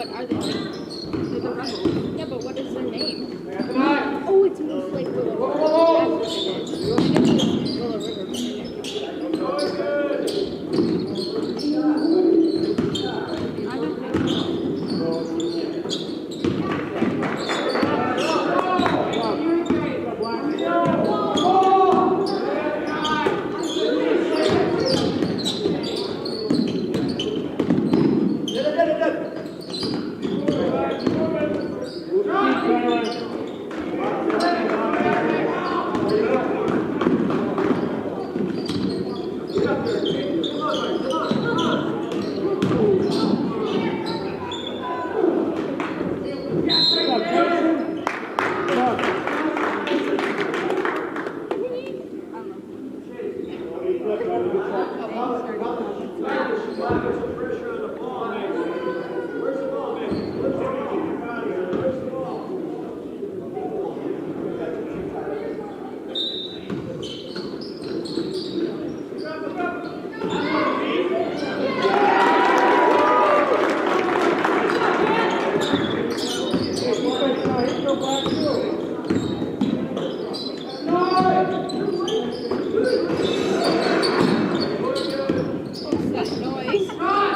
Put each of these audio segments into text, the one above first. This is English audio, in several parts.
what are they? They're the Rebels. Yeah, but what is their name? Oh, it's moved like Willow. That's what it is. I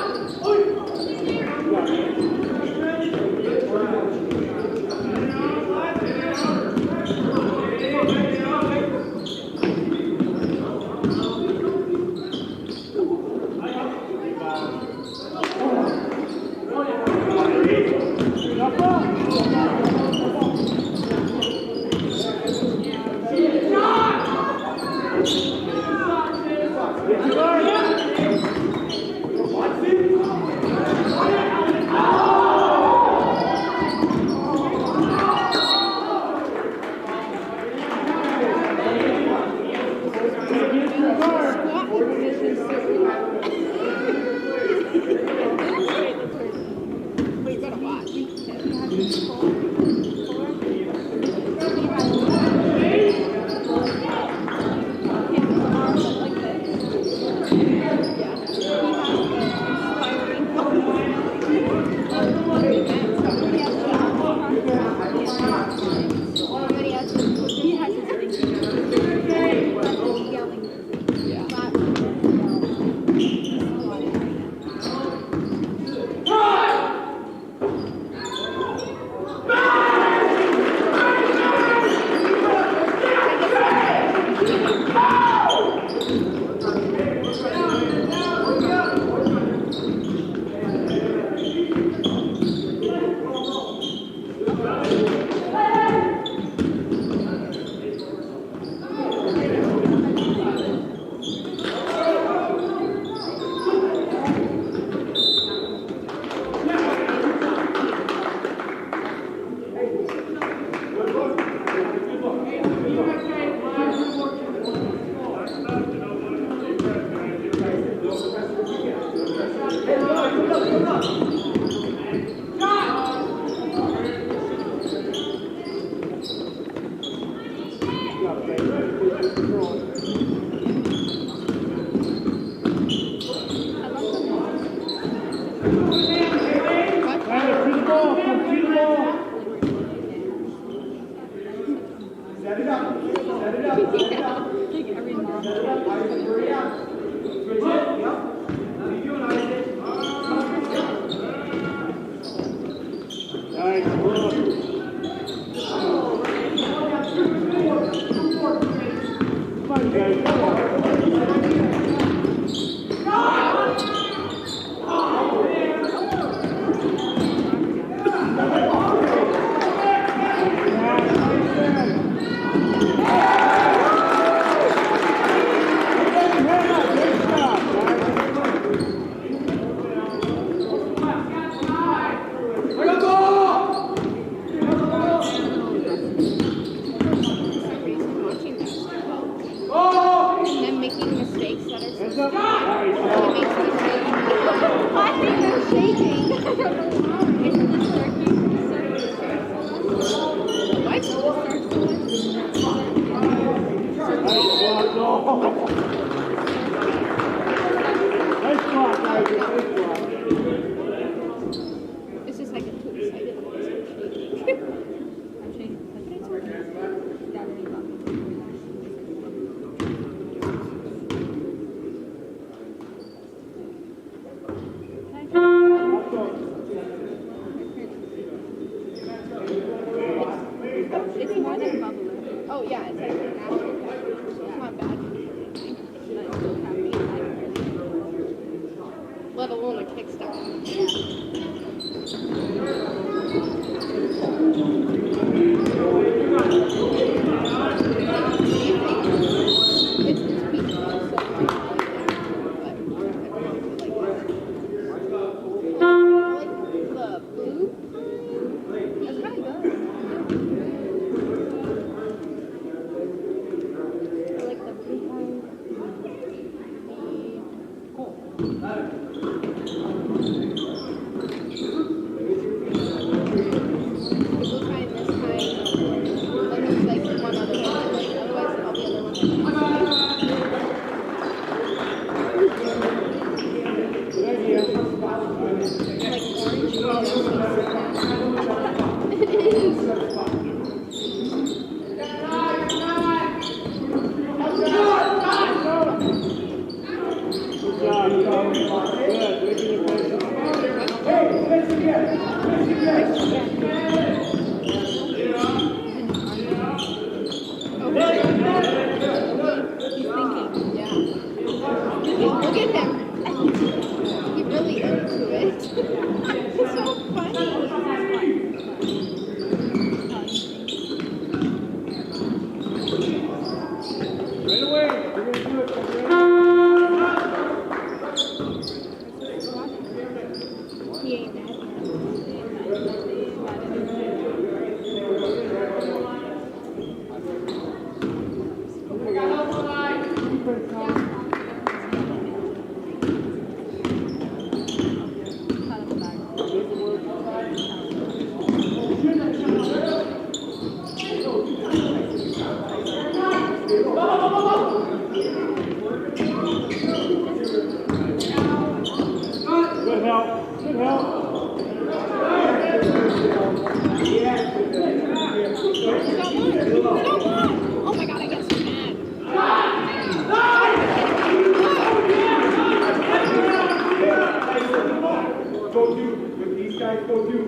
guess it's Willow River. Look at him. He's really into it. It's so funny. Right away. We're going to do it. He ain't mad. Good help. Good help. Oh my god, I get so mad. Go do. With these guys, go do.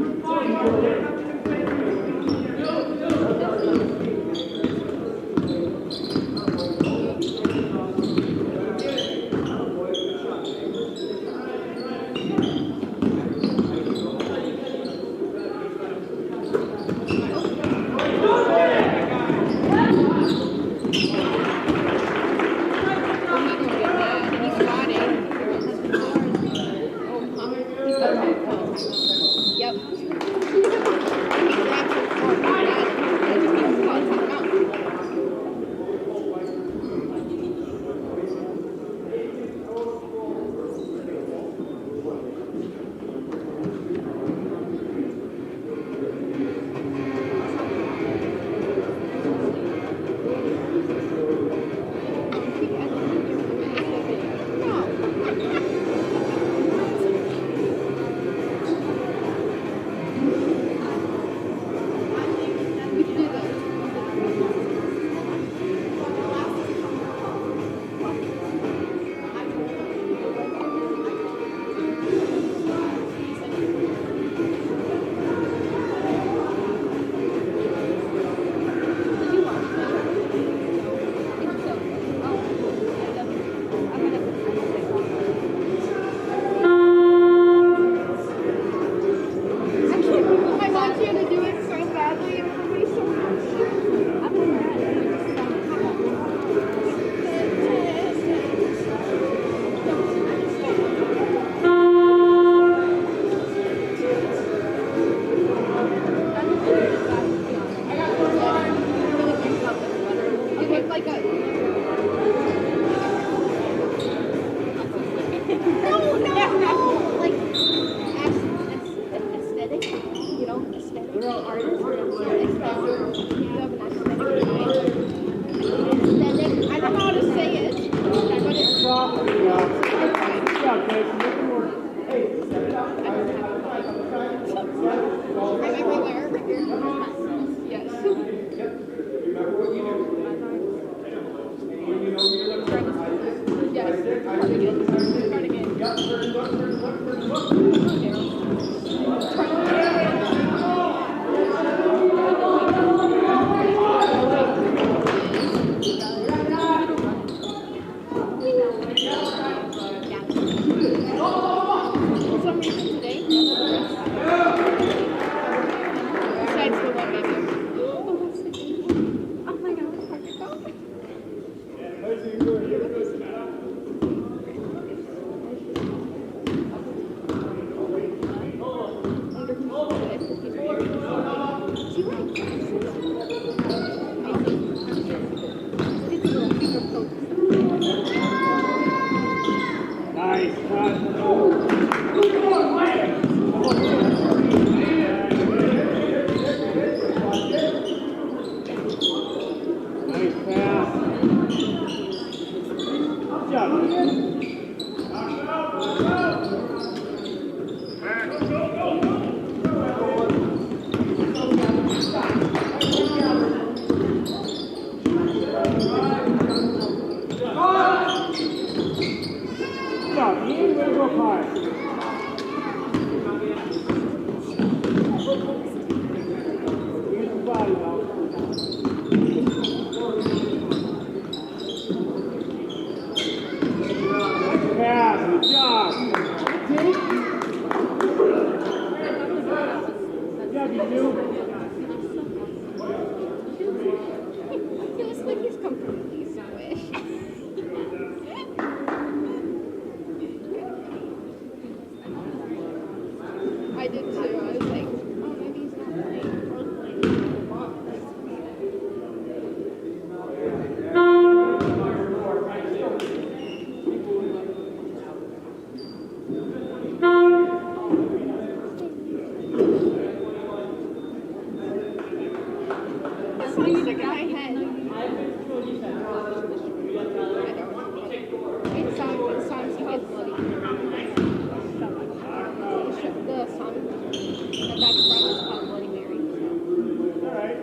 I did too. I was like, oh, maybe he's not playing. Or playing. The guy had. It's songs he gets bloody. The song at that front is called Bloody Mary. Alright.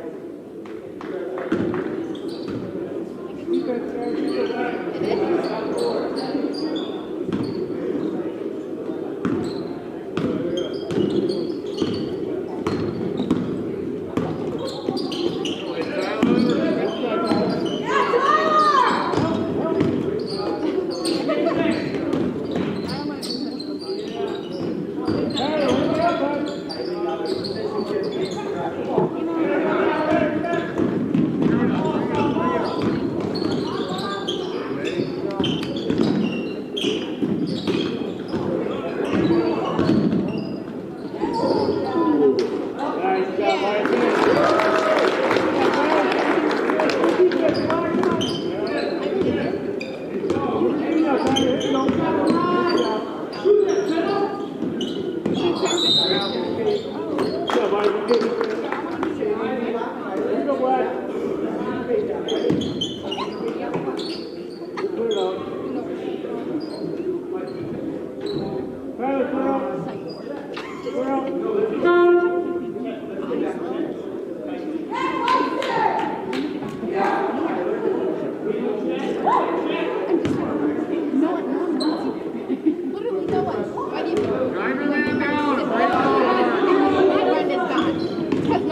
Because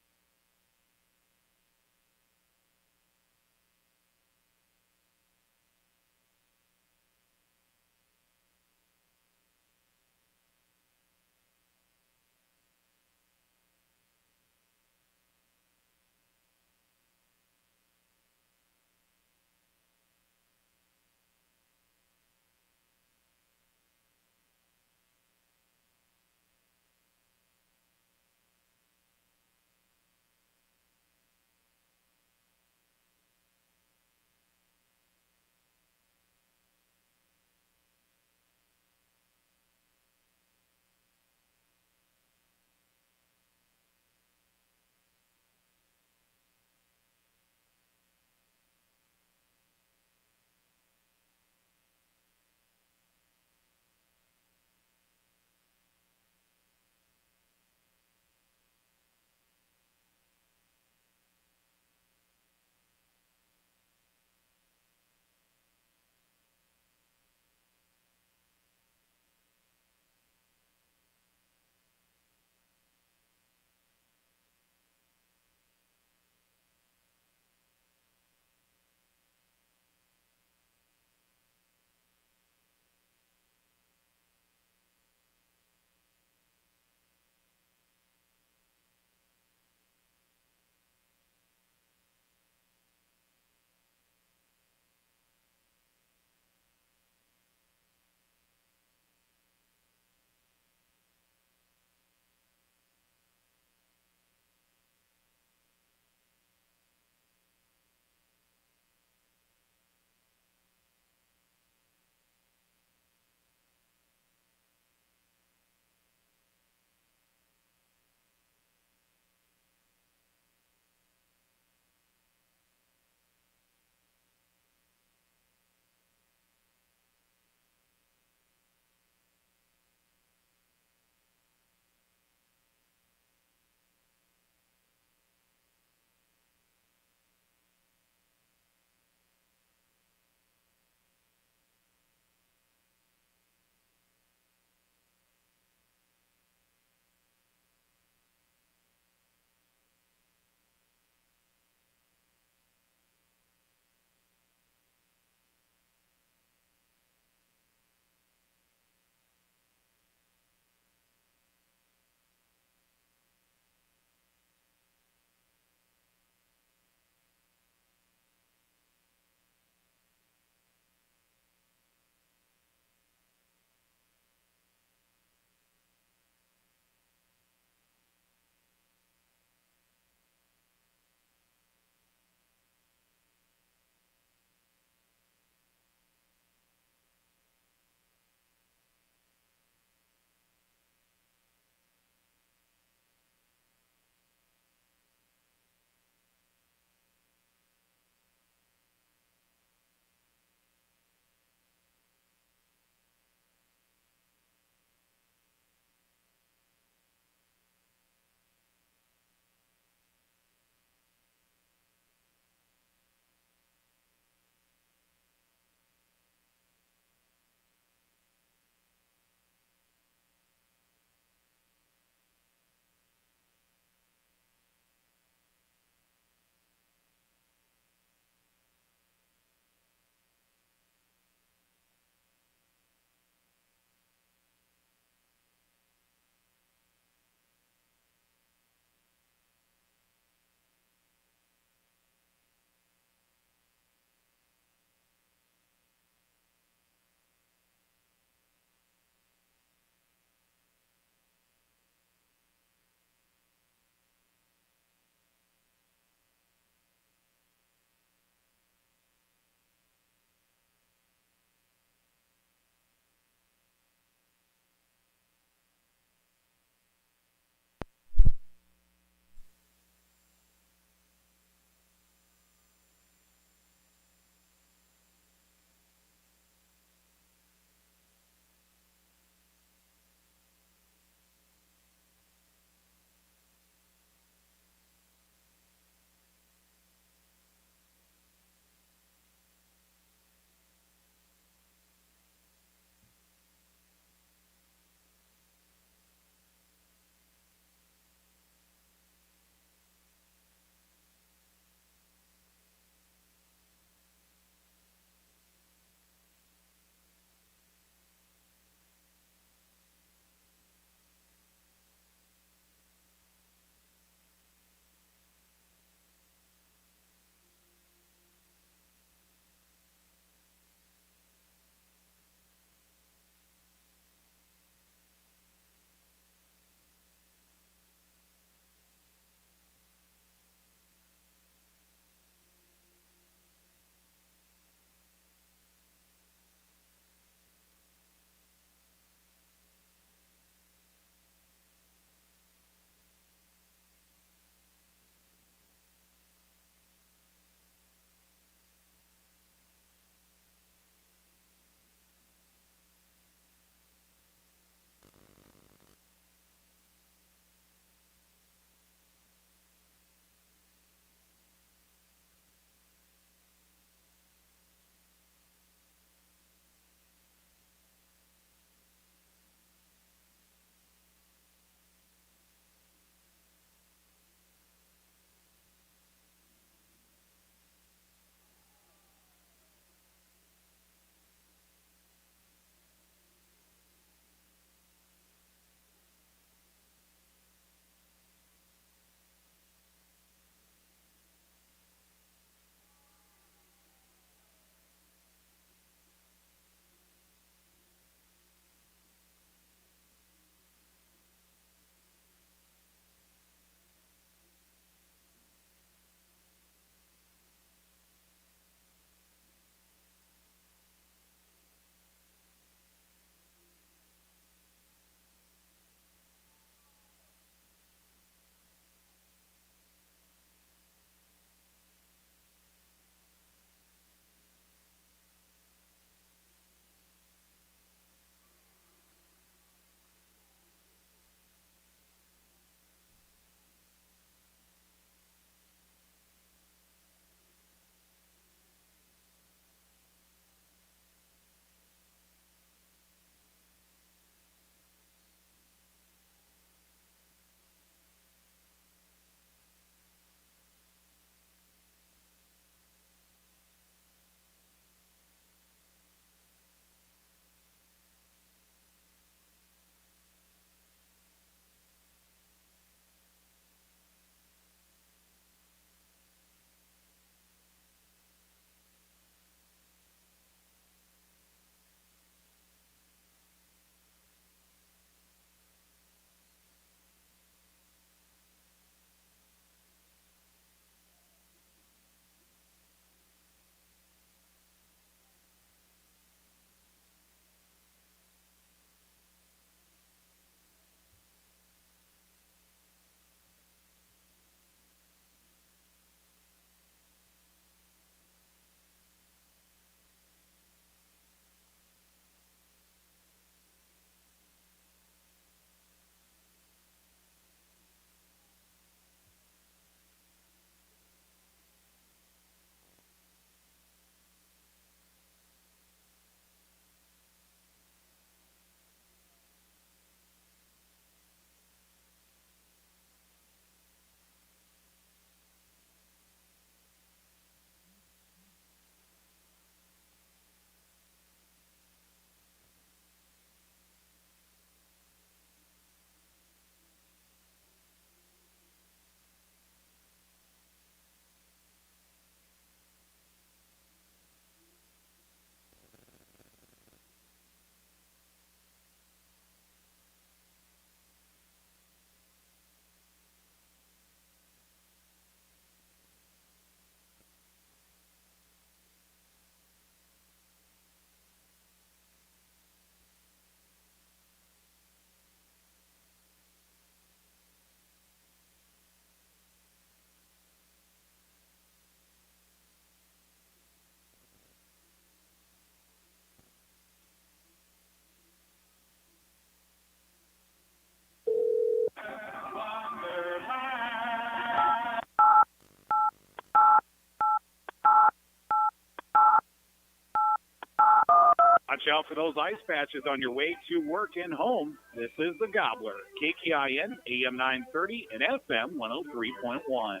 Watch out for those ice patches on your way to work and home. This is the Gobbler, KKIN, AM 930 and FM 103.1.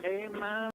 Hey, man.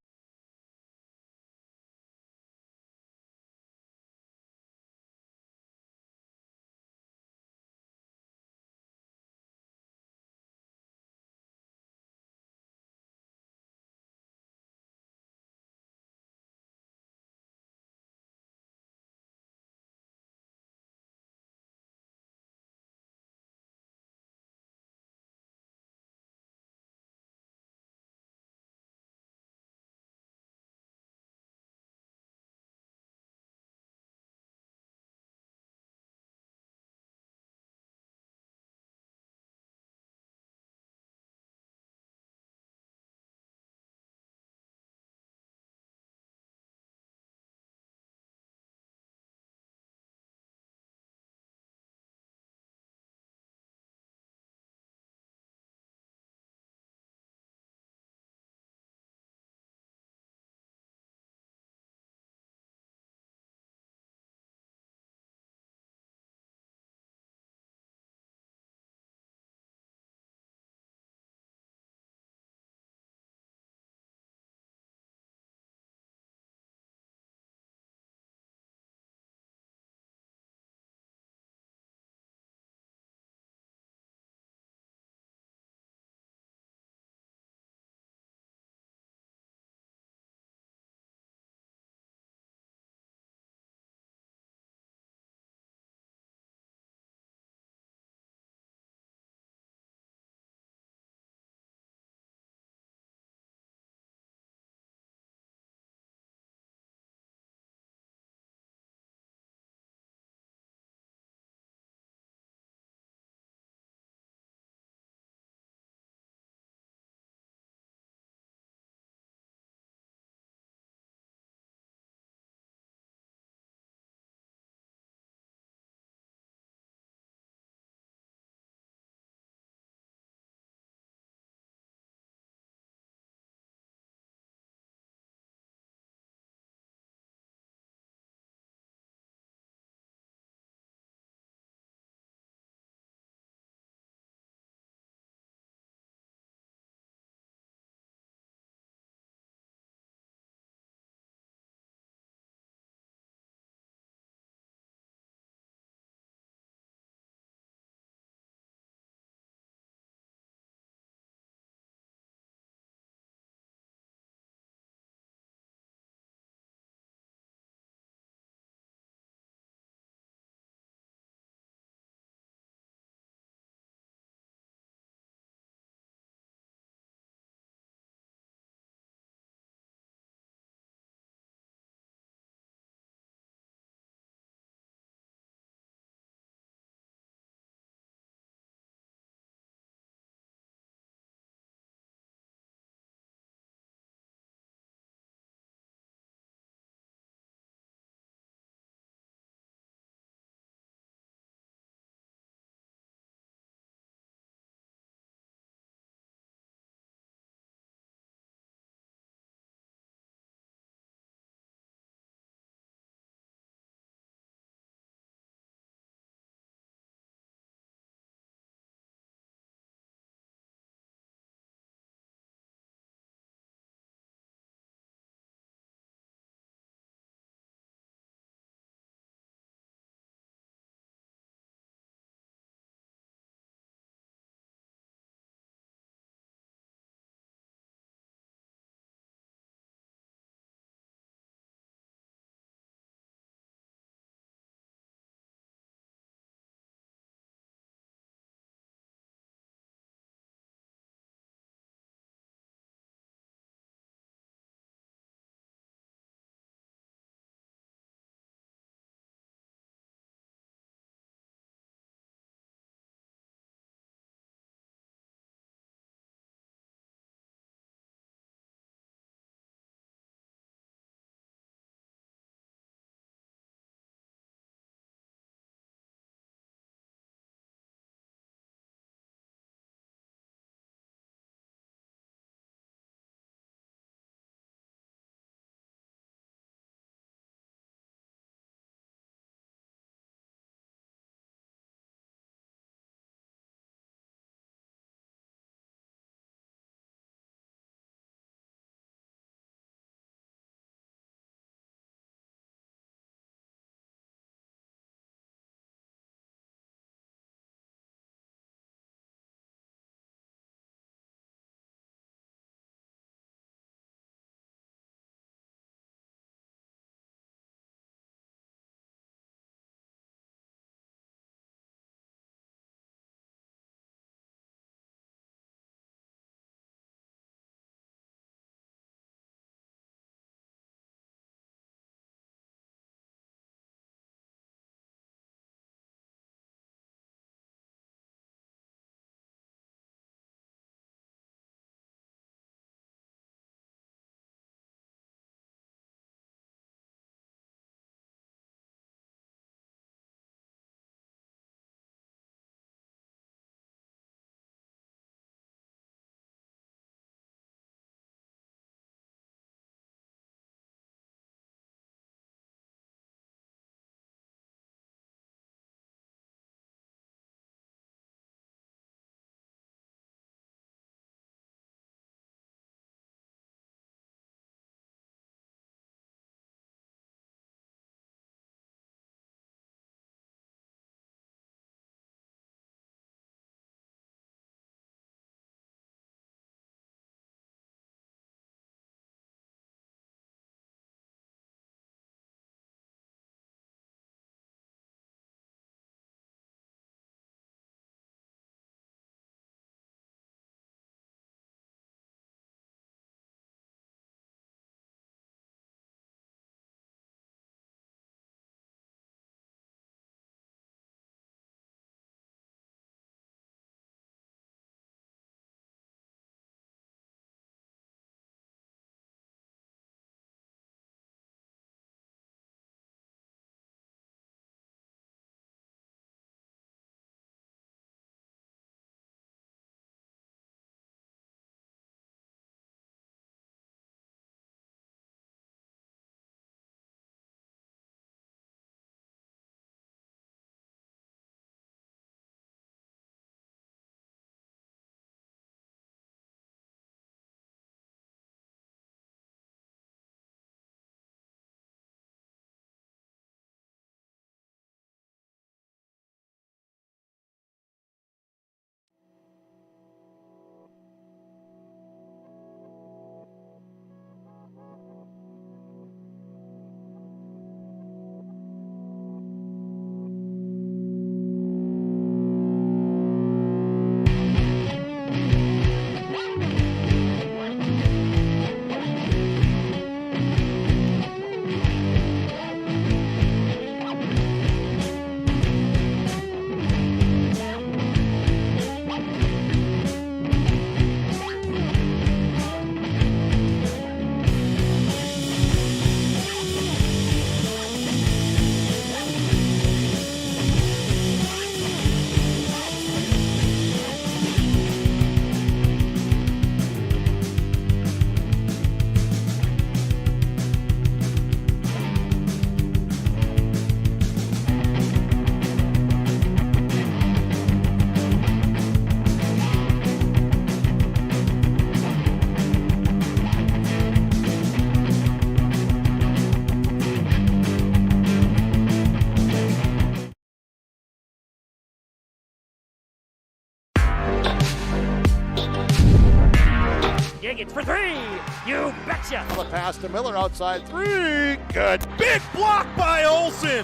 Aitkin for three. You betcha. The pass to Miller outside three. Good. Big block by Olsen.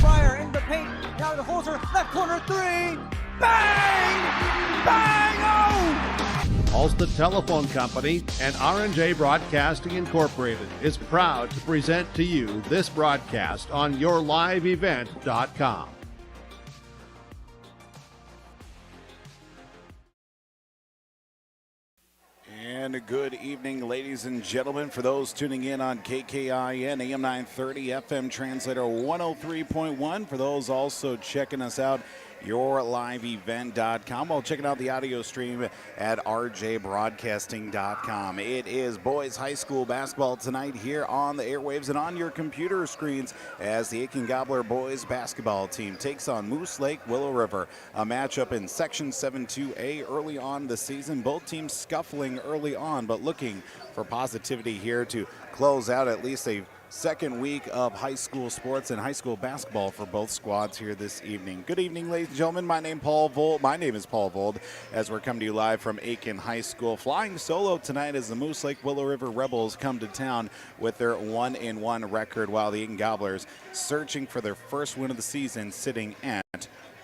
Fryer in the paint. Now to Holzer. Left corner three. Bang! Bang! Oh! Ulster Telephone Company and R&J Broadcasting Incorporated is proud to present to you this broadcast on yourliveevent.com. And good evening, ladies and gentlemen. For those tuning in on KKIN, AM 930, FM translator 103.1. For those also checking us out, yourliveevent.com, while checking out the audio stream at rjbroadcasting.com. It is boys high school basketball tonight here on the airwaves and on your computer screens as the Aitkin Gobbler boys basketball team takes on Moose Lake Willow River, a matchup in Section 7-2A early on the season. Both teams scuffling early on, but looking for positivity here to close out at least a second week of high school sports and high school basketball for both squads here this evening. Good evening, ladies and gentlemen. My name is Paul Vold, as we're coming to you live from Aitkin High School. Flying solo tonight as the Moose Lake Willow River Rebels come to town with their 1-1 record, while the Aitkin Gobblers searching for their first win of the season, sitting at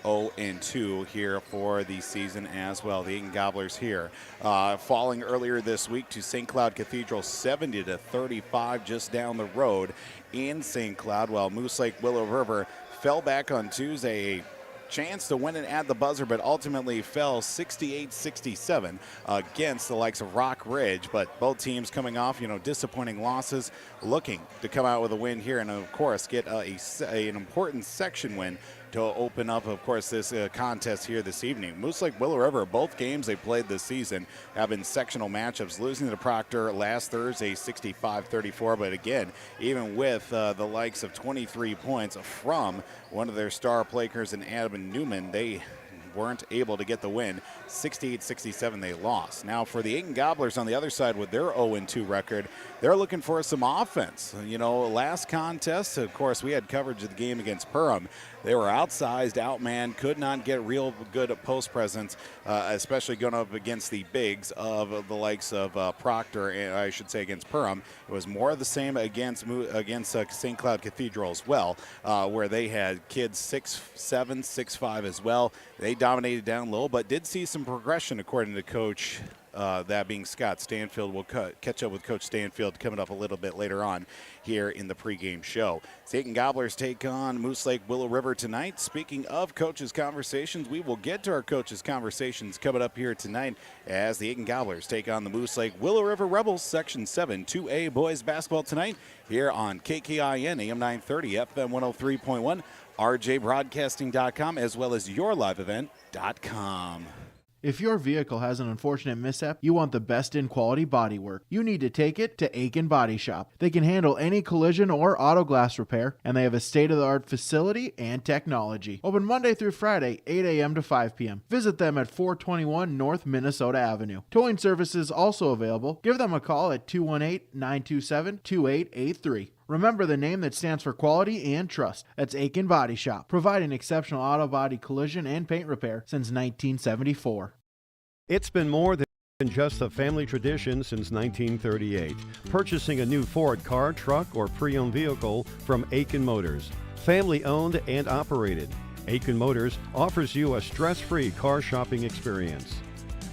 0-2 here for the season as well. The Aitkin Gobblers here falling earlier this week to St. Cloud Cathedral 70-35 just down the road in St. Cloud, while Moose Lake Willow River fell back on Tuesday. A chance to win it at the buzzer, but ultimately fell 68-67 against the likes of Rock Ridge. But both teams coming off, disappointing losses, looking to come out with a win here and, of course, get an important section win to open up, of course, this contest here this evening. Moose Lake Willow River, both games they played this season have been sectional matchups, losing to Proctor last Thursday 65-34. But again, even with the likes of 23 points from one of their star players in Adam Newman, they weren't able to get the win. 68-67 they lost. Now for the Aitkin Gobblers on the other side with their 0-2 record, they're looking for some offense. Last contest, of course, we had coverage of the game against Perham. They were outsized, outmanned, could not get real good post presence, especially going up against the bigs of the likes of Proctor, and I should say against Perham. It was more of the same against St. Cloud Cathedral as well, where they had kids 6'7", 6'5" as well. They dominated down low, but did see some progression according to Coach, that being Scott Stanfield. We'll catch up with Coach Stanfield coming up a little bit later on here in the pregame show. The Aitkin Gobblers take on Moose Lake Willow River tonight. Speaking of coaches' conversations, we will get to our coaches' conversations coming up here tonight as the Aitkin Gobblers take on the Moose Lake Willow River Rebels, Section 7-2A boys basketball tonight here on KKIN, AM 930, FM 103.1, rjbroadcasting.com, as well as yourliveevent.com. If your vehicle has an unfortunate mishap, you want the best in quality bodywork. You need to take it to Aitkin Body Shop. They can handle any collision or auto glass repair, and they have a state-of-the-art facility and technology. Open Monday through Friday, 8 a.m. to 5 p.m. Visit them at 421 North Minnesota Avenue. Towing services also available. Give them a call at 218-927-2883. Remember the name that stands for quality and trust. That's Aitkin Body Shop, providing exceptional auto body collision and paint repair since 1974. It's been more than just a family tradition since 1938. Purchasing a new Ford car, truck, or pre-owned vehicle from Aitkin Motors. Family owned and operated. Aitkin Motors offers you a stress-free car shopping experience.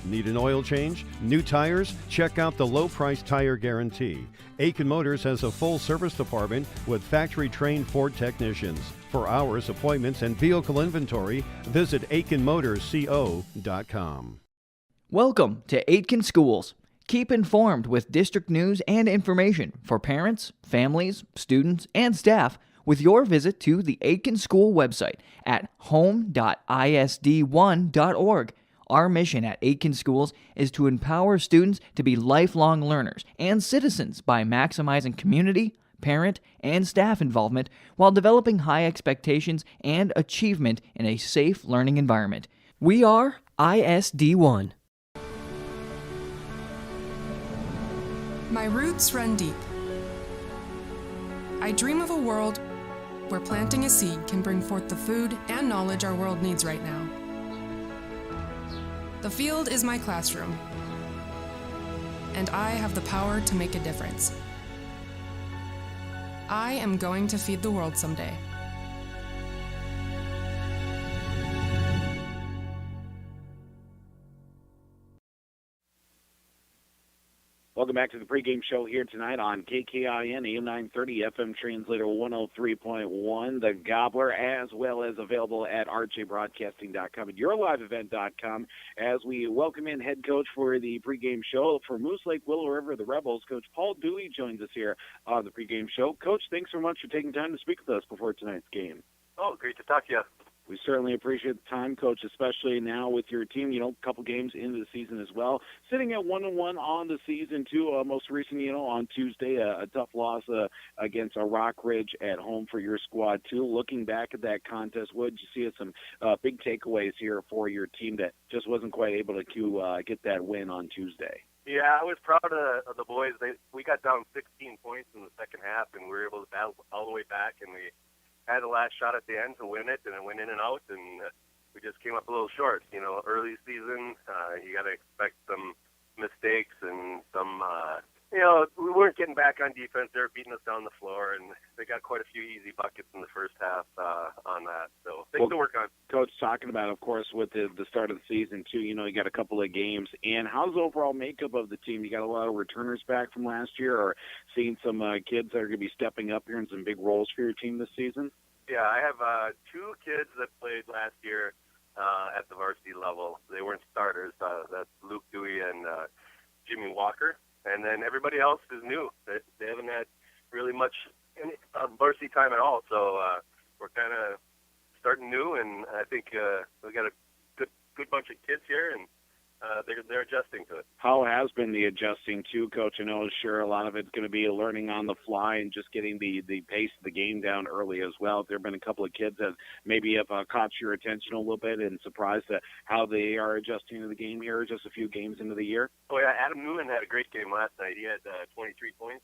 Need an oil change? New tires? Check out the low price tire guarantee. Aitkin Motors has a full service department with factory-trained Ford technicians. For hours, appointments, and vehicle inventory, visit AitkinMotorsCO.com. Welcome to Aitkin Schools. Keep informed with district news and information for parents, families, students, and staff with your visit to the Aitkin School website at home.isd1.org. Our mission at Aitkin Schools is to empower students to be lifelong learners and citizens by maximizing community, parent, and staff involvement while developing high expectations and achievement in a safe learning environment. We are ISD1. My roots run deep. I dream of a world where planting a seed can bring forth the food and knowledge our world needs right now. The field is my classroom, and I have the power to make a difference. I am going to feed the world someday. Welcome back to the pregame show here tonight on KKIN, AM 930, FM translator 103.1, the Gobbler, as well as available at rjbroadcasting.com and yourliveevent.com as we welcome in head coach for the pregame show for Moose Lake Willow River, the Rebels. Coach Paul Dewey joins us here on the pregame show. Coach, thanks so much for taking time to speak with us before tonight's game. Oh, great to talk to you. We certainly appreciate the time, Coach, especially now with your team, a couple games into the season as well. Sitting at 1-1 on the season, too. Most recently, on Tuesday, a tough loss against Rock Ridge at home for your squad, too. Looking back at that contest, what did you see as some big takeaways here for your team that just wasn't quite able to get that win on Tuesday? Yeah, I was proud of the boys. We got down 16 points in the second half, and we were able to battle all the way back, and we had the last shot at the end to win it, and it went in and out, and we just came up a little short. Early season, you got to expect some mistakes and some, we weren't getting back on defense. They were beating us down the floor, and they got quite a few easy buckets in the first half on that. So things to work on. Coach, talking about, of course, with the start of the season, too, you got a couple of games. And how's the overall makeup of the team? You got a lot of returners back from last year, or seeing some kids that are going to be stepping up here in some big roles for your team this season? Yeah, I have two kids that played last year at the varsity level. They weren't starters. That's Luke Dewey and Jimmy Walker. And then everybody else is new. They haven't had really much varsity time at all. So we're kind of starting new, and I think we got a good bunch of kids here, and they're adjusting to it. How has been the adjusting to, Coach? I know, sure, a lot of it's going to be learning on the fly and just getting the pace of the game down early as well. There have been a couple of kids that maybe have caught your attention a little bit and surprised at how they are adjusting to the game here just a few games into the year? Oh, yeah, Adam Newman had a great game last night. He had 23 points.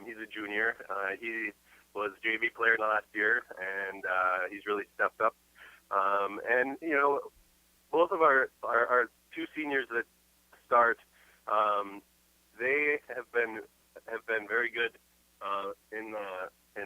He's a junior. He was JV player last year, and he's really stepped up. And, both of our two seniors that start, they have been very good in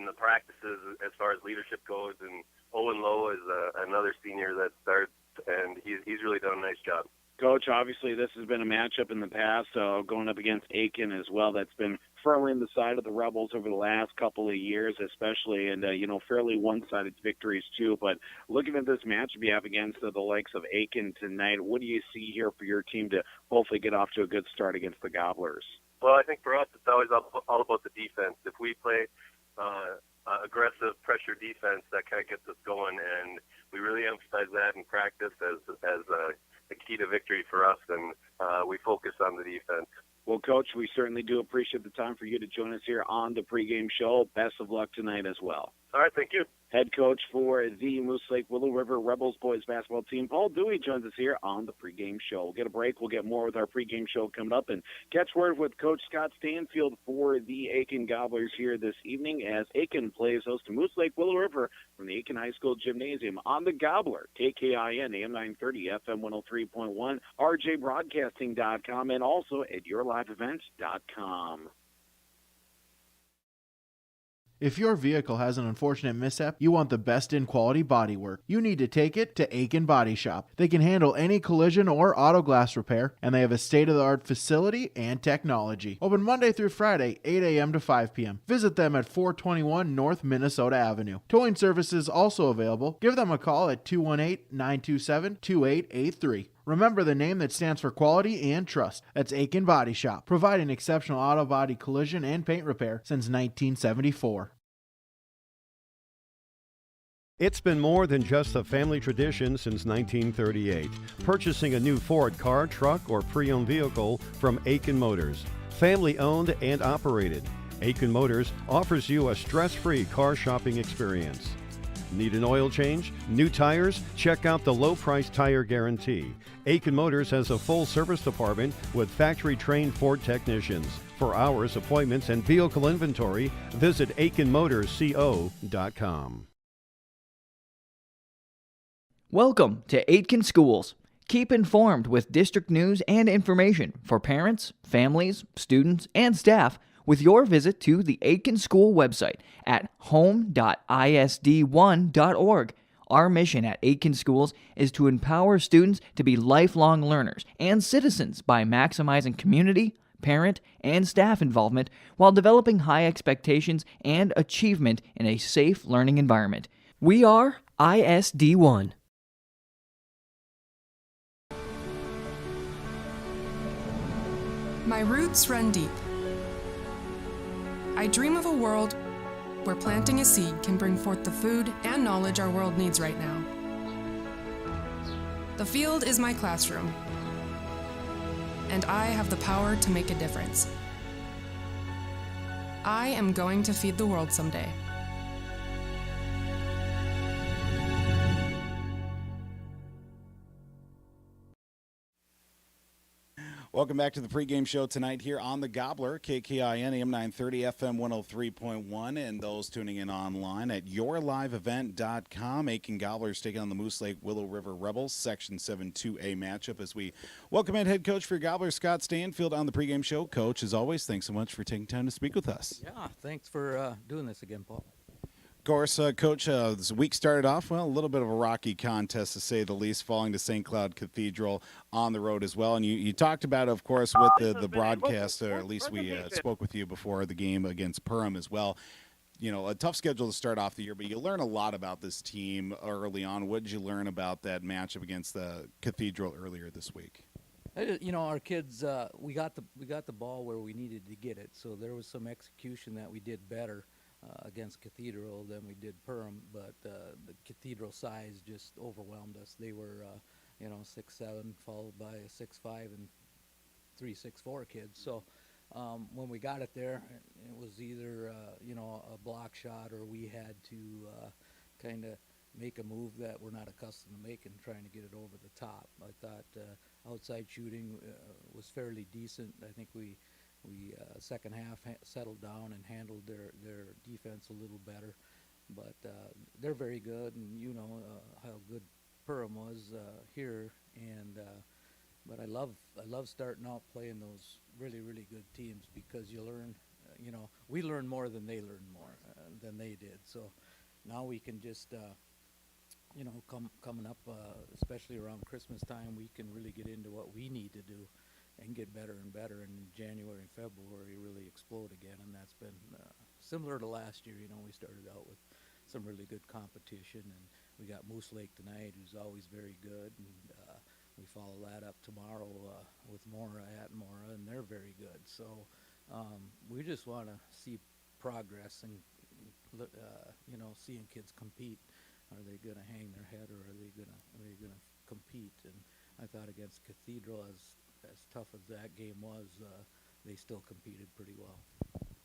the practices as far as leadership goes. And Owen Lowe is another senior that starts, and he's really done a nice job. Coach, obviously this has been a matchup in the past, going up against Aitkin as well. That's been firmly on the side of the Rebels over the last couple of years, especially, and fairly one-sided victories too. But looking at this matchup you have against the likes of Aitkin tonight, what do you see here for your team to hopefully get off to a good start against the Gobblers? Well, I think for us it's always all about the defense. If we play aggressive pressure defense, that kind of gets us going, and we really emphasize that in practice as a key to victory for us, and we focus on the defense. Well, Coach, we certainly do appreciate the time for you to join us here on the pregame show. Best of luck tonight as well. All right, thank you. Head coach for the Moose Lake Willow River Rebels boys basketball team, Paul Dewey, joins us here on the pregame show. We'll get a break. We'll get more with our pregame show coming up and catch word with Coach Scott Stanfield for the Aitkin Gobblers here this evening as Aitkin plays host to Moose Lake Willow River from the Aitkin High School Gymnasium on the Gobbler, KKIN, AM 930, FM 103.1, rjbroadcasting.com, and also at yourliveevent.com. If your vehicle has an unfortunate mishap, you want the best in quality bodywork. You need to take it to Aitkin Body Shop. They can handle any collision or auto glass repair, and they have a state-of-the-art facility and technology. Open Monday through Friday, 8 a.m. to 5 p.m. Visit them at 421 North Minnesota Avenue. Towing services also available. Give them a call at 218-927-2883. Remember the name that stands for quality and trust. That's Aitkin Body Shop, providing exceptional auto body collision and paint repair since 1974. It's been more than just a family tradition since 1938. Purchasing a new Ford car, truck, or pre-owned vehicle from Aitkin Motors. Family owned and operated. Aitkin Motors offers you a stress-free car shopping experience. Need an oil change? New tires? Check out the low-price tire guarantee. Aitkin Motors has a full service department with factory-trained Ford technicians. For hours, appointments, and vehicle inventory, visit AitkinMotorsCO.com. Welcome to Aitkin Schools. Keep informed with district news and information for parents, families, students, and staff with your visit to the Aitkin School website at home.isd1.org. Our mission at Aitkin Schools is to empower students to be lifelong learners and citizens by maximizing community, parent, and staff involvement while developing high expectations and achievement in a safe learning environment. We are ISD1. My roots run deep. I dream of a world where planting a seed can bring forth the food and knowledge our world needs right now. The field is my classroom, and I have the power to make a difference. I am going to feed the world someday. Welcome back to the pregame show tonight here on the Gobbler, KKIN AM 930, FM 103.1, and those tuning in online at yourliveevent.com. Aitkin Gobblers taking on the Moose Lake Willow River Rebels, Section 7 2A matchup as we welcome in head coach for Gobbler, Scott Stanfield, on the pregame show. Coach, as always, thanks so much for taking time to speak with us. Yeah, thanks for doing this again, Paul. Of course, Coach, this week started off, well, a little bit of a rocky contest, to say the least, falling to St. Cloud Cathedral on the road as well. And you talked about, of course, with the broadcast, or at least we spoke with you before the game against Perham as well. You know, a tough schedule to start off the year, but you learn a lot about this team early on. What did you learn about that matchup against the Cathedral earlier this week? You know, our kids, we got the ball where we needed to get it, so there was some execution that we did better against Cathedral than we did Perham, but the Cathedral size just overwhelmed us. They were, 6'7", followed by a 6'5" and 3'6'4" kids. So when we got it there, it was either a block shot, or we had to kind of make a move that we're not accustomed to making, trying to get it over the top. I thought outside shooting was fairly decent. I think we second half settled down and handled their defense a little better, but they're very good, and you know how good Perham was here, and but I love starting out playing those really good teams, because you learn, we learn more than they learn more than they did. So now we can just coming up, especially around Christmas time, we can really get into what we need to do and get better and better, and in January and February really explode again. And that's been similar to last year. You know, we started out with some really good competition, and we got Moose Lake tonight, who's always very good, and we follow that up tomorrow with Mora at Mora, and they're very good. So we just want to see progress and seeing kids compete. Are they going to hang their head, or are they going to compete? And I thought against Cathedral, as tough as that game was, they still competed pretty well.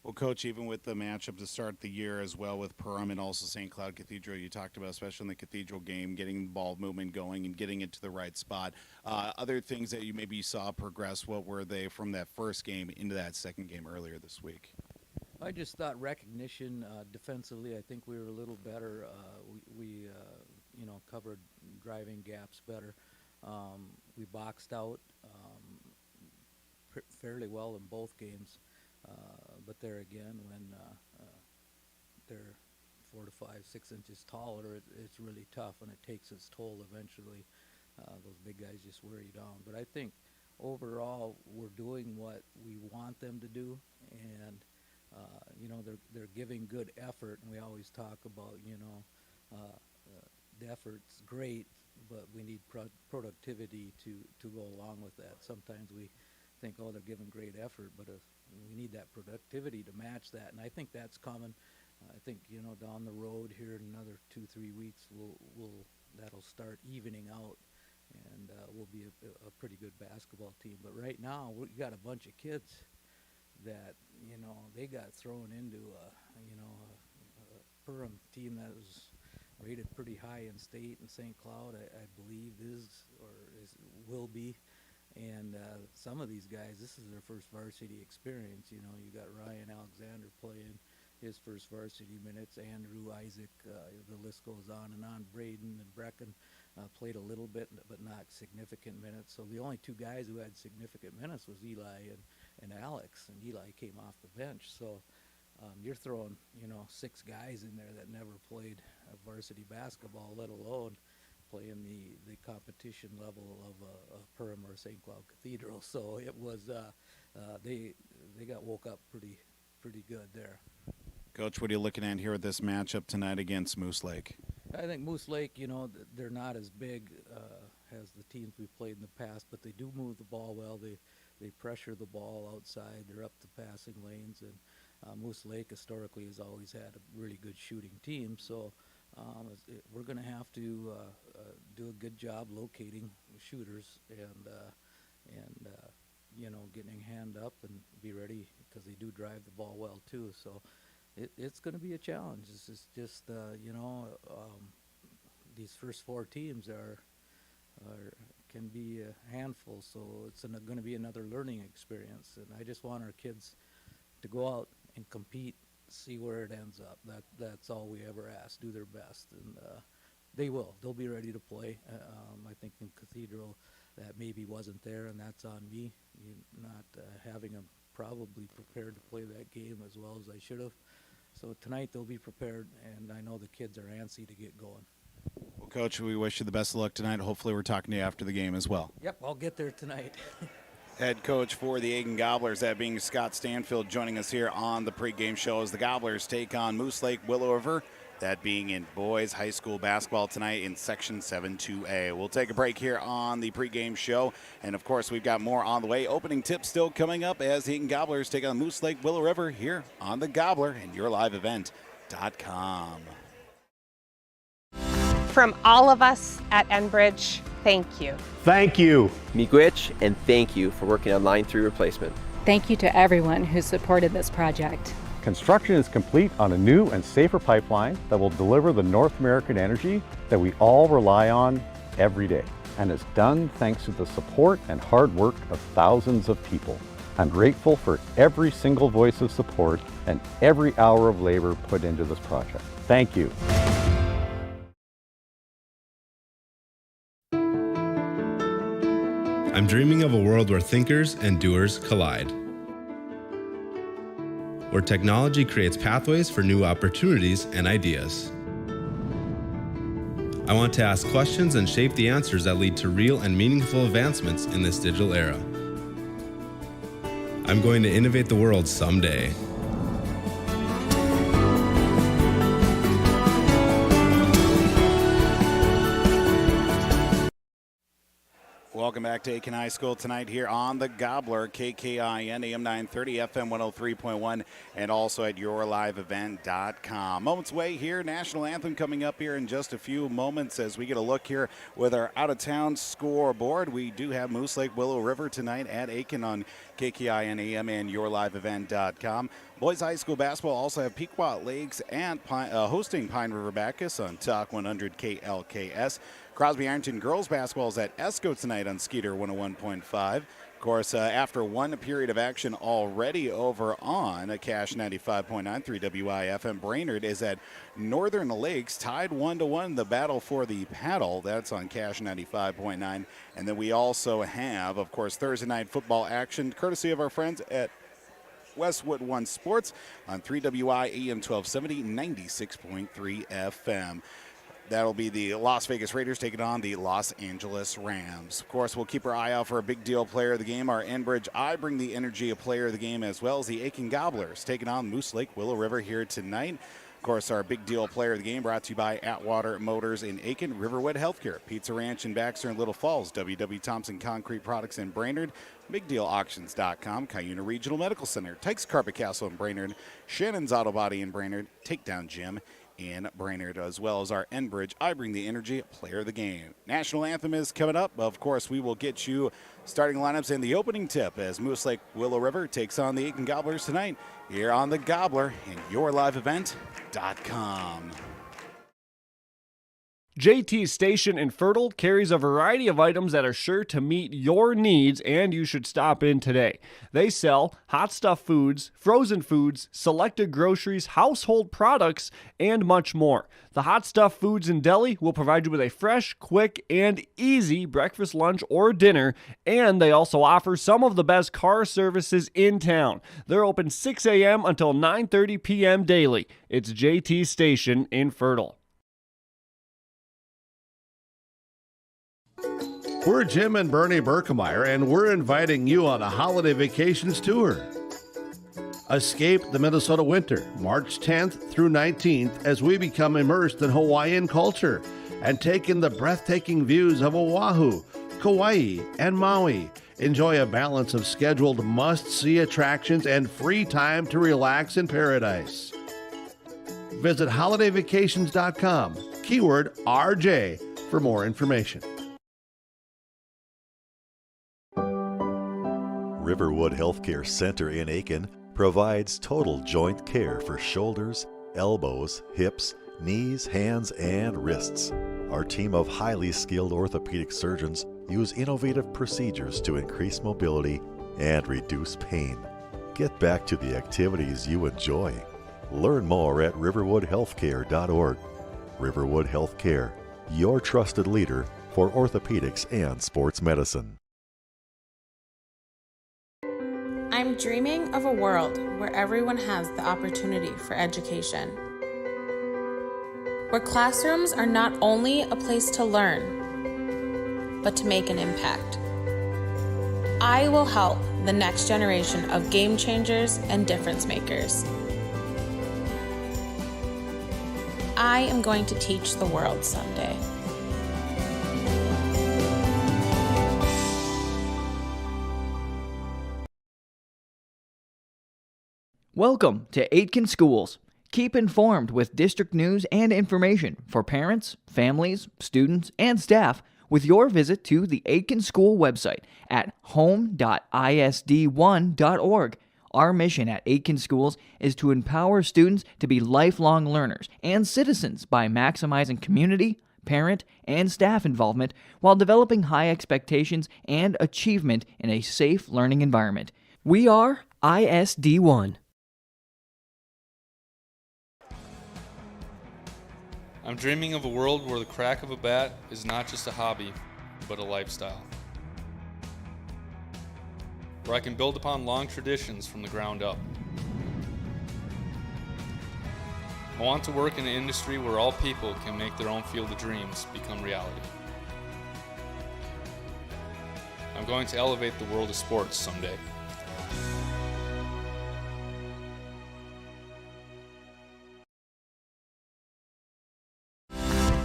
Well, Coach, even with the matchup to start the year as well with Perham and also St. Cloud Cathedral, you talked about, especially in the Cathedral game, getting the ball movement going and getting it to the right spot. Other things that you maybe saw progress, what were they from that first game into that second game earlier this week? I just thought recognition defensively, I think we were a little better. We covered driving gaps better. We boxed out fairly well in both games, but there again, when they're 4 to 5, 6 inches taller, it's really tough, and it takes its toll eventually. Those big guys just wear you down. But I think overall we're doing what we want them to do, and they're giving good effort, and we always talk about the effort's great, but we need productivity to go along with that. Sometimes we think, oh, they're giving great effort, but we need that productivity to match that, and I think that's coming. I think down the road here in another 2-3 weeks, that'll start evening out, and we'll be a pretty good basketball team. But right now we got a bunch of kids that they got thrown into a Perham team that was rated pretty high in state, and St. Cloud I believe will be, and some of these guys, this is their first varsity experience. You got Ryan Alexander playing his first varsity minutes, Andrew, Isaac, the list goes on and on, Braden and Brecken. played a little bit, but not significant minutes. So the only two guys who had significant minutes was Eli and Alex, and Eli came off the bench. So you're throwing, 6 guys in there that never played varsity basketball, let alone playing the competition level of Perham or St. Cloud Cathedral. So it was they got woke up pretty good there. Coach, what are you looking at here with this matchup tonight against Moose Lake? I think Moose Lake, they're not as big as the teams we've played in the past, but they do move the ball well. They pressure the ball outside. They're up the passing lanes, and Moose Lake historically has always had a really good shooting team. So we're going to have to do a good job locating shooters and getting hand up and be ready, because they do drive the ball well too. So it's going to be a challenge. This is just these first 4 teams can be a handful. So it's going to be another learning experience, and I just want our kids to go out and compete, see where it ends up. That's all we ever ask. Do their best, and they will. They'll be ready to play. I think in Cathedral that maybe wasn't there, and that's on me, not having them probably prepared to play that game as well as I should have. So tonight they'll be prepared, and I know the kids are antsy to get going. Well, Coach, we wish you the best of luck tonight. Hopefully we're talking to you after the game as well. Yep, I'll get there tonight. Head coach for the Aitkin Gobblers, that being Scott Stanfield, joining us here on the pregame show as the Gobblers take on Moose Lake Willow River, that being in boys high school basketball tonight in Section 7-2A. We'll take a break here on the pregame show, and of course we've got more on the way. Opening tips still coming up as the Aitkin Gobblers take on Moose Lake Willow River here on the Gobbler and YourLiveEvent.com. From all of us at Enbridge, thank you. Thank you. Miigwech, and thank you for working on Line 3 replacement. Thank you to everyone who supported this project. Construction is complete on a new and safer pipeline that will deliver the North American energy that we all rely on every day. And it's done thanks to the support and hard work of thousands of people. I'm grateful for every single voice of support and every hour of labor put into this project. Thank you. I'm dreaming of a world where thinkers and doers collide, where technology creates pathways for new opportunities and ideas. I want to ask questions and shape the answers that lead to real and meaningful advancements in this digital era. I'm going to innovate the world someday. Welcome back to Aitkin High School tonight here on the Gobbler, KKIN, AM 930, FM 103.1, and also at YourLiveEvent.com. Moments away here, National Anthem coming up here in just a few moments as we get a look here with our out-of-town scoreboard. We do have Moose Lake Willow River tonight at Aitkin on KKIN, AM, and YourLiveEvent.com. Boys High School basketball also have Pequot Lakes and hosting Pine River Bacchus on Talk 100 KLKS. Crosby Ironton girls basketball is at Esco tonight on Skeeter 101.5. Of course, after one period of action already over on Cash 95.9 3WI-FM, Brainerd is at Northern Lakes, tied 1-1. The battle for the paddle, that's on Cash 95.9. And then we also have, of course, Thursday night football action, courtesy of our friends at Westwood One Sports on 3WI AM 1270, 96.3 FM. That'll be the Las Vegas Raiders taking on the Los Angeles Rams. Of course, we'll keep our eye out for a big deal player of the game. Our Enbridge I Bring the Energy a player of the game, as well as the Aitkin Gobblers taking on Moose Lake Willow River here tonight. Of course, our big deal player of the game brought to you by Atwater Motors in Aitkin, Riverwood Healthcare, Pizza Ranch in Baxter and Little Falls, W.W. Thompson Concrete Products in Brainerd, BigDealAuctions.com, Cuyuna Regional Medical Center, Tykes Carpet Castle in Brainerd, Shannon's Auto Body in Brainerd, Takedown Gym in Brainerd, as well as our Enbridge I Bring the Energy player of the game. National Anthem is coming up. Of course, we will get you starting lineups and the opening tip as Moose Lake Willow River takes on the Aitkin Gobblers tonight here on the Gobbler and YourLiveEvent.com. JT Station in Fertile carries a variety of items that are sure to meet your needs, and you should stop in today. They sell hot stuff foods, frozen foods, selected groceries, household products, and much more. The Hot Stuff Foods and Deli will provide you with a fresh, quick, and easy breakfast, lunch, or dinner, and they also offer some of the best car services in town. They're open 6 a.m. until 9:30 p.m. daily. It's JT Station in Fertile. We're Jim and Bernie Berkemeyer, and we're inviting you on a holiday vacations tour. Escape the Minnesota winter, March 10th through 19th, as we become immersed in Hawaiian culture and take in the breathtaking views of Oahu, Kauai, and Maui. Enjoy a balance of scheduled must-see attractions and free time to relax in paradise. Visit holidayvacations.com, keyword RJ, for more information. Riverwood Healthcare Center in Aitkin provides total joint care for shoulders, elbows, hips, knees, hands, and wrists. Our team of highly skilled orthopedic surgeons use innovative procedures to increase mobility and reduce pain. Get back to the activities you enjoy. Learn more at riverwoodhealthcare.org. Riverwood Healthcare, your trusted leader for orthopedics and sports medicine. I'm dreaming of a world where everyone has the opportunity for education. Where classrooms are not only a place to learn, but to make an impact. I will help the next generation of game changers and difference makers. I am going to teach the world someday. Welcome to Aitkin Schools. Keep informed with district news and information for parents, families, students, and staff with your visit to the Aitkin School website at home.isd1.org. Our mission at Aitkin Schools is to empower students to be lifelong learners and citizens by maximizing community, parent, and staff involvement while developing high expectations and achievement in a safe learning environment. We are ISD1. I'm dreaming of a world where the crack of a bat is not just a hobby, but a lifestyle. Where I can build upon long traditions from the ground up. I want to work in an industry where all people can make their own field of dreams become reality. I'm going to elevate the world of sports someday.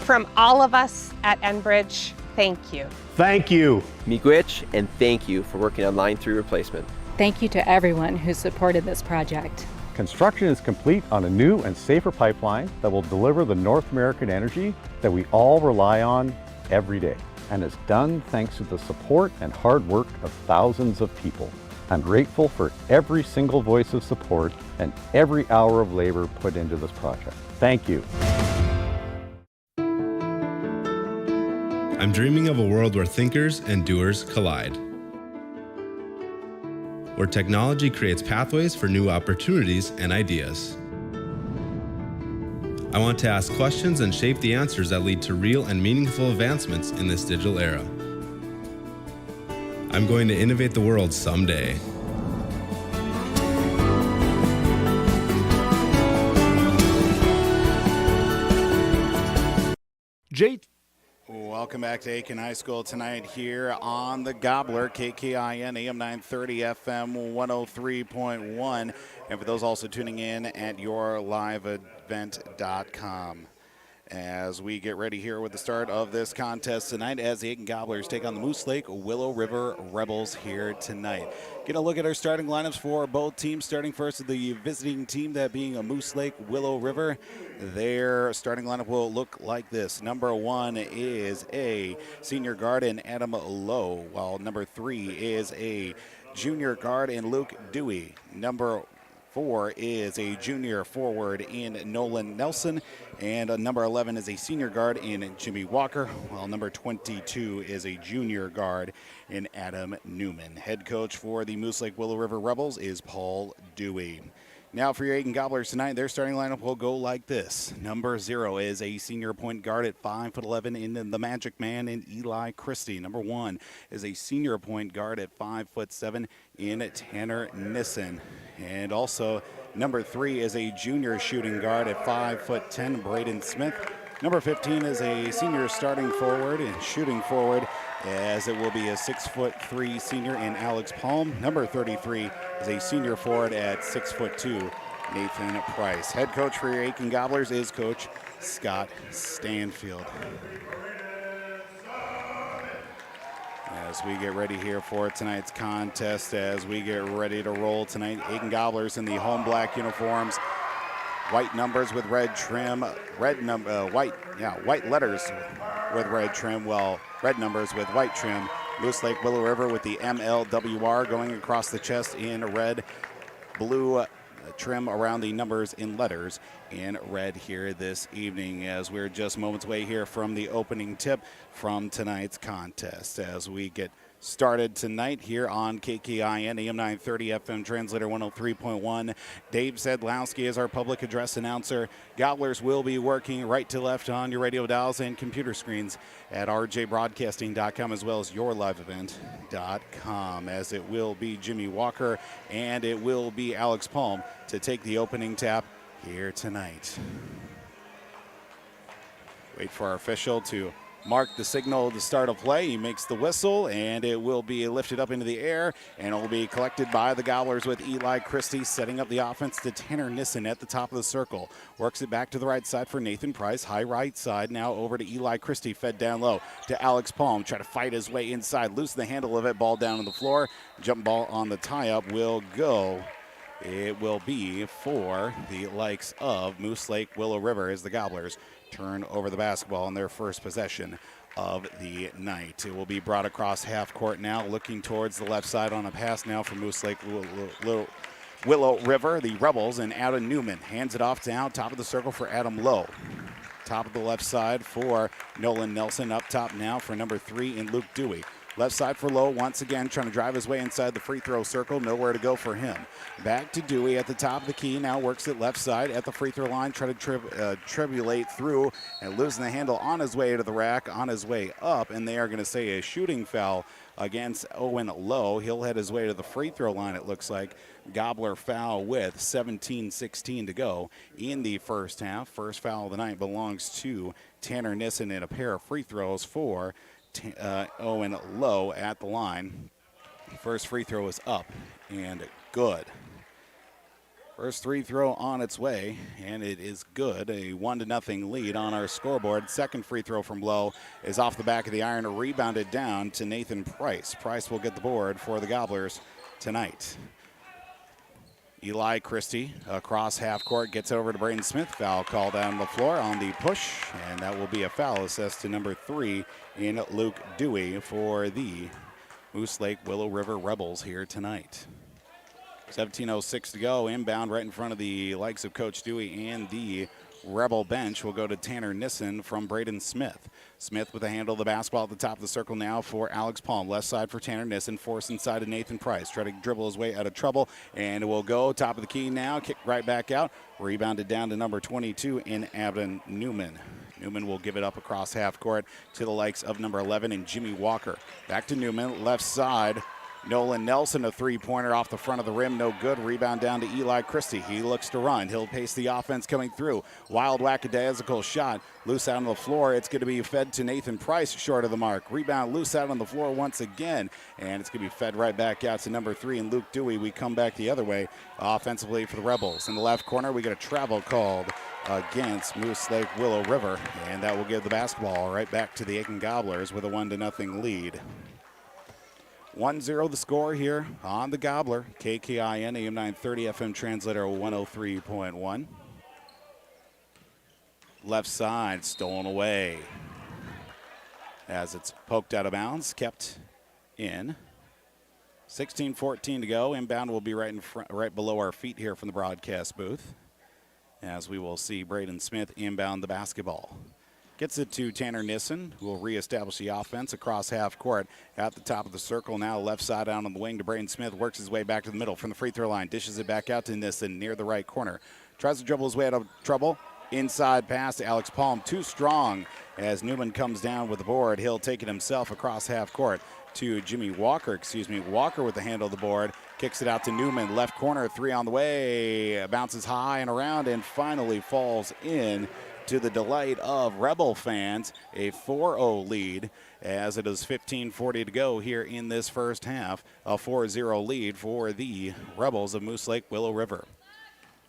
From all of us at Enbridge, thank you. Thank you. Miigwech, and thank you for working on Line 3 replacement. Thank you to everyone who supported this project. Construction is complete on a new and safer pipeline that will deliver the North American energy that we all rely on every day, and is done thanks to the support and hard work of thousands of people. I'm grateful for every single voice of support and every hour of labor put into this project. Thank you. I'm dreaming of a world where thinkers and doers collide. Where technology creates pathways for new opportunities and ideas. I want to ask questions and shape the answers that lead to real and meaningful advancements in this digital era. I'm going to innovate the world someday. Welcome back to Aitkin High School tonight here on the Gobbler, KKIN, AM 930, FM 103.1. And for those also tuning in at yourliveevent.com. As we get ready here with the start of this contest tonight as the Aitkin Gobblers take on the Moose Lake Willow River Rebels here tonight. Get a look at our starting lineups for both teams, starting first with the visiting team, that being a Moose Lake Willow River. Their starting lineup will look like this. Number 1 is a senior guard in Adam Lowe, while number 3 is a junior guard in Luke Dewey. Number 4 is a junior forward in Nolan Nelson, and number 11 is a senior guard in Jimmy Walker, while number 22 is a junior guard in Adam Newman. Head coach for the Moose Lake Willow River Rebels is Paul Dewey. Now for your Aitkin Gobblers tonight, their starting lineup will go like this. Number 0 is a senior point guard at 5'11" in the Magic Man in Eli Christie. Number 1 is a senior point guard at 5'7" in Tanner Nissen. And also number 3 is a junior shooting guard at 5'10", Braden Smith. Number 15 is a senior starting forward and shooting forward, as it will be a 6'3" senior in Alex Palm. Number 33 is a senior forward at 6'2", Nathan Price. Head coach for your Aitkin Gobblers is Coach Scott Stanfield. As we get ready here for tonight's contest, as we get ready to roll tonight, Aitkin Gobblers in the home black uniforms. White numbers with red trim, white letters with red trim, well, red numbers with white trim. Moose Lake Willow River with the MLWR going across the chest in red, blue trim around the numbers in letters in red here this evening, as we're just moments away here from the opening tip from tonight's contest. As we get started tonight here on KKIN AM 930 FM translator 103.1. Dave Sedlowski is our public address announcer. Gobblers will be working right to left on your radio dials and computer screens at rjbroadcasting.com, as well as yourliveevent.com, as it will be Jimmy Walker and it will be Alex Palm to take the opening tap here tonight. Wait for our official to mark the signal to start a play. He makes the whistle, and it will be lifted up into the air, and it will be collected by the Gobblers with Eli Christie setting up the offense to Tanner Nissen at the top of the circle. Works it back to the right side for Nathan Price. High right side now over to Eli Christie, fed down low to Alex Palm. Try to fight his way inside. Loosen the handle of it. Ball down on the floor. Jump ball on the tie-up will go. It will be for the likes of Moose Lake Willow River as the Gobblers turn over the basketball in their first possession of the night. It will be brought across half court now, looking towards the left side on a pass now for Moose Lake Willow River. The Rebels, and Adam Newman hands it off down top of the circle for Adam Lowe. Top of the left side for Nolan Nelson. Up top now for number 3 in Luke Dewey. Left side for Lowe, once again trying to drive his way inside the free throw circle. Nowhere to go for him. Back to Dewey at the top of the key. Now works it left side at the free throw line. Try to tribulate through and losing the handle on his way to the rack, on his way up. And they are going to say a shooting foul against Owen Lowe. He'll head his way to the free throw line, it looks like. Gobbler foul with 17-16 to go in the first half. First foul of the night belongs to Tanner Nissen in a pair of free throws for Owen Lowe at the line. First free throw is up and good. First free throw on its way, and it is good. A 1-0 lead on our scoreboard. Second free throw from Lowe is off the back of the iron, rebounded down to Nathan Price. Price will get the board for the Gobblers tonight. Eli Christie across half court gets over to Braden Smith. Foul called down the floor on the push, and that will be a foul assessed to number 3 in Luke Dewey for the Moose Lake Willow River Rebels here tonight. 17:06 to go. Inbound right in front of the likes of Coach Dewey and the Rebel bench will go to Tanner Nissen from Braden Smith. Smith with the handle of the basketball at the top of the circle now for Alex Palm. Left side for Tanner Nissen. Force inside to Nathan Price. Try to dribble his way out of trouble, and it will go top of the key now. Kick right back out. Rebounded down to number 22 in Abden Newman. Newman will give it up across half court to the likes of number 11 and Jimmy Walker. Back to Newman, left side. Nolan Nelson, a three-pointer off the front of the rim, no good. Rebound down to Eli Christie. He looks to run. He'll pace the offense coming through. Wild whack-a-daisical shot. Loose out on the floor. It's going to be fed to Nathan Price, short of the mark. Rebound loose out on the floor once again. And it's going to be fed right back out to number 3 and Luke Dewey. We come back the other way offensively for the Rebels. In the left corner, we get a travel called against Moose Lake Willow River. And that will give the basketball right back to the Aitkin Gobblers with a 1-0 lead. 1-0 the score here on the Gobbler. KKIN AM 930 FM translator 103.1. Left side stolen away as it's poked out of bounds, kept in. 16:14 to go. Inbound will be right in front, right below our feet here from the broadcast booth, as we will see Braden Smith inbound the basketball. Gets it to Tanner Nissen, who will reestablish the offense across half court at the top of the circle. Now left side out on the wing to Braden Smith. Works his way back to the middle from the free throw line. Dishes it back out to Nissen near the right corner. Tries to dribble his way out of trouble. Inside pass to Alex Palm. Too strong as Newman comes down with the board. He'll take it himself across half court to Jimmy Walker. Walker with the handle of the board. Kicks it out to Newman. Left corner, three on the way. Bounces high and around and finally falls in, to the delight of Rebel fans. A 4-0 lead as it is 15:40 to go here in this first half. A 4-0 lead for the Rebels of Moose Lake Willow River.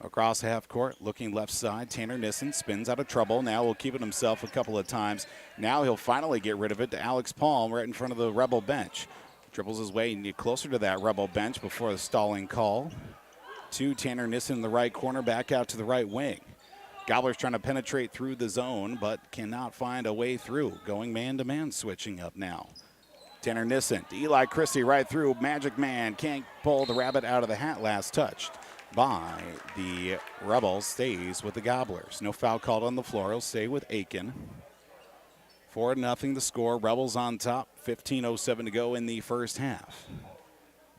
Across half court, looking left side, Tanner Nissen spins out of trouble. Now will keep it himself a couple of times. Now he'll finally get rid of it to Alex Palm right in front of the Rebel bench. Dribbles his way closer to that Rebel bench before the stalling call. To Tanner Nissen in the right corner, back out to the right wing. Gobblers trying to penetrate through the zone, but cannot find a way through. Going man-to-man, switching up now. Tanner Nissen to Eli Christie right through. Magic Man can't pull the rabbit out of the hat. Last touched by the Rebels. Stays with the Gobblers. No foul called on the floor. He'll stay with Aitkin. 4-0 the score. Rebels on top. 15:07 to go in the first half.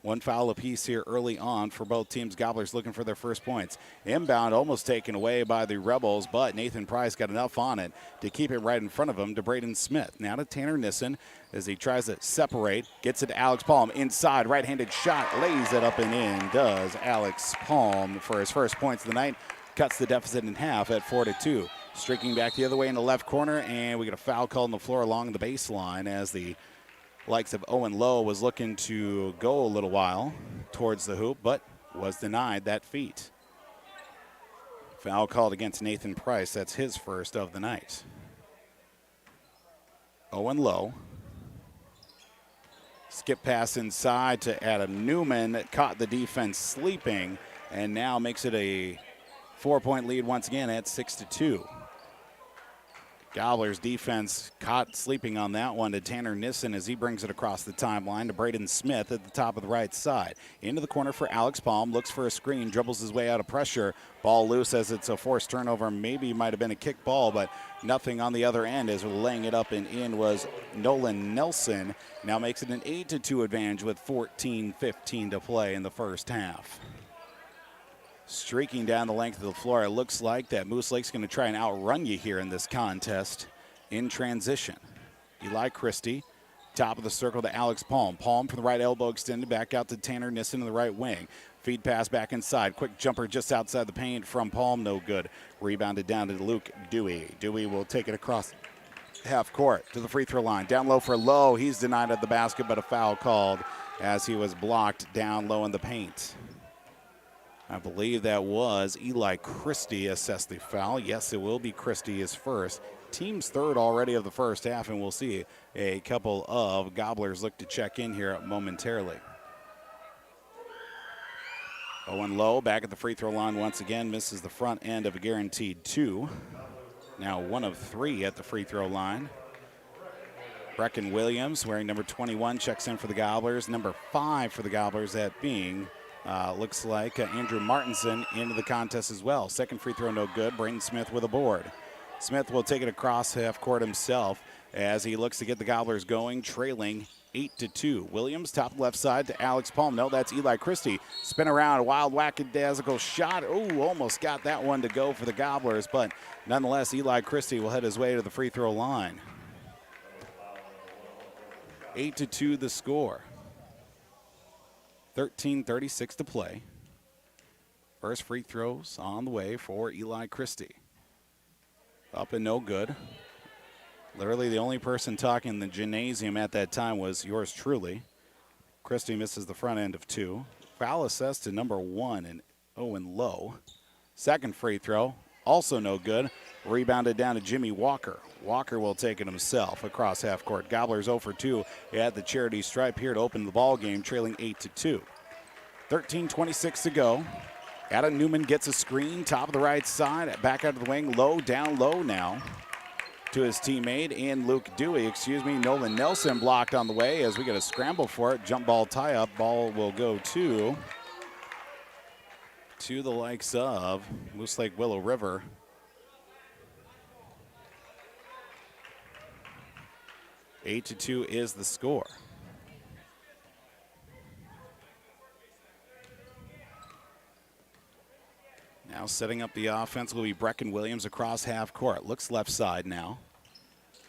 One foul apiece here early on for both teams. Gobblers looking for their first points. Inbound almost taken away by the Rebels, but Nathan Price got enough on it to keep it right in front of him to Braden Smith. Now to Tanner Nissen as he tries to separate. Gets it to Alex Palm. Inside, right-handed shot. Lays it up and in. Does Alex Palm for his first points of the night. Cuts the deficit in half at 4-2. Streaking back the other way in the left corner, and we get a foul called on the floor along the baseline as the likes of Owen Lowe was looking to go a little while towards the hoop, but was denied that feat. Foul called against Nathan Price. That's his first of the night. Owen Lowe. Skip pass inside to Adam Newman. Caught the defense sleeping and now makes it a 4-point lead once again at 6-2. Gobblers defense caught sleeping on that one to Tanner Nissen as he brings it across the timeline to Braden Smith at the top of the right side. Into the corner for Alex Palm, looks for a screen, dribbles his way out of pressure. Ball loose as it's a forced turnover. Maybe might have been a kick ball, but nothing on the other end as laying it up and in was Nolan Nelson. Now makes it an 8-2 advantage with 14:15 to play in the first half. Streaking down the length of the floor, it looks like that Moose Lake's going to try and outrun you here in this contest in transition. Eli Christie, top of the circle to Alex Palm. Palm from the right elbow extended back out to Tanner Nissen in the right wing. Feed pass back inside. Quick jumper just outside the paint from Palm, no good. Rebounded down to Luke Dewey. Dewey will take it across half court to the free throw line. Down low for Lowe. He's denied at the basket, but a foul called as he was blocked down low in the paint. I believe that was Eli Christie assessed the foul. Yes, it will be Christie his first. Team's third already of the first half, and we'll see a couple of Gobblers look to check in here momentarily. Owen Lowe back at the free throw line once again. Misses the front end of a guaranteed 2. Now 1 of 3 at the free throw line. Brecken Williams, wearing number 21, checks in for the Gobblers. Number 5 for the Gobblers, that being looks like Andrew Martinson into the contest as well. Second free throw no good. Braden Smith with a board. Smith will take it across half court himself as he looks to get the Gobblers going, trailing 8-2. Williams, top left side to Alex Palm. No, that's Eli Christie. Spin around, wild whack-a-dazzle shot. Oh, almost got that one to go for the Gobblers, but nonetheless, Eli Christie will head his way to the free throw line. 8-2 the score. 13:36 to play. First free throws on the way for Eli Christie. Up and no good. Literally the only person talking in the gymnasium at that time was yours truly. Christie misses the front end of 2. Foul assessed to number 1 and Owen Lowe. Second free throw, also no good. Rebounded down to Jimmy Walker. Walker will take it himself across half court. Gobblers 0 for 2 at the charity stripe here to open the ball game, trailing 8-2. 13:26 to go. Adam Newman gets a screen, top of the right side, back out of the wing, Low, down low now. to his teammate and Luke Dewey, Nolan Nelson blocked on the way as we get a scramble for it. Jump ball tie up. Ball will go to the likes of Moose Lake Willow River. 8-2 is the score. Now setting up the offense will be Brecken Williams across half court. Looks left side now.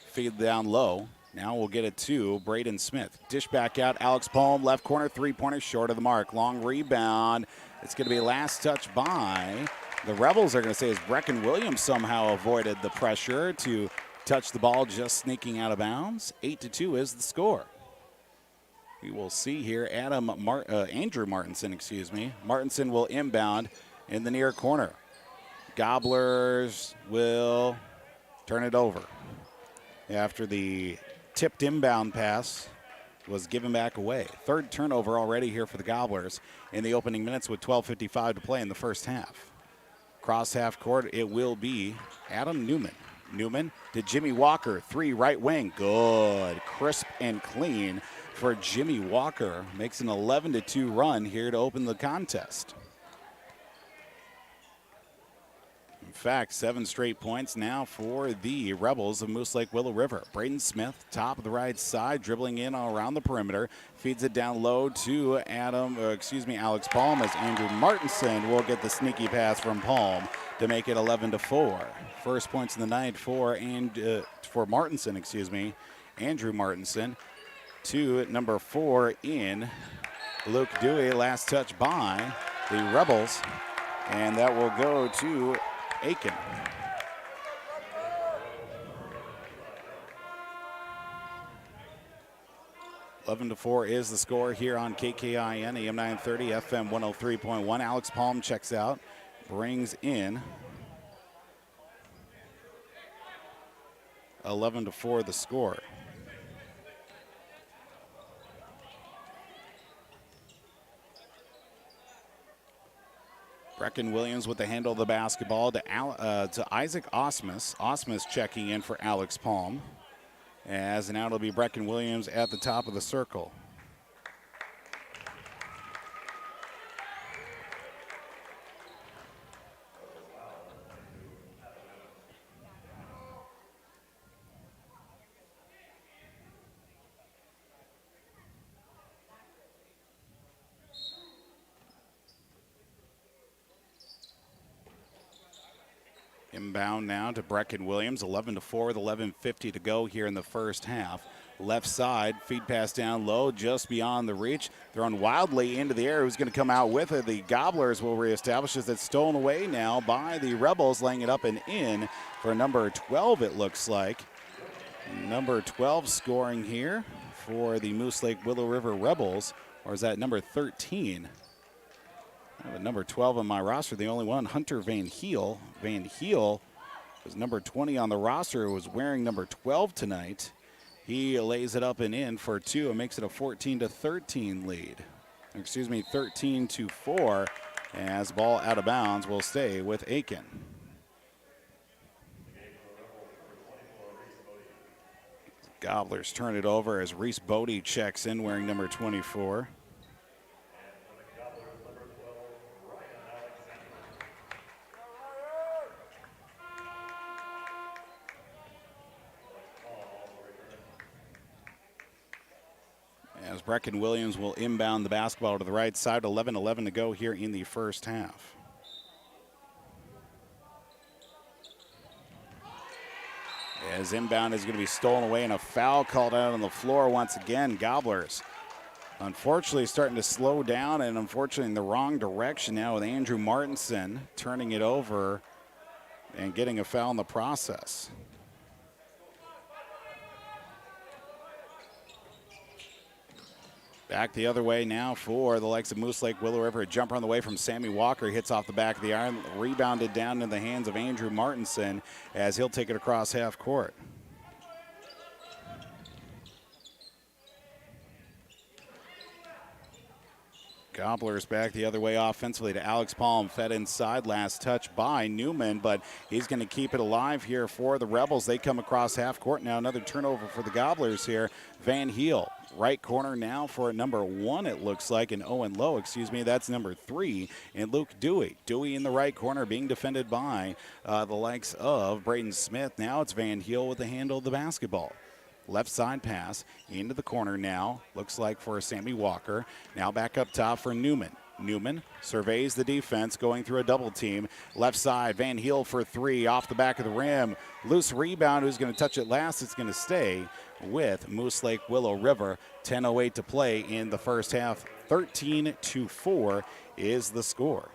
Feed down low. Now we'll get it to Braden Smith. Dish back out. Alex Palm, left corner, three-pointer, short of the mark. Long rebound. It's going to be last touch by the Rebels. Are going to say as Brecken Williams somehow avoided the pressure to touch the ball, just sneaking out of bounds. 8-2 is the score. We will see here Andrew Martinson, Martinson will inbound in the near corner. Gobblers will turn it over after the tipped inbound pass was given back away. Third turnover already here for the Gobblers in the opening minutes with 12:55 to play in the first half. Cross half court, it will be Adam Newman. Newman to Jimmy Walker, three right wing. Good, crisp and clean for Jimmy Walker. Makes an 11-2 run here to open the contest. In fact, 7 straight points now for the Rebels of Moose Lake Willow River. Braden Smith, top of the right side, dribbling in around the perimeter. Feeds it down low to Alex Palm as Andrew Martinson will get the sneaky pass from Palm to make it 11-4. First points in the night for Martinson, Andrew Martinson. To number 4 in Luke Dewey. Last touch by the Rebels, and that will go to Aitkin. Eleven to 4 is the score here on KKIN AM 930 FM 103.1. Alex Palm checks out, brings in 11 to 4 the score. Brecken Williams with the handle of the basketball to Isaac Osmus. Osmus checking in for Alex Palm. As now it'll be Brecken Williams at the top of the circle. Inbound now to Brecken Williams, 11 to 4 with 11:50 to go here in the first half. Left side, feed pass down low, just beyond the reach. Thrown wildly into the air. Who's going to come out with it? The Gobblers will reestablish as it's stolen away now by the Rebels, laying it up and in for number 12, it looks like. Number 12 scoring here for the Moose Lake Willow River Rebels, or is that number 13? I have a number 12 on my roster, the only one, Hunter Van Heel. Van Heel was number 20 on the roster, was wearing number 12 tonight. He lays it up and in for 2 and makes it a 14-13 lead. 13-4 as ball out of bounds will stay with Aitkin. Gobblers turn it over as Reese Bodie checks in wearing number 24. As Brecken Williams will inbound the basketball to the right side, 11-11 to go here in the first half. As inbound is going to be stolen away and a foul called out on the floor once again. Gobblers unfortunately starting to slow down and unfortunately in the wrong direction now with Andrew Martinson turning it over and getting a foul in the process. Back the other way now for the likes of Moose Lake Willow River. A jumper on the way from Sammy Walker. Hits off the back of the iron. Rebounded down in the hands of Andrew Martinson as he'll take it across half court. Gobblers back the other way offensively to Alex Palm, fed inside, last touch by Newman, but he's going to keep it alive here for the Rebels. They come across half court now, another turnover for the Gobblers here. Van Heel, right corner now for number 1, it looks like, and Owen Lowe, that's number 3, and Luke Dewey. Dewey in the right corner being defended by the likes of Braden Smith. Now it's Van Heel with the handle of the basketball. Left side pass into the corner now. Looks like for Sammy Walker. Now back up top for Newman. Newman surveys the defense, going through a double team. Left side, Van Heel for 3 off the back of the rim. Loose rebound. Who's going to touch it last? It's going to stay with Moose Lake Willow River. 10:08 to play in the first half. 13-4 is the score.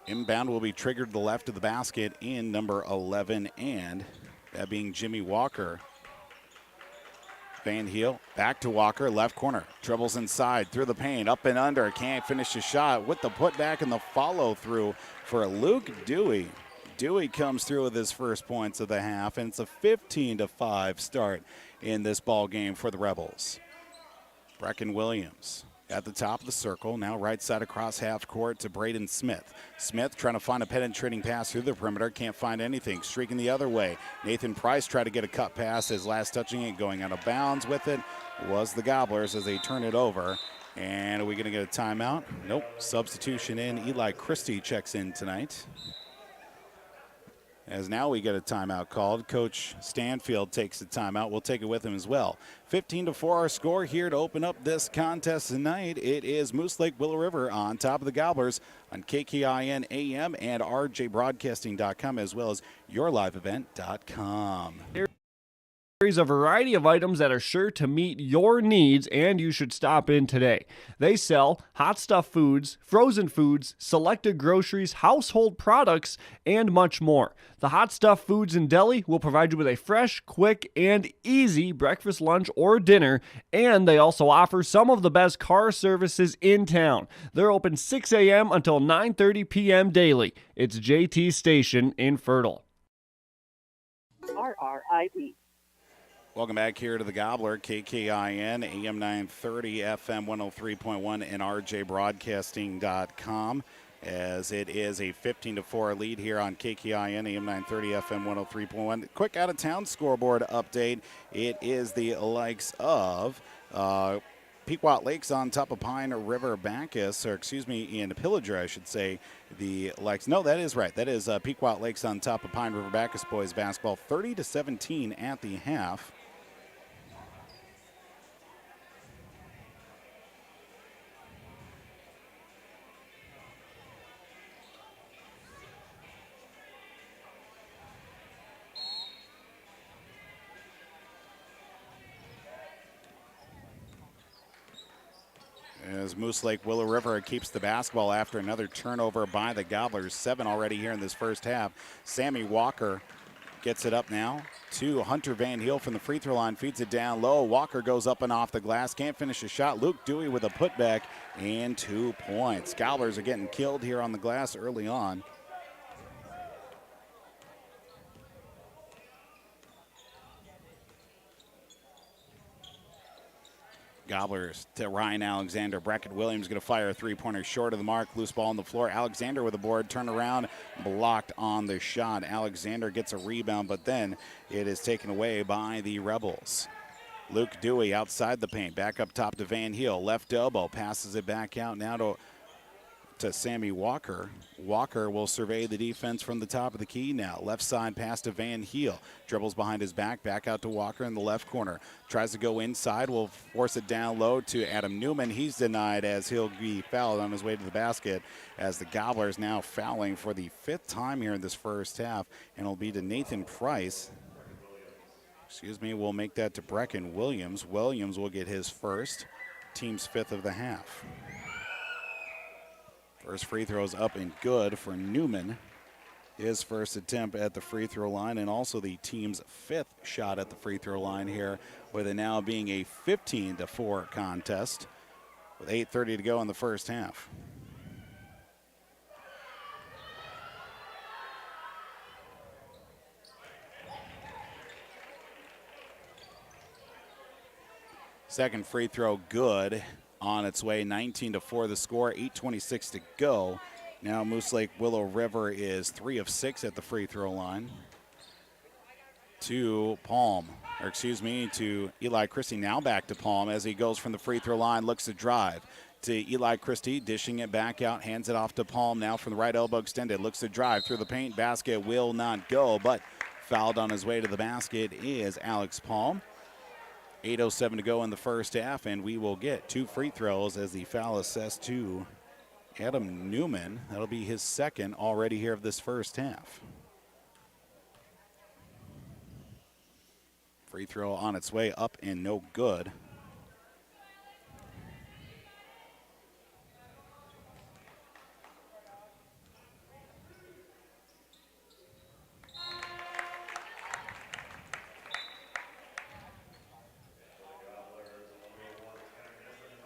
Inbound will be triggered to the left of the basket in number 11, and that being Jimmy Walker. Van Heel back to Walker, left corner. Dribbles inside, through the paint, up and under. Can't finish the shot with the putback and the follow-through for Luke Dewey. Dewey comes through with his first points of the half, and it's a 15-5 start in this ball game for the Rebels. Brecken Williams at the top of the circle, now right side across half court to Braden Smith. Smith trying to find a penetrating pass through the perimeter, can't find anything. Streaking the other way. Nathan Price tried to get a cut pass, his last touching it, going out of bounds with it was the Gobblers as they turn it over. And are we going to get a timeout? Nope. Substitution in. Eli Christie checks in tonight. As now we get a timeout called. Coach Stanfield takes the timeout. We'll take it with him as well. 15-4 our score here to open up this contest tonight. It is Moose Lake Willow River on top of the Gobblers on KKIN AM and rjbroadcasting.com, as well as yourliveevent.com. Carries a variety of items that are sure to meet your needs, and you should stop in today. They sell hot stuff foods, frozen foods, selected groceries, household products, and much more. The Hot Stuff Foods and Deli will provide you with a fresh, quick, and easy breakfast, lunch, or dinner, and they also offer some of the best car services in town. They're open 6 a.m. until 9:30 p.m. daily. It's JT Station in Fertile. RRID. Welcome back here to the Gobbler, KKIN, AM 930, FM 103.1, and rjbroadcasting.com, as it is a 15-4 lead here on KKIN, AM 930, FM 103.1. Quick out-of-town scoreboard update. It is the likes of Pequot Lakes on top of Pine River Bacchus, or in Pillager, I should say. The likes, no, that is right. That is Pequot Lakes on top of Pine River Bacchus boys basketball, 30-17 at the half. As Moose Lake Willow River keeps the basketball after another turnover by the Gobblers. 7 already here in this first half. Sammy Walker gets it up now to Hunter Van Heel from the free throw line. Feeds it down low. Walker goes up and off the glass. Can't finish a shot. Luke Dewey with a putback and 2 points. Gobblers are getting killed here on the glass early on. Gobblers to Ryan Alexander. Bracken Williams going to fire a three-pointer short of the mark. Loose ball on the floor. Alexander with a board. Turn around. Blocked on the shot. Alexander gets a rebound, but then it is taken away by the Rebels. Luke Dewey outside the paint. Back up top to Van Heel. Left elbow. Passes it back out now to Sammy Walker. Walker will survey the defense from the top of the key now. Left side pass to Van Heel. Dribbles behind his back. Back out to Walker in the left corner. Tries to go inside. Will force it down low to Adam Newman. He's denied as he'll be fouled on his way to the basket, as the Gobblers now fouling for the 5th time here in this first half. And it'll be to Nathan Price. We'll make that to Brecken Williams. Williams will get his first. Team's 5th of the half. First free throw is up and good for Newman. His first attempt at the free throw line, and also the team's 5th shot at the free throw line here, with it now being a 15-4 contest with 8:30 to go in the first half. Second free throw good, on its way. 19-4 the score, 8:26 to go. Now Moose Lake Willow River is 3 of 6 at the free throw line. To Eli Christie. Now back to Palm as he goes from the free throw line, looks to drive. To Eli Christie, dishing it back out, hands it off to Palm now from the right elbow extended. Looks to drive through the paint, basket will not go, but fouled on his way to the basket is Alex Palm. 8:07 to go in the first half, and we will get 2 free throws as the foul assessed to Adam Newman. That'll be his second already here of this first half. Free throw on its way up and no good.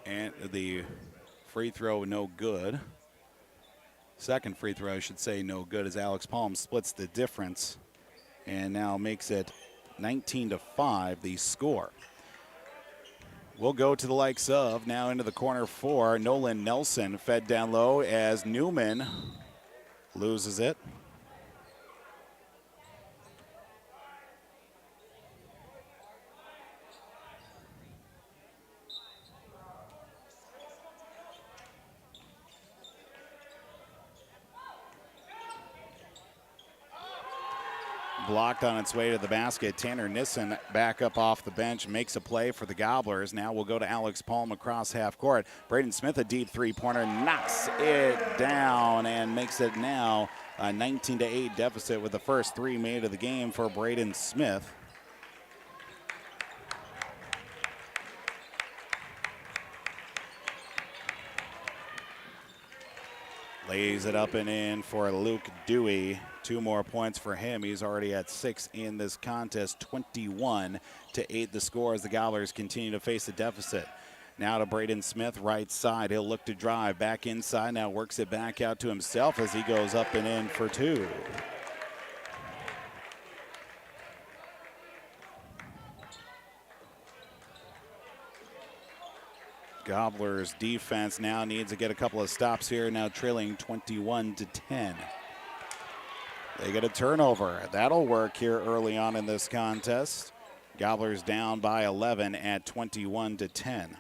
And the free throw no good. Second free throw, I should say, no good, as Alex Palm splits the difference and now makes it 19-5 the score. We'll go to the likes of, now into the corner for Nolan Nelson, fed down low as Newman loses it. Blocked on its way to the basket. Tanner Nissen back up off the bench, makes a play for the Gobblers. Now we'll go to Alex Palm across half court. Braden Smith, a deep three-pointer, knocks it down and makes it now a 19-8 deficit with the first 3 made of the game for Braden Smith. Lays it up and in for Luke Dewey. 2 more points for him. He's already at 6 in this contest. 21-8 the score as the Gobblers continue to face a deficit. Now to Braden Smith, right side. He'll look to drive back inside. Now works it back out to himself as he goes up and in for 2. Gobblers defense now needs to get a couple of stops here, now trailing 21-10. They get a turnover. That'll work here early on in this contest. Gobblers down by 11 at 21-10.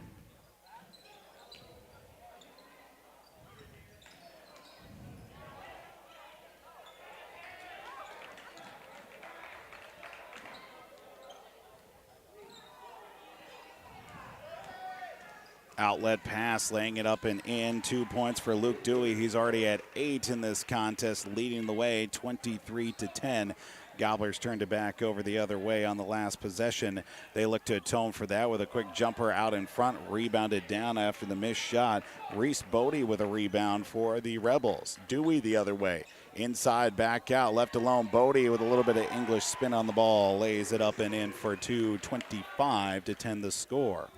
Outlet pass, laying it up and in. 2 points for Luke Dewey. He's already at 8 in this contest, leading the way 23-10. Gobblers turned it back over the other way on the last possession. They look to atone for that with a quick jumper out in front, rebounded down after the missed shot. Reese Bodie with a rebound for the Rebels. Dewey the other way. Inside, back out, left alone. Bodie with a little bit of English spin on the ball, lays it up and in for 2. 25-10 the score.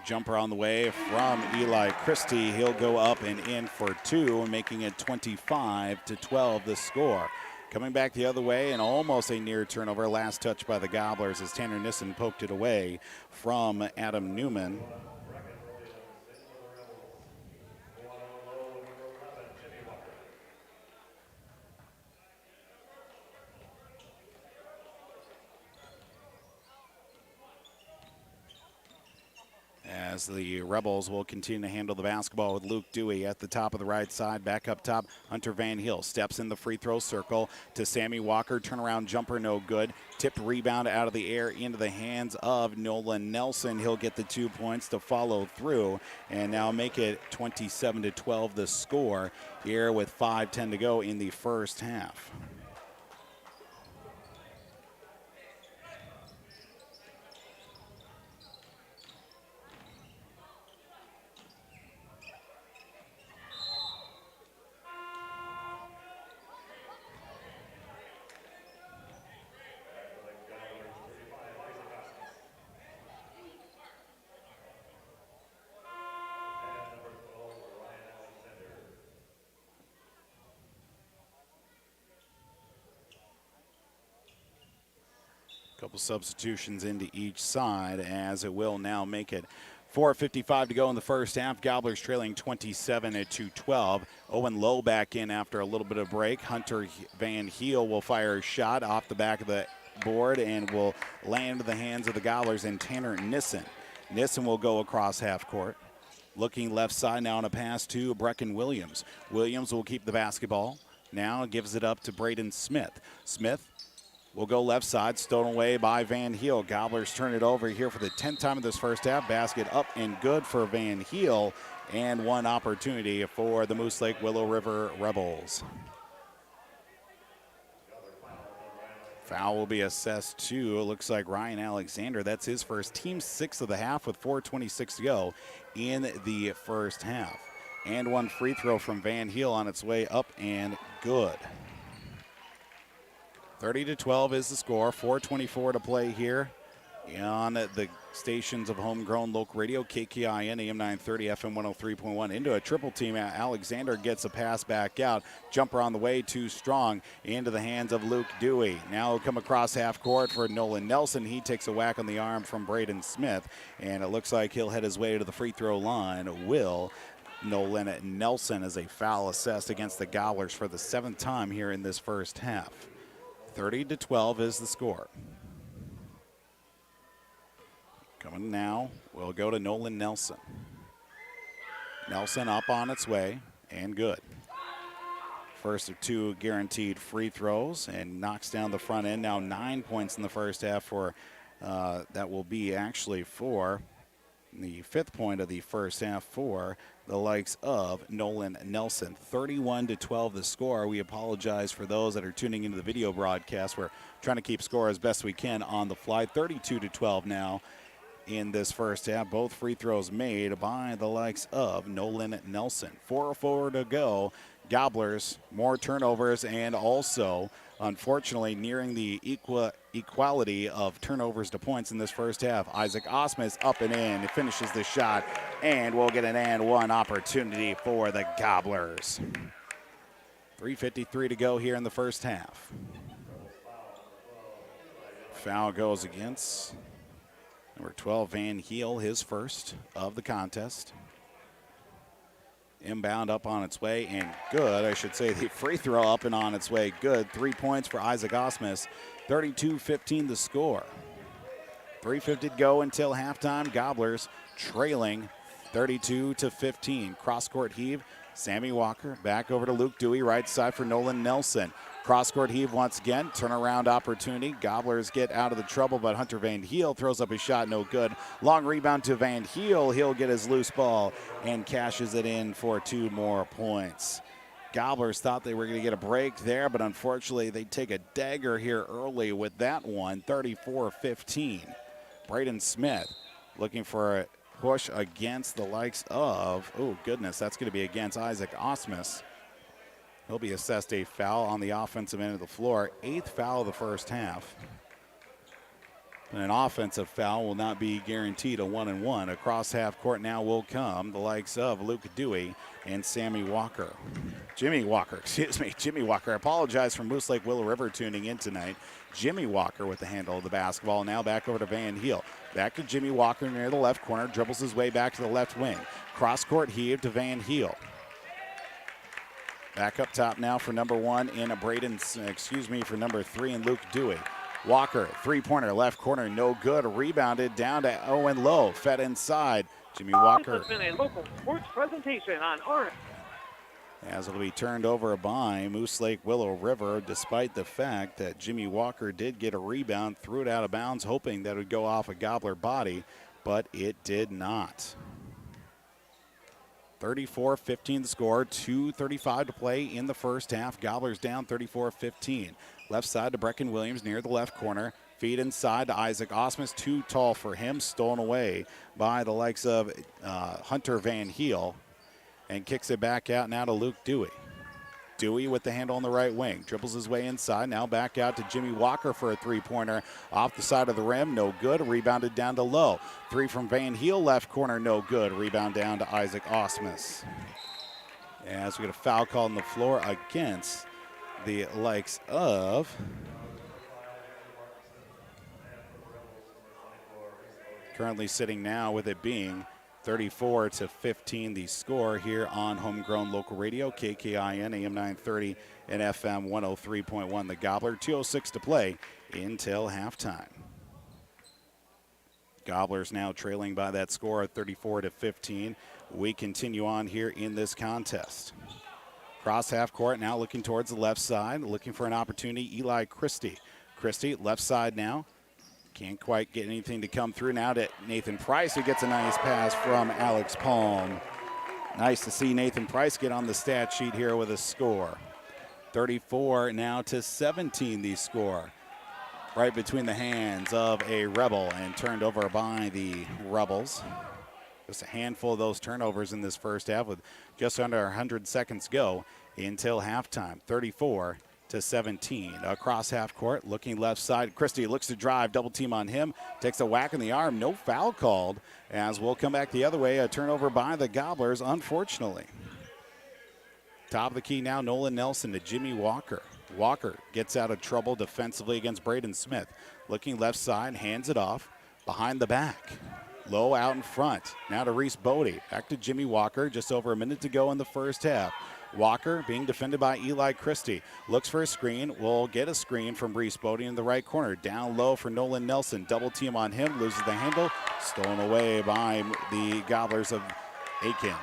Jumper on the way from Eli Christie. He'll go up and in for 2, making it 25-12 the score. Coming back the other way and almost a near turnover. Last touch by the Gobblers as Tanner Nissen poked it away from Adam Newman. As the Rebels will continue to handle the basketball with Luke Dewey at the top of the right side. Back up top, Hunter Van Heel steps in the free throw circle to Sammy Walker. Turnaround jumper, no good. Tipped rebound out of the air into the hands of Nolan Nelson. He'll get the 2 points to follow through and now make it 27-12 the score here with 5:10 to go in the first half. Couple substitutions into each side as it will now make it 4:55 to go in the first half. Gobblers trailing 27-12. Owen Lowe back in after a little bit of break. Hunter Van Heel will fire a shot off the back of the board and will land in the hands of the Gobblers and Tanner Nissen. Nissen will go across half court. Looking left side now on a pass to Brecken Williams. Williams will keep the basketball. Now gives it up to Braden Smith. Smith will go left side, stolen away by Van Heel. Gobblers turn it over here for the 10th time in this first half. Basket up and good for Van Heel, and one opportunity for the Moose Lake Willow River Rebels. Foul will be assessed to, it looks like Ryan Alexander. That's his first, team 6 of the half with 4:26 to go in the first half. And one free throw from Van Heel on its way up and good. 30-12 is the score. 4:24 to play here on the stations of homegrown local radio, KKIN, AM 930, FM 103.1. Into a triple team. Alexander gets a pass back out. Jumper on the way, too strong. Into the hands of Luke Dewey. Now he'll come across half court for Nolan Nelson. He takes a whack on the arm from Braden Smith, and it looks like he'll head his way to the free throw line. Will Nolan Nelson is a foul assessed against the Gobblers for the 7th time here in this first half. 30-12 is the score. Coming now, we'll go to Nolan Nelson. Nelson up on its way, and good. First of 2 guaranteed free throws, and knocks down the front end. Now 9 points in the first half for, that will be actually for the 5th point of the first half for the likes of Nolan Nelson. 31-12 the score. We apologize for those that are tuning into the video broadcast. We're trying to keep score as best we can on the fly. 32-12 now in this first half. Both free throws made by the likes of Nolan Nelson. 4:04 to go. Gobblers, more turnovers, and also, unfortunately, nearing the equality of turnovers to points in this first half. Isaac Osmus up and in, finishes the shot, and we'll get an and one opportunity for the Gobblers. 3:53 to go here in the first half. Foul goes against number 12, Van Heel, his first of the contest. Inbound up on its way, and good. I should say the free throw up and on its way. Good. 3 points for Isaac Osmus. 32-15 the score. 3:50 to go until halftime. Gobblers trailing 32-15. Cross-court heave. Sammy Walker back over to Luke Dewey. Right side for Nolan Nelson. Cross-court heave once again. Turnaround opportunity. Gobblers get out of the trouble, but Hunter Van Heel throws up his shot. No good. Long rebound to Van Heel. He'll get his loose ball and cashes it in for 2 more points. Gobblers thought they were going to get a break there, but unfortunately they take a dagger here early with that one. 34-15. Braden Smith looking for a push against the likes of, oh goodness, that's going to be against Isaac Osmus. He'll be assessed a foul on the offensive end of the floor. 8th foul of the first half. And an offensive foul will not be guaranteed a 1-and-1. Across half court now will come the likes of Luke Dewey and Jimmy Walker. I apologize for Moose Lake Willow River tuning in tonight. Jimmy Walker with the handle of the basketball. Now back over to Van Heel. Back to Jimmy Walker near the left corner. Dribbles his way back to the left wing. Cross-court heave to Van Heel. Back up top now for number 1 in for number 3 in Luke Dewey. Walker, 3-pointer, left corner, no good. Rebounded down to Owen Lowe. Fed inside. Jimmy Walker. This has been a local sports presentation on RF. As it'll be turned over by Moose Lake Willow River, despite the fact that Jimmy Walker did get a rebound, threw it out of bounds, hoping that it would go off a Gobbler body, but it did not. 34-15 the score, 2:35 to play in the first half. Gobblers down 34-15. Left side to Brecken Williams near the left corner. Feed inside to Isaac Osmus, too tall for him. Stolen away by the likes of Hunter Van Heel. And kicks it back out now to Luke Dewey. Dewey with the handle on the right wing. Dribbles his way inside. Now back out to Jimmy Walker for a 3-pointer. Off the side of the rim. No good. Rebounded down to Lowe. 3 from Van Heel. Left corner. No good. Rebound down to Isaac Osmus. As we get a foul call on the floor against the likes of Currently sitting now with it being 34-15 the score here on homegrown local radio, KKIN, AM 930 and FM 103.1. The Gobbler, 2:06 to play until halftime. Gobblers now trailing by that score of 34-15. We continue on here in this contest. Cross half court now looking towards the left side, looking for an opportunity. Eli Christie. Christie, left side now. Can't quite get anything to come through. Now to Nathan Price, who gets a nice pass from Alex Palm. Nice to see Nathan Price get on the stat sheet here with a score. 34 now to 17 the score. Right between the hands of a Rebel and turned over by the Rebels. Just a handful of those turnovers in this first half with just under 100 seconds go until halftime. 34-17. Across half court, looking left side. Christie looks to drive, double team on him. Takes a whack in the arm. No foul called as we'll come back the other way. A turnover by the Gobblers, unfortunately. Top of the key now, Nolan Nelson to Jimmy Walker. Walker gets out of trouble defensively against Braden Smith. Looking left side, hands it off. Behind the back. Low out in front. Now to Reese Bodie. Back to Jimmy Walker. Just over a minute to go in the first half. Walker being defended by Eli Christie. Looks for a screen. Will get a screen from Reese Bodie in the right corner. Down low for Nolan Nelson. Double team on him. Loses the handle. Stolen away by the Gobblers of Aitkin.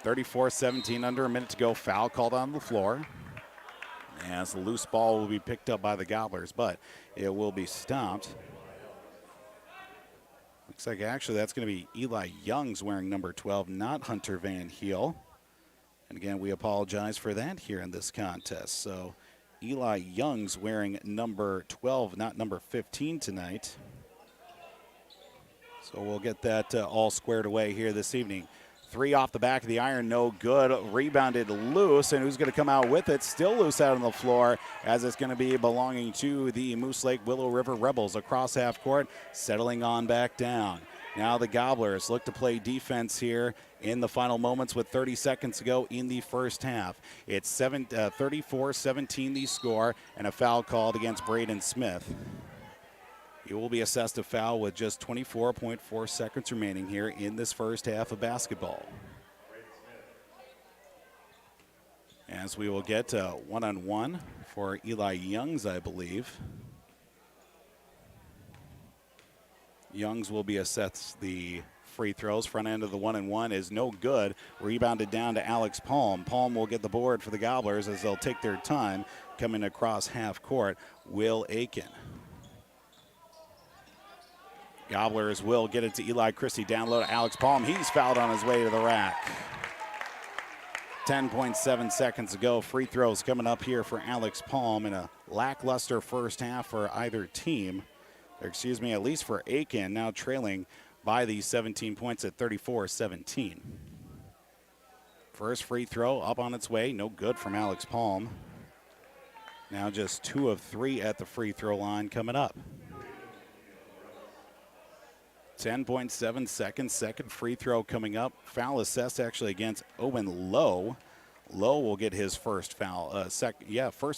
34-17, under a minute to go. Foul called on the floor. As the loose ball will be picked up by the Gobblers, but it will be stopped. Looks like actually that's going to be Eli Youngs wearing number 12, not Hunter Van Heel. And again, we apologize for that here in this contest. So Eli Youngs wearing number 12, not number 15 tonight. So we'll get that all squared away here this evening. Three off the back of the iron, no good. Rebounded loose, and who's going to come out with it? Still loose out on the floor, as it's going to be belonging to the Moose Lake Willow River Rebels across half court, settling on back down. Now the Gobblers look to play defense here in the final moments with 30 seconds to go in the first half. It's 34-17 the score, and a foul called against Braden Smith. He will be assessed a foul with just 24.4 seconds remaining here in this first half of basketball. As we will get one-on-one for Eli Youngs, I believe. Youngs will be assessed the free throws. Front end of the one-and-one is no good. Rebounded down to Alex Palm. Palm will get the board for the Gobblers as they'll take their time coming across half court. Will Aitkin. Gobblers will get it to Eli Christie. Down low to Alex Palm. He's fouled on his way to the rack. 10.7 seconds to go. Free throws coming up here for Alex Palm in a lackluster first half for either team. Or excuse me, at least for Aitkin, now trailing by the 17 points at 34-17. First free throw up on its way. No good from Alex Palm. Now just 2 of 3 at the free throw line coming up. 10.7 seconds, second free throw coming up. Foul assessed actually against Owen Lowe. Lowe will get his first foul. Second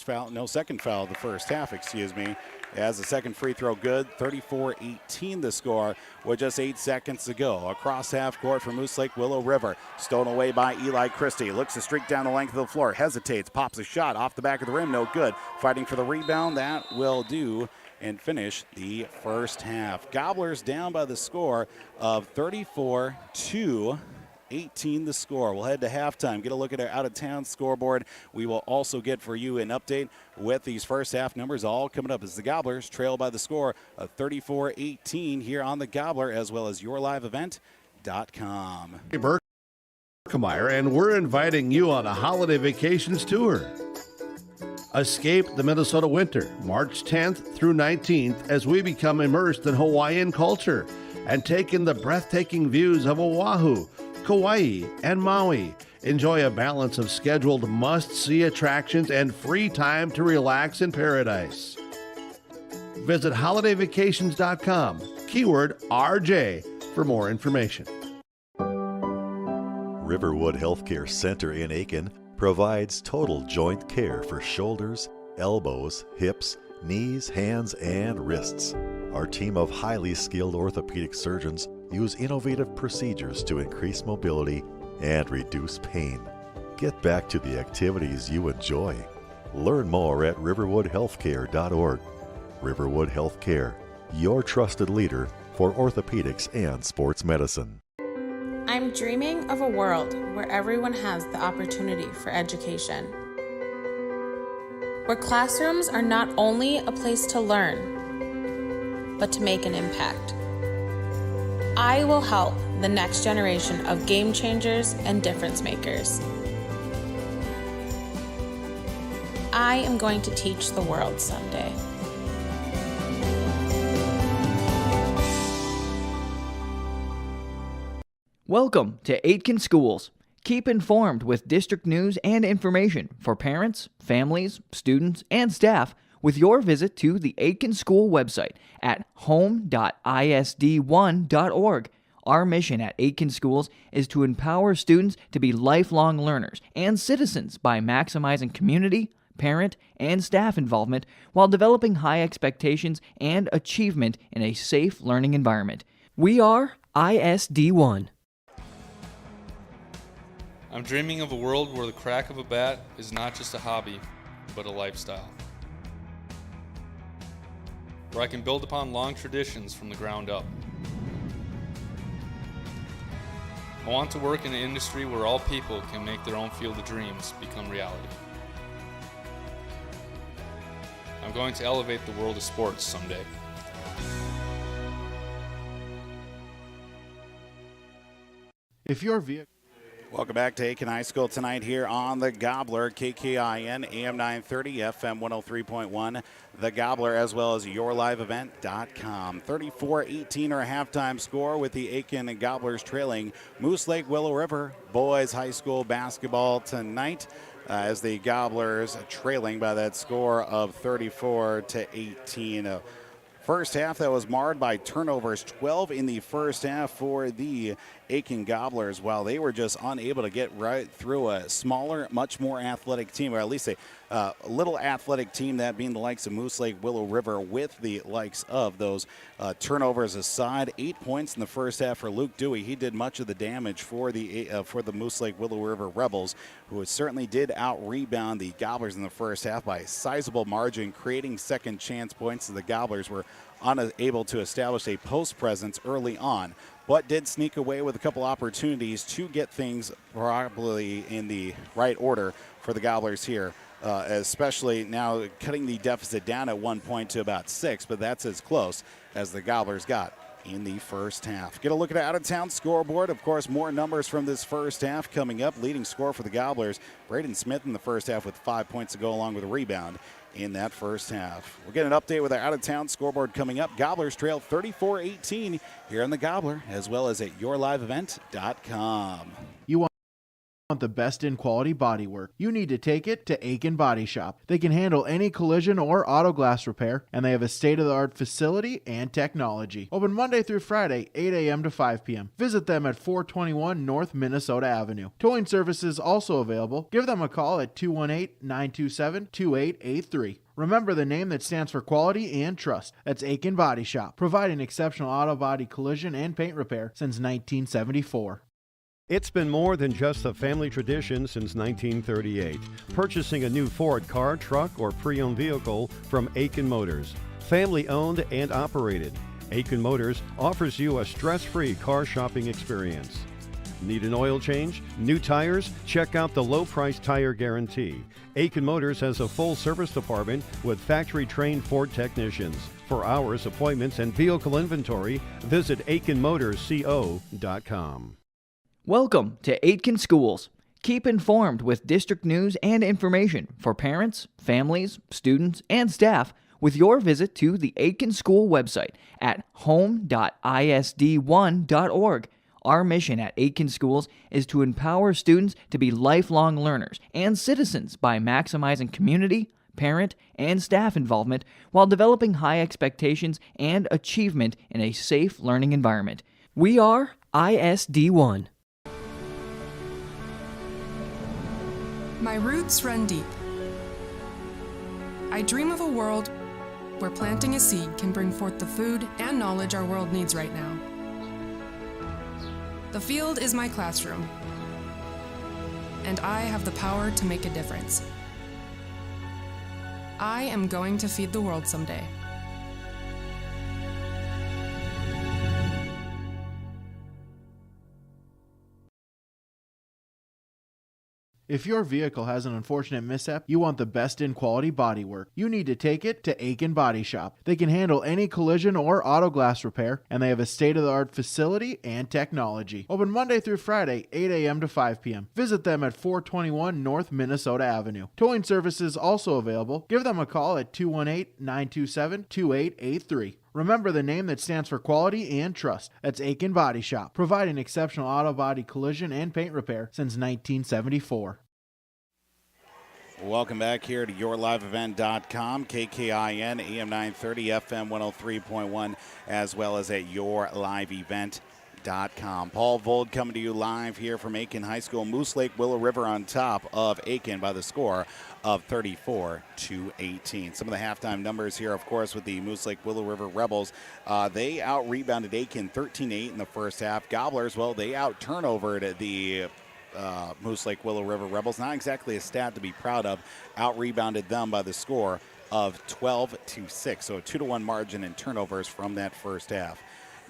foul of the first half, excuse me. As the second free throw good, 34-18 the score with just 8 seconds to go. Across half court for Moose Lake Willow River. Stolen away by Eli Christie. Looks to streak down the length of the floor. Hesitates, pops a shot off the back of the rim. No good. Fighting for the rebound. That will do and finish the first half. Gobblers down by the score of 34-18 the score. We'll head to halftime, get a look at our out-of-town scoreboard. We will also get for you an update with these first half numbers all coming up as the Gobblers trail by the score of 34-18 here on the Gobbler, as well as yourliveevent.com. Berkemeyer, and we're inviting you on a holiday vacations tour. Escape the Minnesota winter, March 10th through 19th, as we become immersed in Hawaiian culture and take in the breathtaking views of Oahu, Kauai, and Maui. Enjoy a balance of scheduled must-see attractions and free time to relax in paradise. Visit holidayvacations.com, keyword RJ, for more information. Riverwood Healthcare Center in Aitkin provides total joint care for shoulders, elbows, hips, knees, hands, and wrists. Our team of highly skilled orthopedic surgeons use innovative procedures to increase mobility and reduce pain. Get back to the activities you enjoy. Learn more at riverwoodhealthcare.org. Riverwood Healthcare, your trusted leader for orthopedics and sports medicine. I'm dreaming of a world where everyone has the opportunity for education. Where classrooms are not only a place to learn, but to make an impact. I will help the next generation of game changers and difference makers. I am going to teach the world someday. Welcome to Aitkin Schools. Keep informed with district news and information for parents, families, students, and staff with your visit to the Aitkin School website at home.isd1.org. Our mission at Aitkin Schools is to empower students to be lifelong learners and citizens by maximizing community, parent, and staff involvement while developing high expectations and achievement in a safe learning environment. We are ISD1. I'm dreaming of a world where the crack of a bat is not just a hobby, but a lifestyle. Where I can build upon long traditions from the ground up. I want to work in an industry where all people can make their own field of dreams become reality. I'm going to elevate the world of sports someday. If your vehicle... Welcome back to Aitkin High School tonight here on The Gobbler, KKIN, AM 930, FM 103.1, The Gobbler, as well as yourliveevent.com. 34-18 our halftime score with the Aitkin Gobblers trailing Moose Lake Willow River boys high school basketball tonight as the Gobblers trailing by that score of 34-18. First half that was marred by turnovers, 12 in the first half for the Aitkin Gobblers, while they were just unable to get right through a smaller, much more athletic team, or at least a little athletic team, that being the likes of Moose Lake Willow River, with the likes of those turnovers aside. 8 points in the first half for Luke Dewey. He did much of the damage for the Moose Lake Willow River Rebels, who certainly did out-rebound the Gobblers in the first half by a sizable margin, creating second chance points. The Gobblers were unable to establish a post presence early on, but did sneak away with a couple opportunities to get things probably in the right order for the Gobblers here, especially now cutting the deficit down at 1 point to about 6, but that's as close as the Gobblers got in the first half. Get a look at out-of-town scoreboard. Of course, more numbers from this first half coming up. Leading scorer for the Gobblers, Braden Smith in the first half with 5 points to go along with a rebound in that first half. We'll get an update with our out-of-town scoreboard coming up. Gobblers trail 34-18 here on the Gobbler, as well as at yourliveevent.com. You want the best in quality bodywork? You need to take it to Aitkin Body Shop. They can handle any collision or auto glass repair, and they have a state-of-the-art facility and technology. Open Monday through Friday, 8 a.m. to 5 p.m. Visit them at 421 North Minnesota Avenue. Towing services also available. Give them a call at 218-927-2883. Remember the name that stands for quality and trust. That's Aitkin Body Shop, providing exceptional auto body collision and paint repair since 1974. It's been more than just a family tradition since 1938. Purchasing a new Ford car, truck, or pre-owned vehicle from Aitkin Motors. Family owned and operated. Aitkin Motors offers you a stress-free car shopping experience. Need an oil change? New tires? Check out the low-price tire guarantee. Aitkin Motors has a full service department with factory-trained Ford technicians. For hours, appointments, and vehicle inventory, visit AitkinMotorsCO.com. Welcome to Aitkin Schools. Keep informed with district news and information for parents, families, students, and staff with your visit to the Aitkin School website at home.isd1.org. Our mission at Aitkin Schools is to empower students to be lifelong learners and citizens by maximizing community, parent, and staff involvement while developing high expectations and achievement in a safe learning environment. We are ISD1. My roots run deep. I dream of a world where planting a seed can bring forth the food and knowledge our world needs right now. The field is my classroom, and I have the power to make a difference. I am going to feed the world someday. If your vehicle has an unfortunate mishap, you want the best in quality bodywork. You need to take it to Aitkin Body Shop. They can handle any collision or auto glass repair, and they have a state-of-the-art facility and technology. Open Monday through Friday, 8 a.m. to 5 p.m. Visit them at 421 North Minnesota Avenue. Towing services also available. Give them a call at 218-927-2883. Remember the name that stands for quality and trust. That's Aitkin Body Shop, providing exceptional auto body collision and paint repair since 1974. Welcome back here to yourliveevent.com, KKIN, AM 930, FM 103.1, as well as at yourliveevent.com. Paul Vold coming to you live here from Aitkin High School. Moose Lake Willow River on top of Aitkin by the score of 34-18. Some of the halftime numbers here, of course, with the Moose Lake Willow River Rebels. They out-rebounded Aitkin 13-8 in the first half. Gobblers, well, they out-turnovered the Moose Lake Willow River Rebels. Not exactly a stat to be proud of. Out-rebounded them by the score of 12-6. So a 2-1 margin in turnovers from that first half.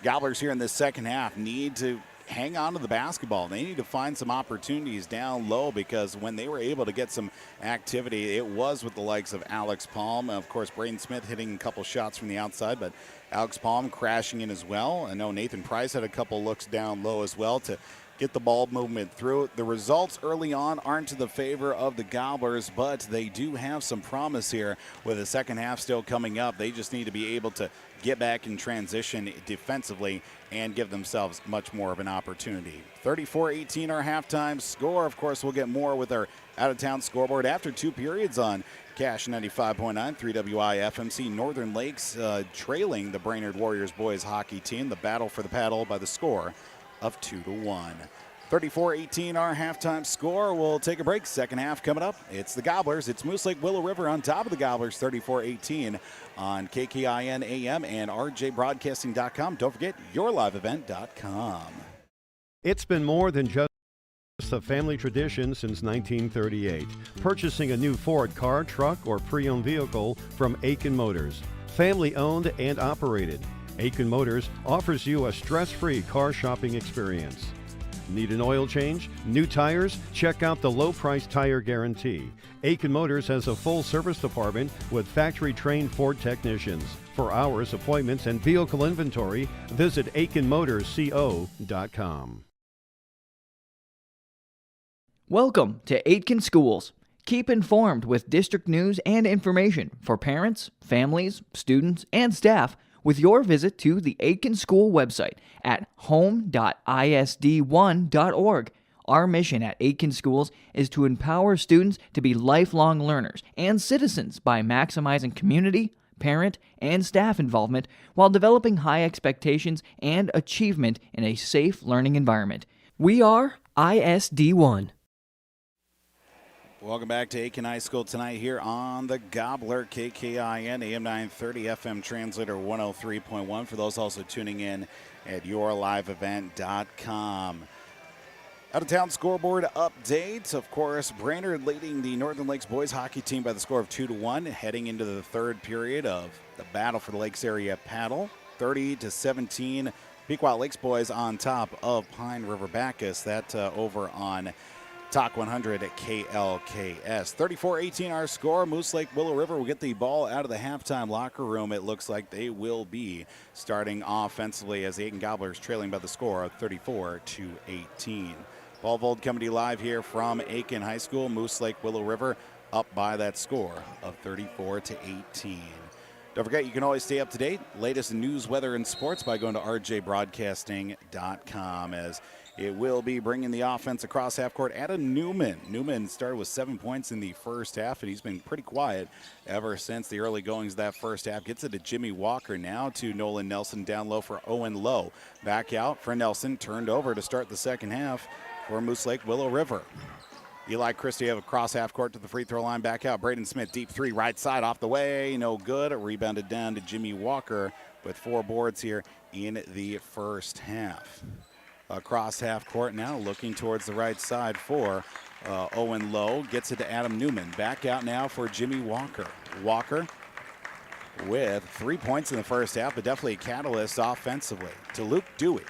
Gobblers here in the second half need to hang on to the basketball. They need to find some opportunities down low, because when they were able to get some activity, it was with the likes of Alex Palm. Of course, Braden Smith hitting a couple shots from the outside, but Alex Palm crashing in as well. I know Nathan Price had a couple looks down low as well to get the ball movement through. The results early on aren't to the favor of the Gobblers, but they do have some promise here with the second half still coming up. They just need to be able to get back in transition defensively and give themselves much more of an opportunity. 34-18 our halftime score. Of course, we'll get more with our out-of-town scoreboard after 2 periods on Cash 95.9, 3WI FMC. Northern Lakes trailing the Brainerd Warriors boys hockey team. The battle for the paddle by the score of 2-1. 34-18 our halftime score. We'll take a break. Second half coming up. It's the Gobblers. It's Moose Lake Willow River on top of the Gobblers, 34-18 on KKIN AM and rjbroadcasting.com. Don't forget yourliveevent.com. It's been more than just a family tradition since 1938. Purchasing a new Ford car, truck, or pre-owned vehicle from Aitkin Motors. Family owned and operated. Aitkin Motors offers you a stress-free car shopping experience. Need an oil change? New tires? Check out the low-price tire guarantee. Aitkin Motors has a full service department with factory-trained Ford technicians. For hours, appointments, and vehicle inventory, visit AitkinMotorsCO.com. Welcome to Aitkin Schools. Keep informed with district news and information for parents, families, students, and staff with your visit to the Aitkin School website at home.isd1.org. Our mission at Aitkin Schools is to empower students to be lifelong learners and citizens by maximizing community, parent, and staff involvement while developing high expectations and achievement in a safe learning environment. We are ISD1. Welcome back to Aitkin High School tonight here on the Gobbler, KKIN, AM 930, FM translator 103.1. For those also tuning in at yourliveevent.com. Out-of-town scoreboard update. Of course, Brainerd leading the Northern Lakes boys hockey team by the score of 2-1, heading into the third period of the battle for the Lakes area paddle. 30-17, Pequot Lakes boys on top of Pine River Bacchus. That over on Talk 100 at KLKS. 34-18 our score. Moose Lake Willow River will get the ball out of the halftime locker room. It looks like they will be starting offensively as the Aitkin Gobblers trailing by the score of 34-18. Paul Vold coming to you live here from Aitkin High School. Moose Lake Willow River up by that score of 34-18. Don't forget, you can always stay up to date. Latest news, weather, and sports by going to rjbroadcasting.com as it will be bringing the offense across half court. Adam Newman. Newman started with 7 points in the first half, and he's been pretty quiet ever since the early goings of that first half. Gets it to Jimmy Walker now to Nolan Nelson down low for Owen Lowe. Back out for Nelson, turned over to start the second half for Moose Lake Willow River. Eli Christie have a cross half court to the free throw line, back out. Braden Smith, deep three, right side, off the way, no good. Rebounded down to Jimmy Walker with 4 boards here in the first half. Across half court now, looking towards the right side for Owen Lowe. Gets it to Adam Newman. Back out now for Jimmy Walker. Walker with 3 points in the first half, but definitely a catalyst offensively. To Luke Dewey.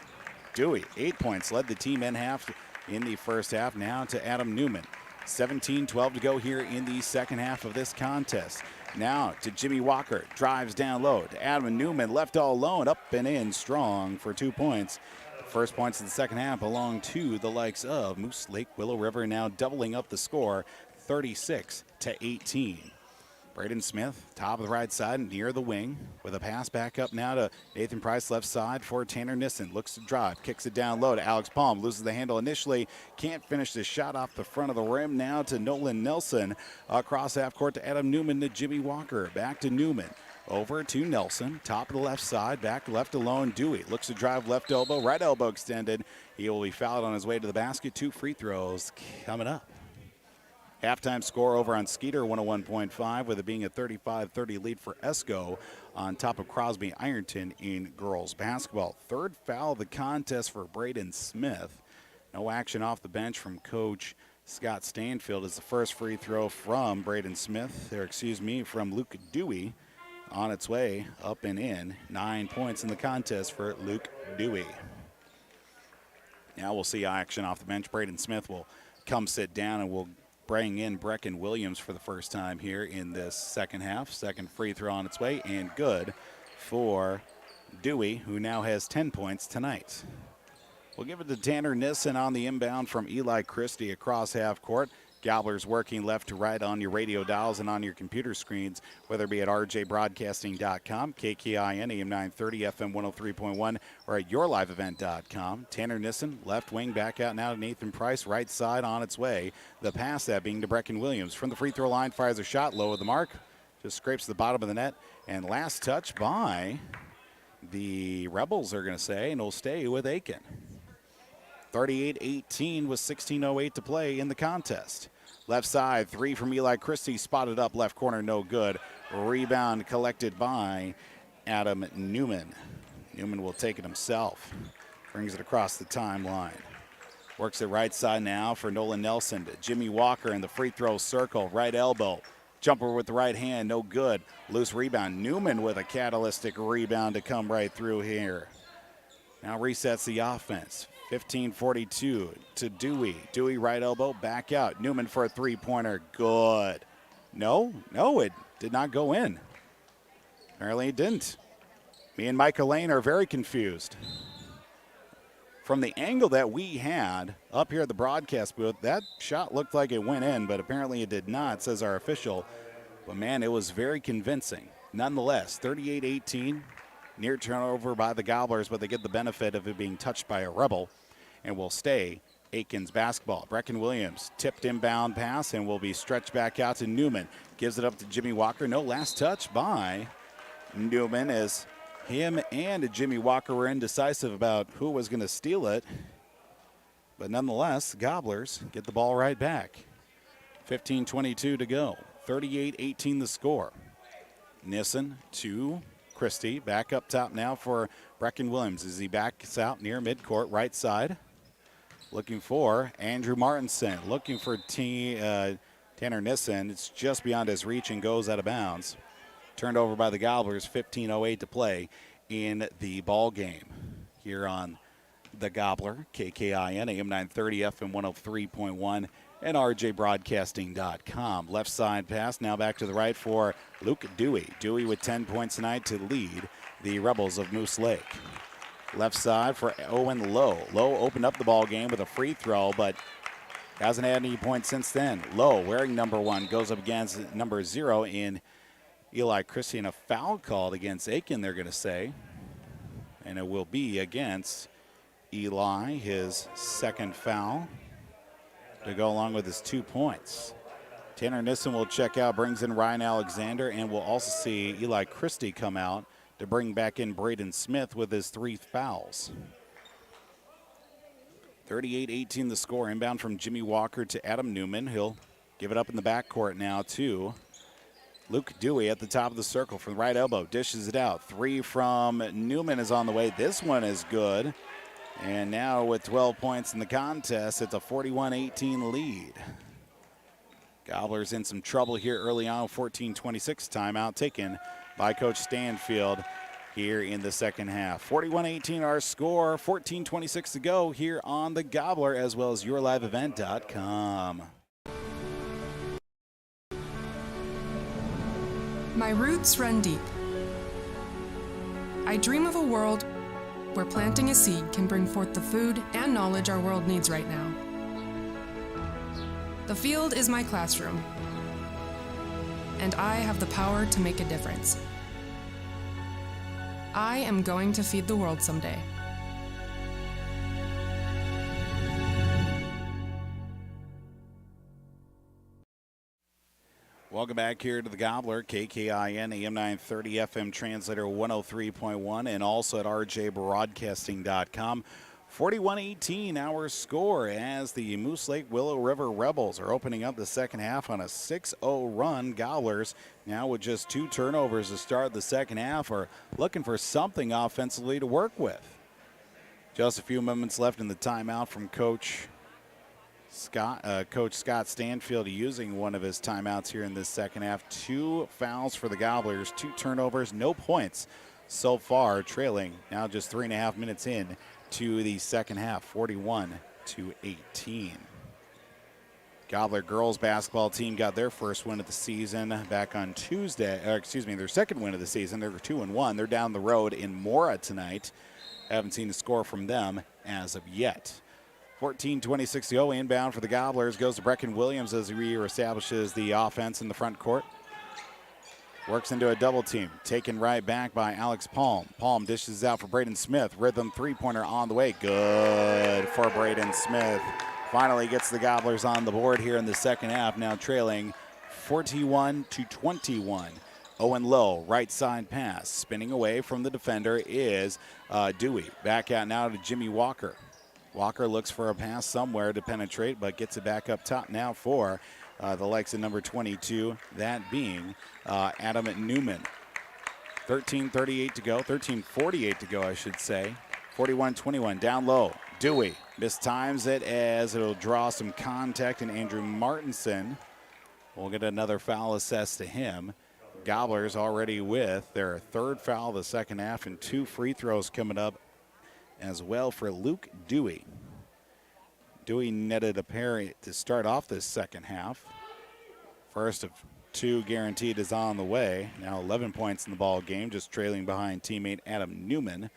Dewey, 8 points, led the team in half in the first half. Now to Adam Newman. 17-12 to go here in the second half of this contest. Now to Jimmy Walker, drives down low to Adam Newman, left all alone, up and in strong for 2 points. First points in the second half belong to the likes of Moose Lake Willow River, now doubling up the score, 36-18. Braden Smith, top of the right side, near the wing, with a pass back up now to Nathan Price, left side for Tanner Nissen. Looks to drive, kicks it down low to Alex Palm, loses the handle initially, can't finish the shot off the front of the rim. Now to Nolan Nelson, across half court to Adam Newman to Jimmy Walker, back to Newman. Over to Nelson, top of the left side, back left alone. Dewey looks to drive, left elbow, right elbow extended. He will be fouled on his way to the basket. 2 free throws coming up. Halftime score over on Skeeter, 101.5, with it being a 35-30 lead for Esco on top of Crosby Ironton in girls basketball. Third foul of the contest for Braden Smith. No action off the bench from Coach Scott Stanfield as the first free throw from Braden Smith, from Luke Dewey. On its way up and in. 9 points in the contest for Luke Dewey. Now we'll see action off the bench. Braden Smith will come sit down, and we'll bring in Brecken Williams for the first time here in this second half. Second free throw on its way, and good for Dewey, who now has 10 points tonight. We'll give it to Tanner Nissen on the inbound from Eli Christie across half court. Gobblers working left to right on your radio dials and on your computer screens, whether it be at rjbroadcasting.com, KKIN AM 930, FM 103.1, or at yourliveevent.com. Tanner Nissen, left wing, back out now to Nathan Price, right side on its way. The pass that being to Brecken Williams. From the free throw line, fires a shot, low of the mark, just scrapes the bottom of the net, and last touch by the Rebels, are going to say, and will stay with Aitkin. 38-18 with 16:08 to play in the contest. Left side, 3 from Eli Christie, spotted up, left corner, no good. Rebound collected by Adam Newman. Newman will take it himself. Brings it across the timeline. Works it right side now for Nolan Nelson to Jimmy Walker in the free throw circle. Right elbow. Jumper with the right hand, no good. Loose rebound. Newman with a catalytic rebound to come right through here. Now resets the offense. 15-42 to Dewey. Dewey right elbow, back out. Newman for a three-pointer. Good. No, it did not go in. Apparently it didn't. Me and Micah Lane are very confused. From the angle that we had up here at the broadcast booth, that shot looked like it went in, but apparently it did not, says our official. But, man, it was very convincing. Nonetheless, 38-18. Near turnover by the Gobblers, but they get the benefit of it being touched by a Rebel and will stay Aitkin's basketball. Brecken Williams tipped inbound pass and will be stretched back out to Newman. Gives it up to Jimmy Walker. No last touch by Newman as him and Jimmy Walker were indecisive about who was going to steal it. But nonetheless, the Gobblers get the ball right back. 15:22 to go. 38-18 the score. Nissen to Christie, back up top now for Brecken Williams as he backs out near midcourt, right side. Looking for Andrew Martinson, looking for Tanner Nissen. It's just beyond his reach and goes out of bounds. Turned over by the Gobblers, 15:08 to play in the ball game here on the Gobbler, KKIN, AM 930, FM 103.1, and rjbroadcasting.com. Left side pass, now back to the right for Luke Dewey. Dewey with 10 points tonight to lead the Rebels of Moose Lake. Left side for Owen Lowe. Lowe opened up the ball game with a free throw, but hasn't had any points since then. Lowe, wearing number 1, goes up against number 0 in Eli Christie, and a foul called against Aitkin, they're going to say. And it will be against Eli, his second foul, to go along with his 2 points. Tanner Nissen will check out, brings in Ryan Alexander, and we'll also see Eli Christie come out to bring back in Braden Smith with his 3 fouls. 38-18 the score. Inbound from Jimmy Walker to Adam Newman. He'll give it up in the backcourt now to Luke Dewey at the top of the circle from the right elbow. Dishes it out. Three from Newman is on the way. This one is good. And now with 12 points in the contest, it's a 41-18 lead. Gobblers in some trouble here early on. 14-26 timeout taken by Coach Stanfield here in the second half. 41-18 our score. 14-26 to go here on the Gobbler as well as yourliveevent.com. My roots run deep. I dream of a world where planting a seed can bring forth the food and knowledge our world needs right now. The field is my classroom, and I have the power to make a difference. I am going to feed the world someday. Welcome back here to the Gobbler, KKIN, AM 930, FM translator 103.1, and also at rjbroadcasting.com. 41-18 our score as the Moose Lake Willow River Rebels are opening up the second half on a 6-0 run. Gobblers now with just 2 turnovers to start the second half are looking for something offensively to work with. Just a few moments left in the timeout from Coach Scott Stanfield using one of his timeouts here in this second half. 2 fouls for the Gobblers, 2 turnovers, no points so far, trailing now just 3.5 minutes in to the second half, 41-18. Gobbler girls basketball team got their first win of the season back on Tuesday, their second win of the season. They're 2-1. They're down the road in Mora tonight. Haven't seen a score from them as of yet. 14-26 to go. Inbound for the Gobblers goes to Brecken Williams as he reestablishes the offense in the front court. Works into a double team. Taken right back by Alex Palm. Palm dishes out for Braden Smith. Rhythm three-pointer on the way. Good for Braden Smith. Finally gets the Gobblers on the board here in the second half. Now trailing 41-21. Owen Lowe, right side pass. Spinning away from the defender is Dewey. Back out now to Jimmy Walker. Walker looks for a pass somewhere to penetrate, but gets it back up top now for the likes of number 22, that being Adam Newman. 13:38 to go, 13:48 to go, I should say. 41-21, down low. Dewey mistimes it as it'll draw some contact, and Andrew Martinson will get another foul assessed to him. Gobblers already with their 3rd foul of the second half and 2 free throws coming up as well for Luke Dewey. Dewey netted a pair to start off this second half. First of 2 guaranteed is on the way. Now 11 points in the ball game, just trailing behind teammate Adam Newman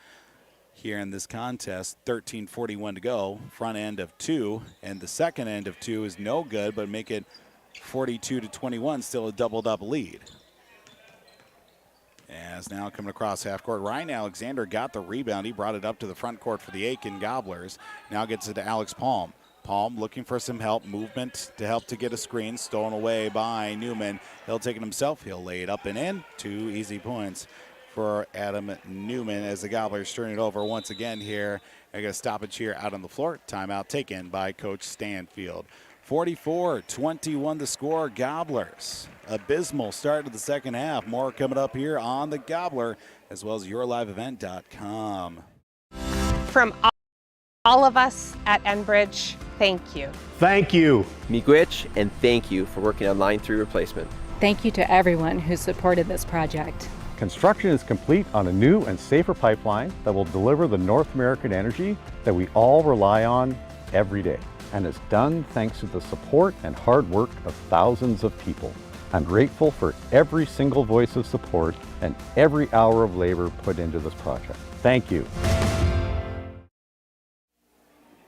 here in this contest. 13:41 to go. Front end of 2, and the second end of 2 is no good, but make it 42-21, still a doubled-up lead. As now coming across half court, Ryan Alexander got the rebound. He brought it up to the front court for the Aitkin Gobblers. Now gets it to Alex Palm. Palm looking for some help, movement to help to get a screen, stolen away by Newman. He'll take it himself. He'll lay it up and in. 2 easy points for Adam Newman as the Gobblers turn it over once again here. I got a stoppage here out on the floor. Timeout taken by Coach Stanfield. 44-21 the score. Gobblers. Abysmal start to the second half. More coming up here on the Gobbler as well as yourliveevent.com. From all of us at Enbridge, thank you. Thank you. Miigwech, and thank you for working on Line 3 replacement. Thank you to everyone who supported this project. Construction is complete on a new and safer pipeline that will deliver the North American energy that we all rely on every day. And it's done thanks to the support and hard work of thousands of people. I'm grateful for every single voice of support and every hour of labor put into this project. Thank you.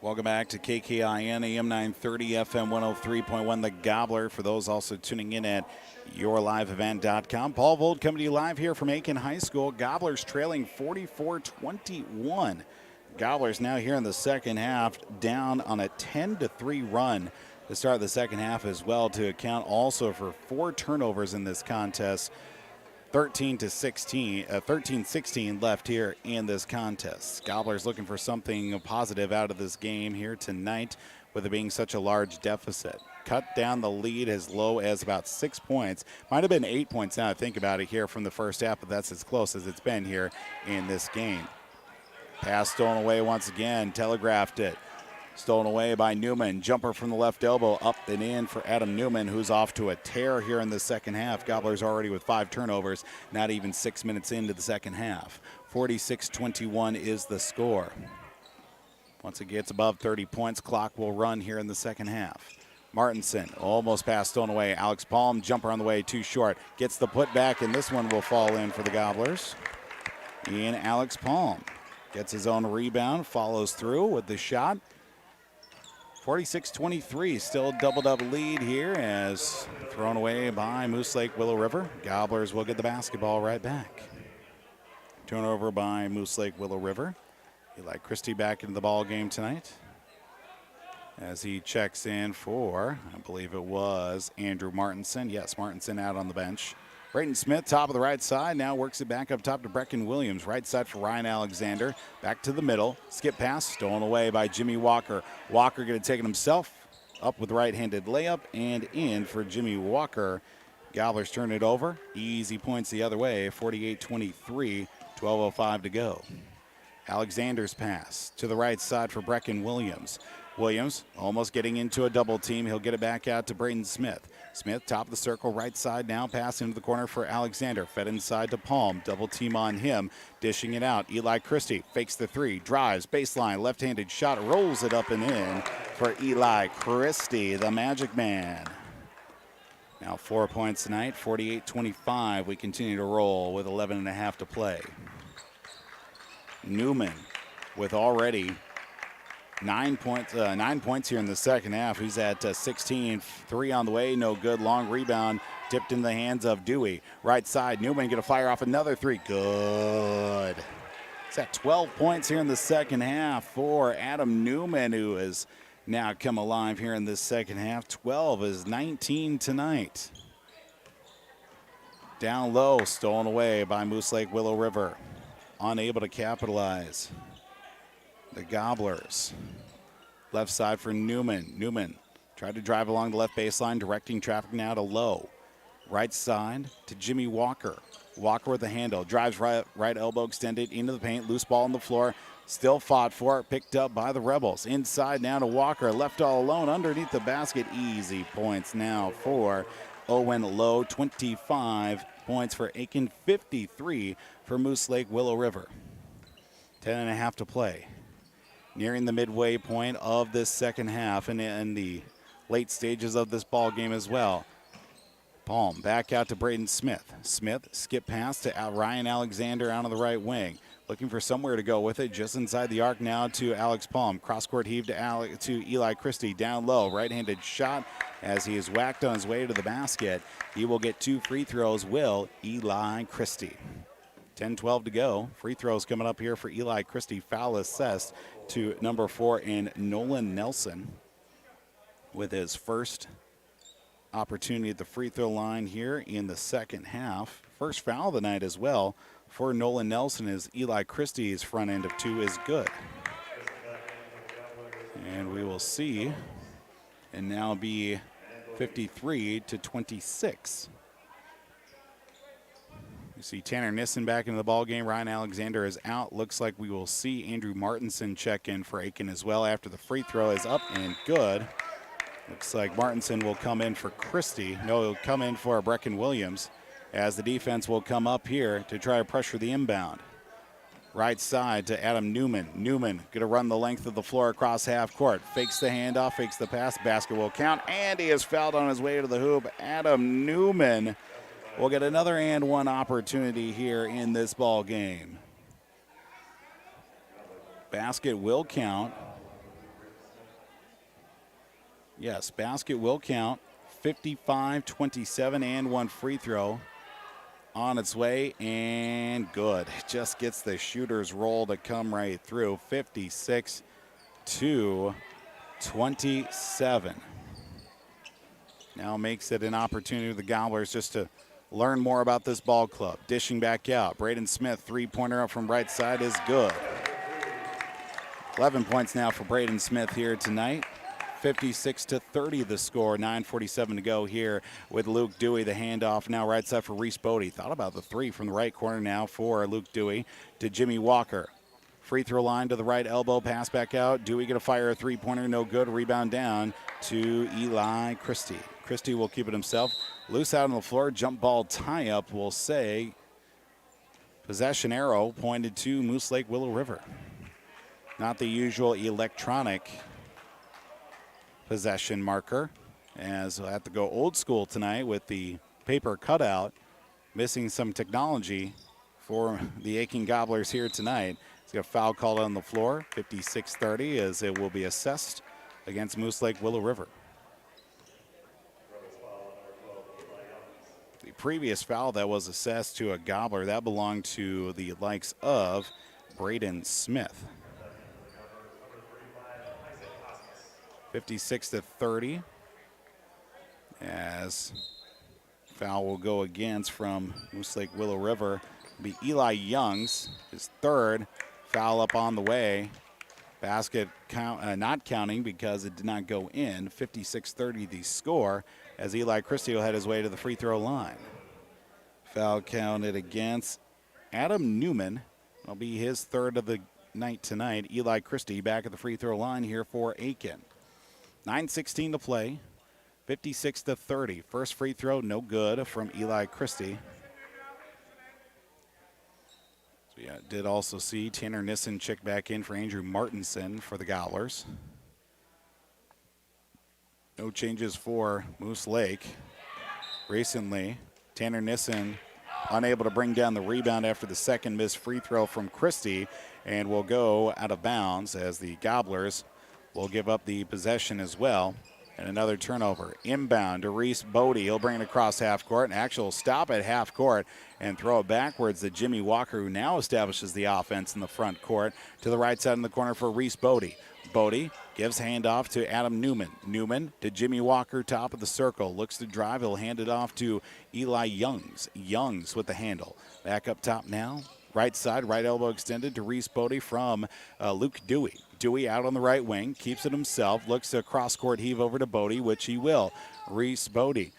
Welcome back to KKIN, AM 930, FM 103.1, The Gobbler. For those also tuning in at yourliveevent.com. Paul Vold coming to you live here from Aitkin High School. Gobblers trailing 44-21. Gobblers now here in the second half, down on a 10-3 run to start the second half as well, to account also for 4 turnovers in this contest 13-16 left here in this contest. Gobblers looking for something positive out of this game here tonight with it being such a large deficit. Cut down the lead as low as about 6 points. Might have been 8 points now I think about it here from the first half, but that's as close as it's been here in this game. Pass stolen away once again, telegraphed it. Stolen away by Newman. Jumper from the left elbow, up and in for Adam Newman, who's off to a tear here in the second half. Gobblers already with 5 turnovers, not even 6 minutes into the second half. 46-21 is the score. Once it gets above 30 points, clock will run here in the second half. Martinson, almost pass stolen away. Alex Palm, jumper on the way, too short. Gets the putback, and this one will fall in for the Gobblers. And Alex Palm gets his own rebound, follows through with the shot. 46-23, still double-double lead here as thrown away by Moose Lake Willow River. Gobblers will get the basketball right back. Turnover by Moose Lake Willow River. Eli Christie back into the ball game tonight as he checks in for, I believe it was Andrew Martinson. Yes, Martinson out on the bench. Brayton Smith, top of the right side, now works it back up top to Brecken Williams. Right side for Ryan Alexander. Back to the middle. Skip pass, stolen away by Jimmy Walker. Walker going to take it himself. Up with right-handed layup and in for Jimmy Walker. Gobblers turn it over. Easy points the other way, 48-23, 12:05 to go. Alexander's pass to the right side for Brecken Williams. Williams almost getting into a double team. He'll get it back out to Brayden Smith. Smith, top of the circle, right side now. Pass into the corner for Alexander. Fed inside to Palm. Double team on him. Dishing it out. Eli Christie fakes the three. Drives. Baseline. Left-handed shot. Rolls it up and in for Eli Christie, the Magic Man. Now 4 points tonight. 48-25. We continue to roll with 11.5 to play. Newman with already 9 points here in the second half. He's at 16. 3 on the way, no good. Long rebound tipped in the hands of Dewey. Right side, Newman going to fire off another 3. Good. He's at 12 points here in the second half for Adam Newman, who has now come alive here in this second half. 12 is 19 tonight. Down low, stolen away by Moose Lake Willow River. Unable to capitalize. The Gobblers. Left side for Newman. Newman tried to drive along the left baseline, directing traffic now to Low. Right side to Jimmy Walker. Walker with the handle. Drives right elbow extended into the paint. Loose ball on the floor. Still fought for it. Picked up by the Rebels. Inside now to Walker. Left all alone underneath the basket. Easy points now for Owen Low. 25 points for Aitkin. 53 for Moose Lake Willow River. 10.5 to play. Nearing the midway point of this second half and in the late stages of this ball game as well. Palm back out to Brayden Smith. Smith skip pass to Ryan Alexander out on the right wing. Looking for somewhere to go with it. Just inside the arc now to Alex Palm. Cross-court heave to Eli Christie. Down low. Right-handed shot as he is whacked on his way to the basket. He will get 2 free throws. Will Eli Christie. 10-12 to go. Free throws coming up here for Eli Christie. Foul assessed to number 4 in Nolan Nelson with his first opportunity at the free throw line here in the second half. First foul of the night as well for Nolan Nelson as Eli Christie's front end of 2 is good. And we will see, and now be 53-26. You see Tanner Nissen back into the ball game. Ryan Alexander is out. Looks like we will see Andrew Martinson check in for Aitkin as well after the free throw is up and good. Looks like Martinson will come in for Christie. No, he'll come in for Brecken Williams as the defense will come up here to try to pressure the inbound. Right side to Adam Newman. Newman going to run the length of the floor across half court. Fakes the handoff, fakes the pass. Basket will count, and he is fouled on his way to the hoop. Adam Newman will get another and one opportunity here in this ball game. Basket will count. Yes, basket will count. 55-27 and 1 free throw on its way, and good. Just gets the shooter's roll to come right through. 56-27. Now makes it an opportunity for the Gobblers just to learn more about this ball club. Dishing back out. Braden Smith, three-pointer up from right side is good. 11 points now for Braden Smith here tonight. 56-30 the score. 9:47 to go here with Luke Dewey. The handoff now right side for Reese Bodie. Thought about the three from the right corner now for Luke Dewey to Jimmy Walker. Free throw line to the right elbow. Pass back out. Dewey going to fire a three-pointer. No good. Rebound down to Eli Christie. Christie will keep it himself. Loose out on the floor. Jump ball tie-up will say possession arrow pointed to Moose Lake Willow River. Not the usual electronic possession marker, as we'll have to go old school tonight with the paper cutout. Missing some technology for the Aitkin Gobblers here tonight. He's got a foul called on the floor, 56-30, as it will be assessed against Moose Lake Willow River. The previous foul that was assessed to a Gobbler, that belonged to the likes of Braden Smith. 56-30, as foul will go against from Moose Lake Willow River. It'll be Eli Young's, his third foul up on the way. Basket count, not counting because it did not go in. 56-30 the score, as Eli Christie will head his way to the free throw line. Foul counted against Adam Newman. It'll be his third of the night tonight. Eli Christie back at the free throw line here for Aitkin. 9:16 to play, 56-30. First free throw, no good from Eli Christie. So yeah, did also see Tanner Nissen check back in for Andrew Martinson for the Gobblers. No changes for Moose Lake. Recently, Tanner Nissen unable to bring down the rebound after the second missed free throw from Christie, and will go out of bounds as the Gobblers will give up the possession as well. And another turnover. Inbound to Reese Bodie. He'll bring it across half court. An actual stop at half court and throw it backwards to Jimmy Walker, who now establishes the offense in the front court. To the right side in the corner for Reese Bodie. Bodie gives handoff to Adam Newman. Newman to Jimmy Walker, top of the circle. Looks to drive. He'll hand it off to Eli Youngs. Youngs with the handle. Back up top now. Right side, right elbow extended to Reese Bodie from Luke Dewey. Dewey out on the right wing, keeps it himself, looks to cross-court heave over to Bodie, which he will. Reese Bodie,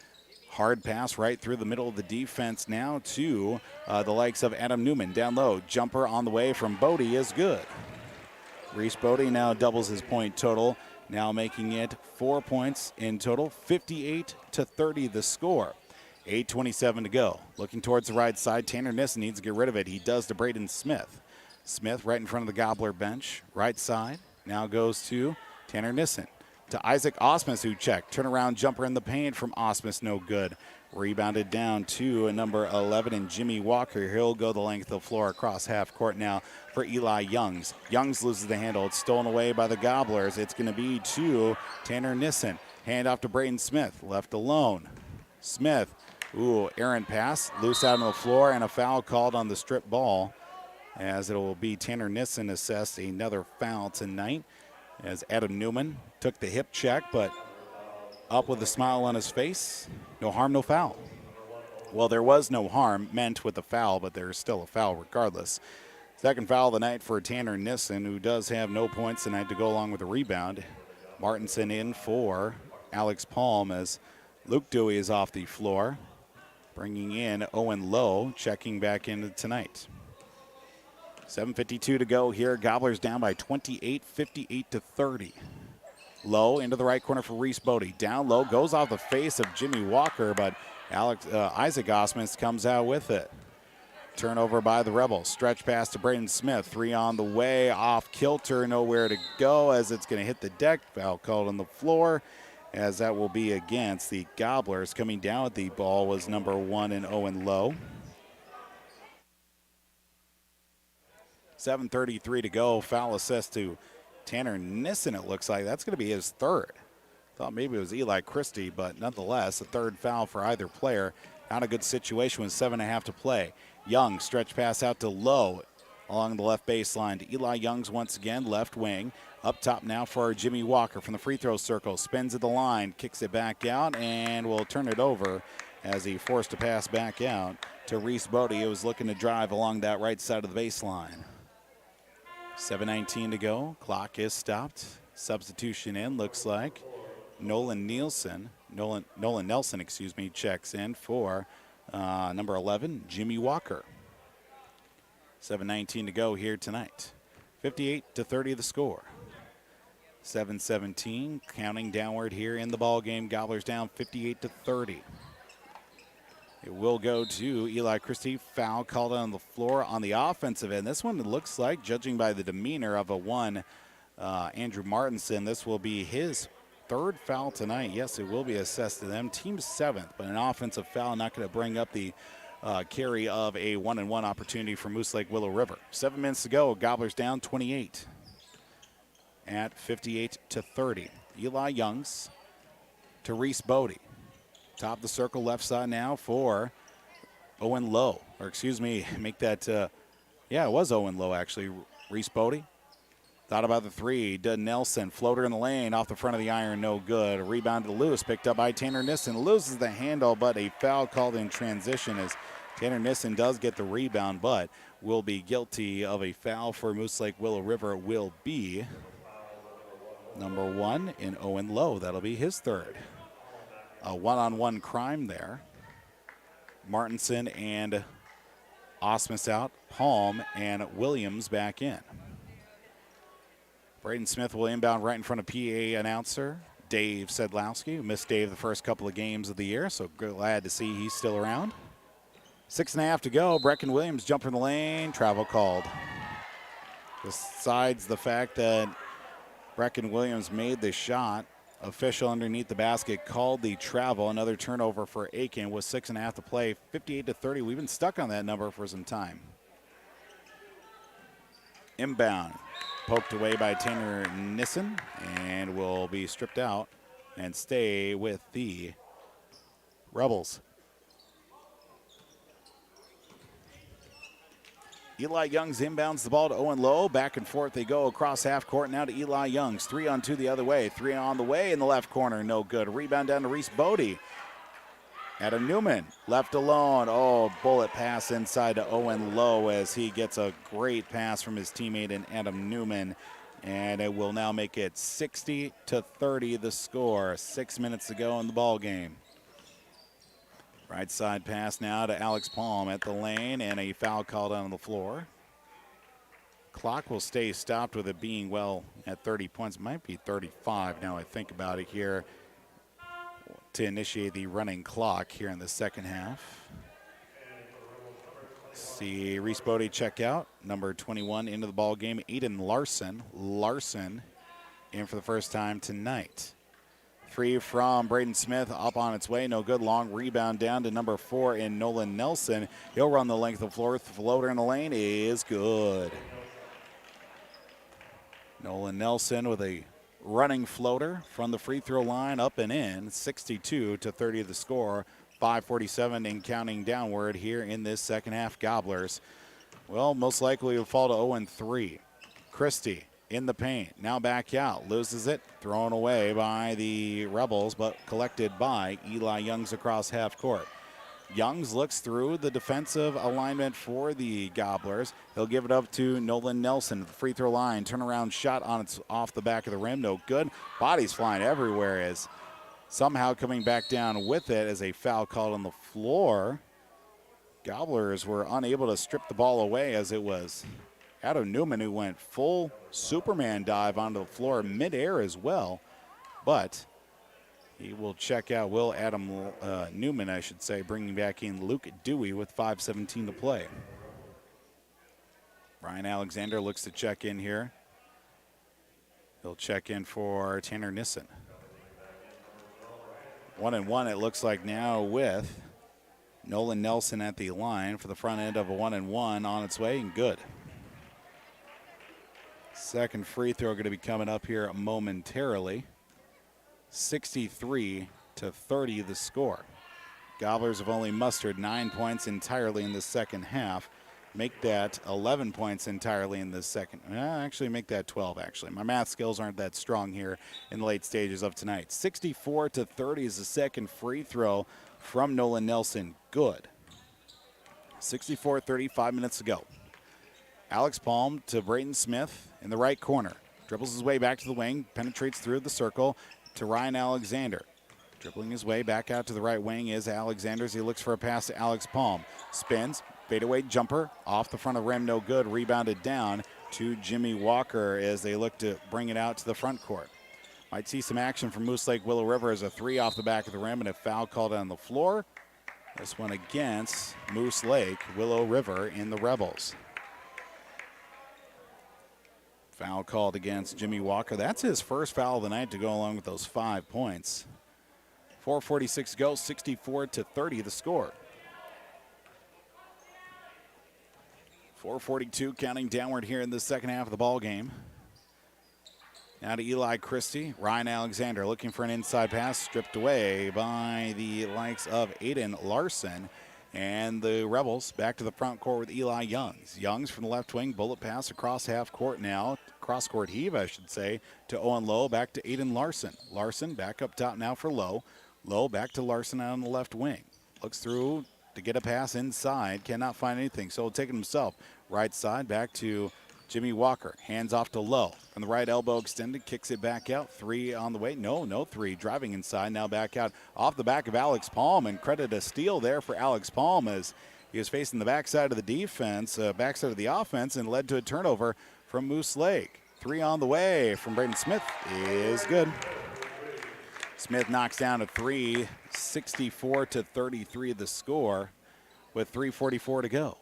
hard pass right through the middle of the defense now to the likes of Adam Newman. Down low, jumper on the way from Bodie is good. Reese Bodie now doubles his point total, now making it 4 points in total, 58-30 the score. 8:27 to go. Looking towards the right side, Tanner Nissen needs to get rid of it. He does to Braden Smith. Smith right in front of the Gobbler bench. Right side now goes to Tanner Nissen. To Isaac Osmus, who checked. Turnaround jumper in the paint from Osmus, no good. Rebounded down to number 11 and Jimmy Walker. He'll go the length of the floor across half court now for Eli Youngs. Youngs loses the handle. It's stolen away by the Gobblers. It's going to be to Tanner Nissen. Hand off to Braden Smith. Left alone. Smith. Ooh, errant pass. Loose out on the floor and a foul called on the strip ball, as it will be Tanner Nissen assessed another foul tonight, as Adam Newman took the hip check, but up with a smile on his face. No harm, no foul. Well, there was no harm meant with the foul, but there's still a foul regardless. Second foul of the night for Tanner Nissen, who does have no points tonight to go along with the rebound. Martinson in for Alex Palm, as Luke Dewey is off the floor. Bringing in Owen Lowe, checking back into tonight. 7:52 to go here. Gobblers down by 28, 58-30. Lowe into the right corner for Reese Bodie. Down low, goes off the face of Jimmy Walker, but Isaac Osmus comes out with it. Turnover by the Rebels. Stretch pass to Braden Smith. Three on the way, off kilter, nowhere to go as it's going to hit the deck. Foul called on the floor, as that will be against the Gobblers. Coming down with the ball was number 1 in Owen Lowe. 7:33 to go. Foul assessed to Tanner Nissen, it looks like. That's going to be his third. Thought maybe it was Eli Christie, but nonetheless, a third foul for either player. Not a good situation with 7.5 to play. Young, stretch pass out to Lowe along the left baseline to Eli Youngs once again, left wing. Up top now for Jimmy Walker from the free throw circle. Spins at the line, kicks it back out, and will turn it over as he forced a pass back out to Reese Bodie, who was looking to drive along that right side of the baseline. 7:19 to go. Clock is stopped. Substitution in, looks like. Nolan Nelson, checks in for number 11, Jimmy Walker. 7:19 to go here tonight. 58-30 the score. 7:17, counting downward here in the ball game. Gobblers down 58-30. It will go to Eli Christie. Foul called on the floor on the offensive end. This one, it looks like, judging by the demeanor of a one, Andrew Martinson, this will be his third foul tonight. Yes, it will be assessed to them. Team 7th, but an offensive foul not going to bring up the carry of a 1-and-1 opportunity for Moose Lake Willow River. 7 minutes to go. Gobblers down 28 at 58-30. Eli Youngs to Reese Bodie. Top of the circle, left side now for Owen Lowe. Or excuse me, make that, yeah, it was Owen Lowe actually. Reese Bodie. Thought about the three. Dud Nelson, floater in the lane, off the front of the iron, no good. A rebound to loose, picked up by Tanner Nissen. Loses the handle, but a foul called in transition as Tanner Nissen does get the rebound, but will be guilty of a foul for Moose Lake Willow River. Will be number 1 in Owen Lowe. That'll be his third. A one-on-one crime there. Martinson and Osmus out. Palm and Williams back in. Braden Smith will inbound right in front of PA announcer Dave Sedlowski, who missed Dave the first couple of games of the year, so glad to see he's still around. 6.5 to go. Brecken Williams jumper in the lane. Travel called. Besides the fact that Brecken Williams made the shot, official underneath the basket called the travel. Another turnover for Aitkin with 6.5 to play. 58-30. We've been stuck on that number for some time. Inbound. Poked away by Tanner Nissen and will be stripped out and stay with the Rebels. Eli Youngs inbounds the ball to Owen Lowe. Back and forth they go across half court. Now to Eli Youngs. 3-on-2 the other way. 3 on the way in the left corner. No good. Rebound down to Reese Bodie. Adam Newman left alone. Oh, bullet pass inside to Owen Lowe as he gets a great pass from his teammate in Adam Newman. And it will now make it 60-30 the score. 6 minutes to go in the ball game. Right side pass now to Alex Palm at the lane, and a foul called on the floor. Clock will stay stopped with it being well at 30 points. Might be 35 now I think about it here to initiate the running clock here in the second half. See Reese Bodie check out. Number 21 into the ball game, Aiden Larson. Larson in for the first time tonight. 3 from Braden Smith, up on its way, no good. Long rebound down to number 4 in Nolan Nelson. He'll run the length of the floor. Floater in the lane is good. Nolan Nelson with a running floater from the free throw line, up and in. 62-30 the score. 5:47 and counting downward here in this second half. Gobblers, well, most likely will fall to 0-3. Christie in the paint, now back out, loses it, thrown away by the Rebels, but collected by Eli Youngs across half court. Youngs looks through the defensive alignment for the Gobblers. He'll give it up to Nolan Nelson at the free throw line. Turnaround shot on its off the back of the rim, no good. Bodies flying everywhere as somehow coming back down with it as a foul called on the floor. Gobblers were unable to strip the ball away as it was Adam Newman who went full Superman dive onto the floor midair as well, but he will check out. Newman, I should say, bringing back in Luke Dewey with 5:17 to play. Brian Alexander looks to check in here. He'll check in for Tanner Nissen. 1-1 it looks like now with Nolan Nelson at the line for the front end of a 1-1 on its way and good. Second free throw going to be coming up here momentarily. 63-30 the score. Gobblers have only mustered 9 points entirely in the second half. Make that 11 points entirely in the second. Actually, make that 12, actually. My math skills aren't that strong here in the late stages of tonight. 64-30 is the second free throw from Nolan Nelson. Good. 64-30, 5 minutes to go. Alex Palm to Braden Smith in the right corner. Dribbles his way back to the wing, penetrates through the circle to Ryan Alexander. Dribbling his way back out to the right wing is Alexander as he looks for a pass to Alex Palm. Spins, fadeaway jumper, off the front of the rim, no good. Rebounded down to Jimmy Walker as they look to bring it out to the front court. Might see some action from Moose Lake Willow River as a three off the back of the rim and a foul called on the floor. This one against Moose Lake Willow River in the Rebels. Foul called against Jimmy Walker. That's his first foul of the night to go along with those 5 points. 4:46 to go, 64-30 the score. 4:42 counting downward here in the second half of the ball game. Now to Eli Christie. Ryan Alexander looking for an inside pass, stripped away by the likes of Aiden Larson. And the Rebels back to the front court with Eli Youngs. Youngs from the left wing, bullet pass across half court now. Cross court heave, I should say, to Owen Lowe, back to Aiden Larson. Larson back up top now for Lowe. Lowe back to Larson on the left wing. Looks through to get a pass inside, cannot find anything, so he'll take it himself. Right side back to Jimmy Walker, hands off to Lowe. From the right elbow extended, kicks it back out. Three on the way. No three. Driving inside, now back out off the back of Alex Palm, and credit a steal there for Alex Palm as he was facing the backside of the defense, backside of the offense, and led to a turnover from Moose Lake. Three on the way from Braden Smith is good. Smith knocks down a three, 64-33 the score with 3:44 to go.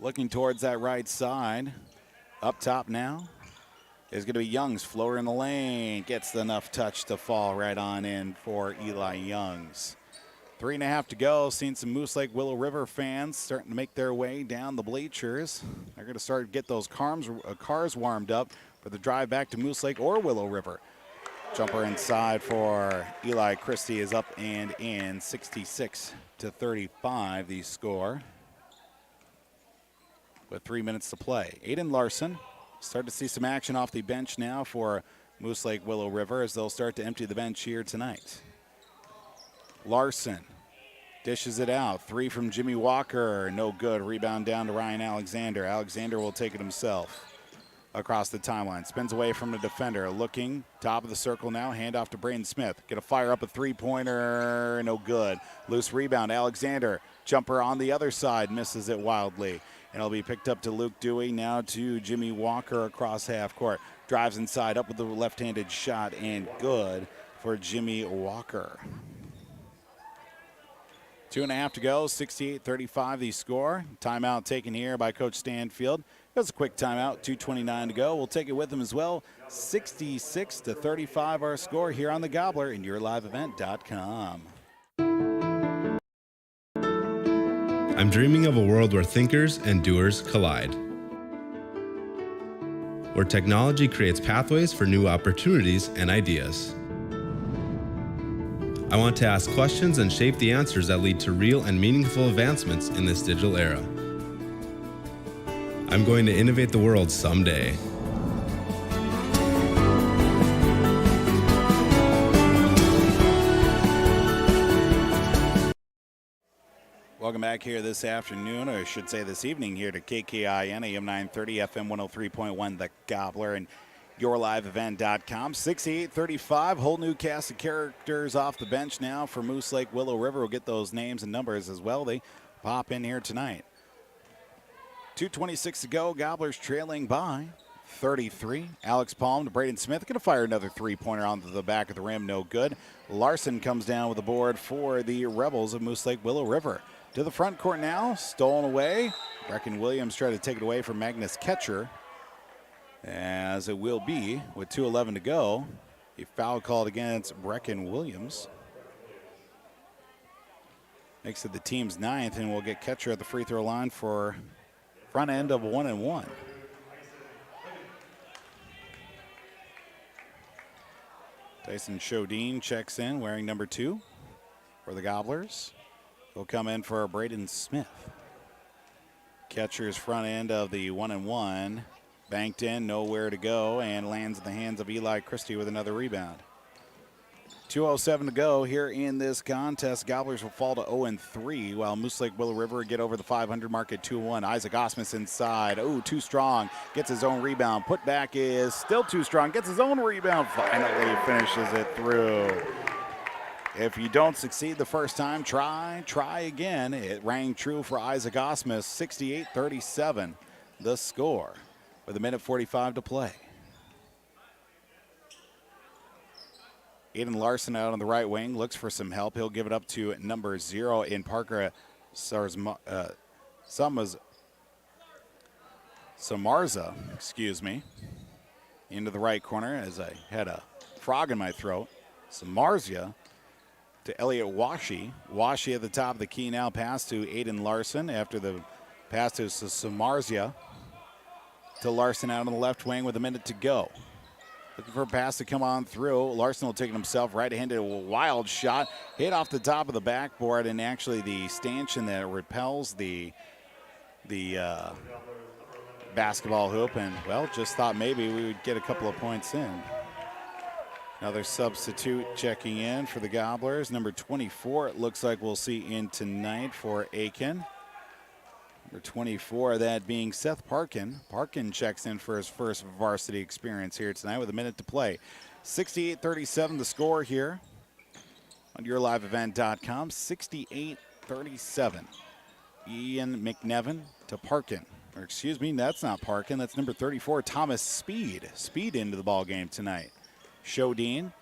Looking towards that right side. Up top now is going to be Youngs. Floater in the lane. Gets enough touch to fall right on in for Eli Youngs. 3.5 to go. Seen some Moose Lake Willow River fans starting to make their way down the bleachers. They're going to start to get those cars warmed up for the drive back to Moose Lake or Willow River. Jumper inside for Eli Christie is up and in. 66-35 the score. With 3 minutes to play. Aiden Larson start to see some action off the bench now for Moose Lake Willow River as they'll start to empty the bench here tonight. Larson dishes it out. Three from Jimmy Walker. No good. Rebound down to Ryan Alexander. Alexander will take it himself across the timeline. Spins away from the defender. Looking top of the circle now. Hand off to Braden Smith. Gonna fire up a three-pointer. No good. Loose rebound. Alexander. Jumper on the other side. Misses it wildly. And it'll be picked up to Luke Dewey. Now to Jimmy Walker across half court. Drives inside, up with the left-handed shot, and good for Jimmy Walker. 2.5 to go, 68-35 the score. Timeout taken here by Coach Stanfield. That's a quick timeout, 2:29 to go. We'll take it with him as well. 66-35 our score here on the Gobbler and YourLiveEvent.com. I'm dreaming of a world where thinkers and doers collide. Where technology creates pathways for new opportunities and ideas. I want to ask questions and shape the answers that lead to real and meaningful advancements in this digital era. I'm going to innovate the world someday. Welcome back here this afternoon, or I should say this evening, here to KKIN, AM 930, FM 103.1, The Gobbler, and YourLiveEvent.com. 68-35, whole new cast of characters off the bench now for Moose Lake Willow River. We'll get those names and numbers as well. They pop in here tonight. 2:26 to go. Gobblers trailing by 33. Alex Palm to Braden Smith. Going to fire another three-pointer onto the back of the rim. No good. Larson comes down with the board for the Rebels of Moose Lake Willow River. To the front court now. Stolen away. Brecken Williams tried to take it away from Magnus Ketcher. As it will be with 2:11 to go. A foul called against Brecken Williams. Makes it the team's 9th, and we'll get Ketcher at the free throw line for front end of 1-1. Tyson Shodine checks in wearing number 2 for the Gobblers. He'll come in for Braden Smith. Ketcher's front end of the 1-1. Banked in, nowhere to go, and lands in the hands of Eli Christie with another rebound. 2:07 to go here in this contest. Gobblers will fall to 0-3, while Moose Lake Willow River get over the 500 mark at 2-1. Isaac Osmus inside. Oh, too strong. Gets his own rebound. Put back is still too strong. Gets his own rebound. Finally finishes it through. If you don't succeed the first time, try again. It rang true for Isaac Osmus. 68-37, the score with 1:45 to play. Aiden Larson out on the right wing, looks for some help. He'll give it up to number 0 in Parker Samarza, excuse me. Into the right corner as I had a frog in my throat. Samarza to Elliot Washi. Washi at the top of the key now. Pass to Aiden Larson after the pass to Samarza. To Larson out on the left wing with a minute to go. Looking for a pass to come on through. Larson will take it himself. Right-handed, a wild shot. Hit off the top of the backboard, and actually the stanchion that repels the basketball hoop. And, well, just thought maybe we would get a couple of points in. Another substitute checking in for the Gobblers. Number 24, it looks like we'll see in tonight for Aitkin. Number 24, that being Seth Parkin. Parkin checks in for his first varsity experience here tonight with a minute to play. 68-37 the score here on yourliveevent.com. 68-37. Ian McNevin to Parkin. Or excuse me, that's not Parkin. That's number 34, Thomas Speed. Speed into the ball game tonight. Shodine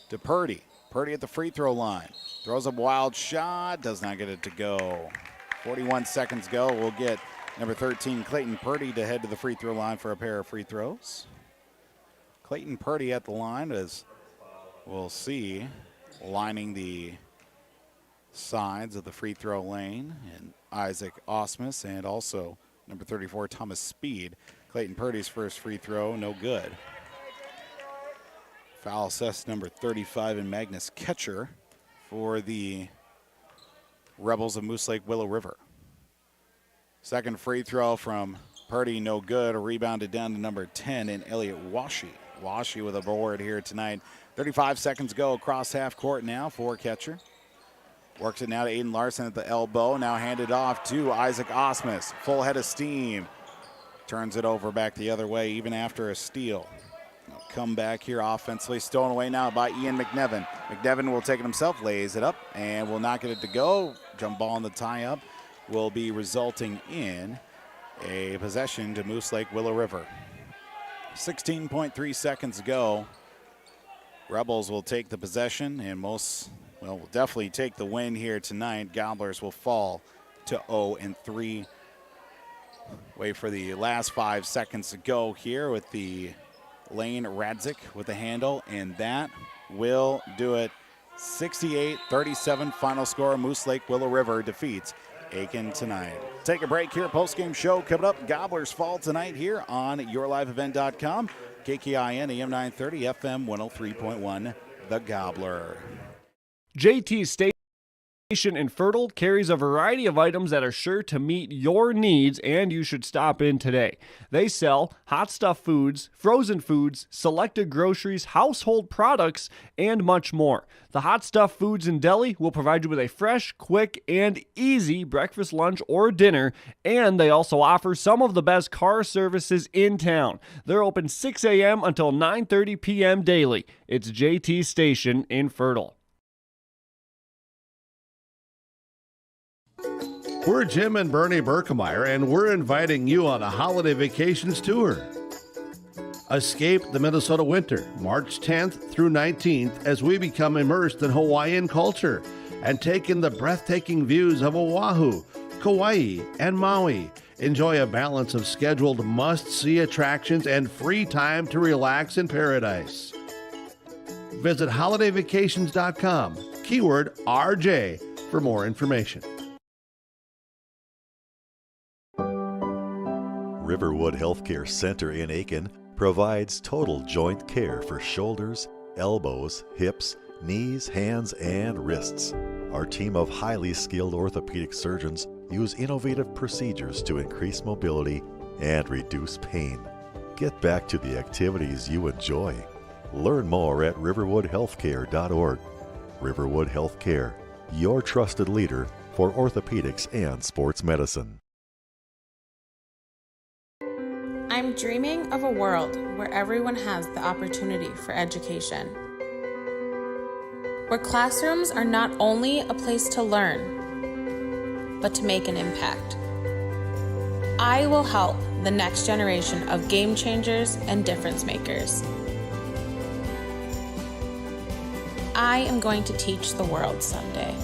to Purdy. Purdy at the free throw line. Throws a wild shot. Does not get it to go. 41 seconds go. We'll get number 13, Clayton Purdy, to head to the free throw line for a pair of free throws. Clayton Purdy at the line, as we'll see, lining the sides of the free throw lane. And Isaac Osmus and also number 34, Thomas Speed. Clayton Purdy's first free throw, no good. Foul assessed number 35 and Magnus Ketcher for the Rebels of Moose Lake Willow River. Second free throw from Purdy, no good. Rebounded down to number 10 in Elliot Washi. Washi with a board here tonight. 35 seconds go across half court now for Ketcher. Works it now to Aiden Larson at the elbow. Now handed off to Isaac Osmus. Full head of steam. Turns it over back the other way even after a steal. Come back here offensively. Stolen away now by Ian McNevin. McNevin will take it himself, lays it up, and will not get it to go. Jump ball in the tie-up will be resulting in a possession to Moose Lake Willow River. 16.3 seconds ago. Rebels will take the possession and will definitely take the win here tonight. Gobblers will fall to 0-3. Wait for the last 5 seconds to go here with the Lane Radzik with the handle, and that will do it. 68-37 final score. Moose Lake Willow River defeats Aitkin tonight. Take a break here. Post-game show coming up. Gobblers fall tonight here on yourliveevent.com. KKIN AM 930 FM 103.1. The Gobbler. JT Station in Fertile carries a variety of items that are sure to meet your needs, and you should stop in today. They sell hot stuff foods, frozen foods, selected groceries, household products, and much more. The Hot Stuff Foods and Deli will provide you with a fresh, quick, and easy breakfast, lunch, or dinner, and they also offer some of the best car services in town. They're open 6 a.m. until 9:30 p.m. daily. It's JT Station in Fertile. We're Jim and Bernie Berkemeyer, and we're inviting you on a holiday vacations tour. Escape the Minnesota winter, March 10th through 19th, as we become immersed in Hawaiian culture and take in the breathtaking views of Oahu, Kauai, and Maui. Enjoy a balance of scheduled must-see attractions and free time to relax in paradise. Visit holidayvacations.com, keyword RJ, for more information. Riverwood Healthcare Center in Aitkin provides total joint care for shoulders, elbows, hips, knees, hands, and wrists. Our team of highly skilled orthopedic surgeons use innovative procedures to increase mobility and reduce pain. Get back to the activities you enjoy. Learn more at riverwoodhealthcare.org. Riverwood Healthcare, your trusted leader for orthopedics and sports medicine. I'm dreaming of a world where everyone has the opportunity for education. Where classrooms are not only a place to learn, but to make an impact. I will help the next generation of game changers and difference makers. I am going to teach the world someday.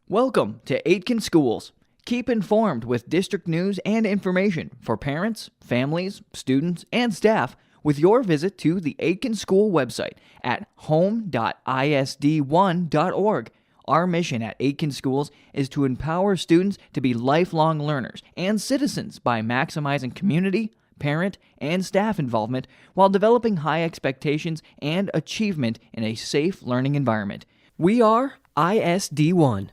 Welcome to Aitkin Schools. Keep informed with district news and information for parents, families, students, and staff with your visit to the Aitkin School website at home.isd1.org. Our mission at Aitkin Schools is to empower students to be lifelong learners and citizens by maximizing community, parent, and staff involvement while developing high expectations and achievement in a safe learning environment. We are ISD1.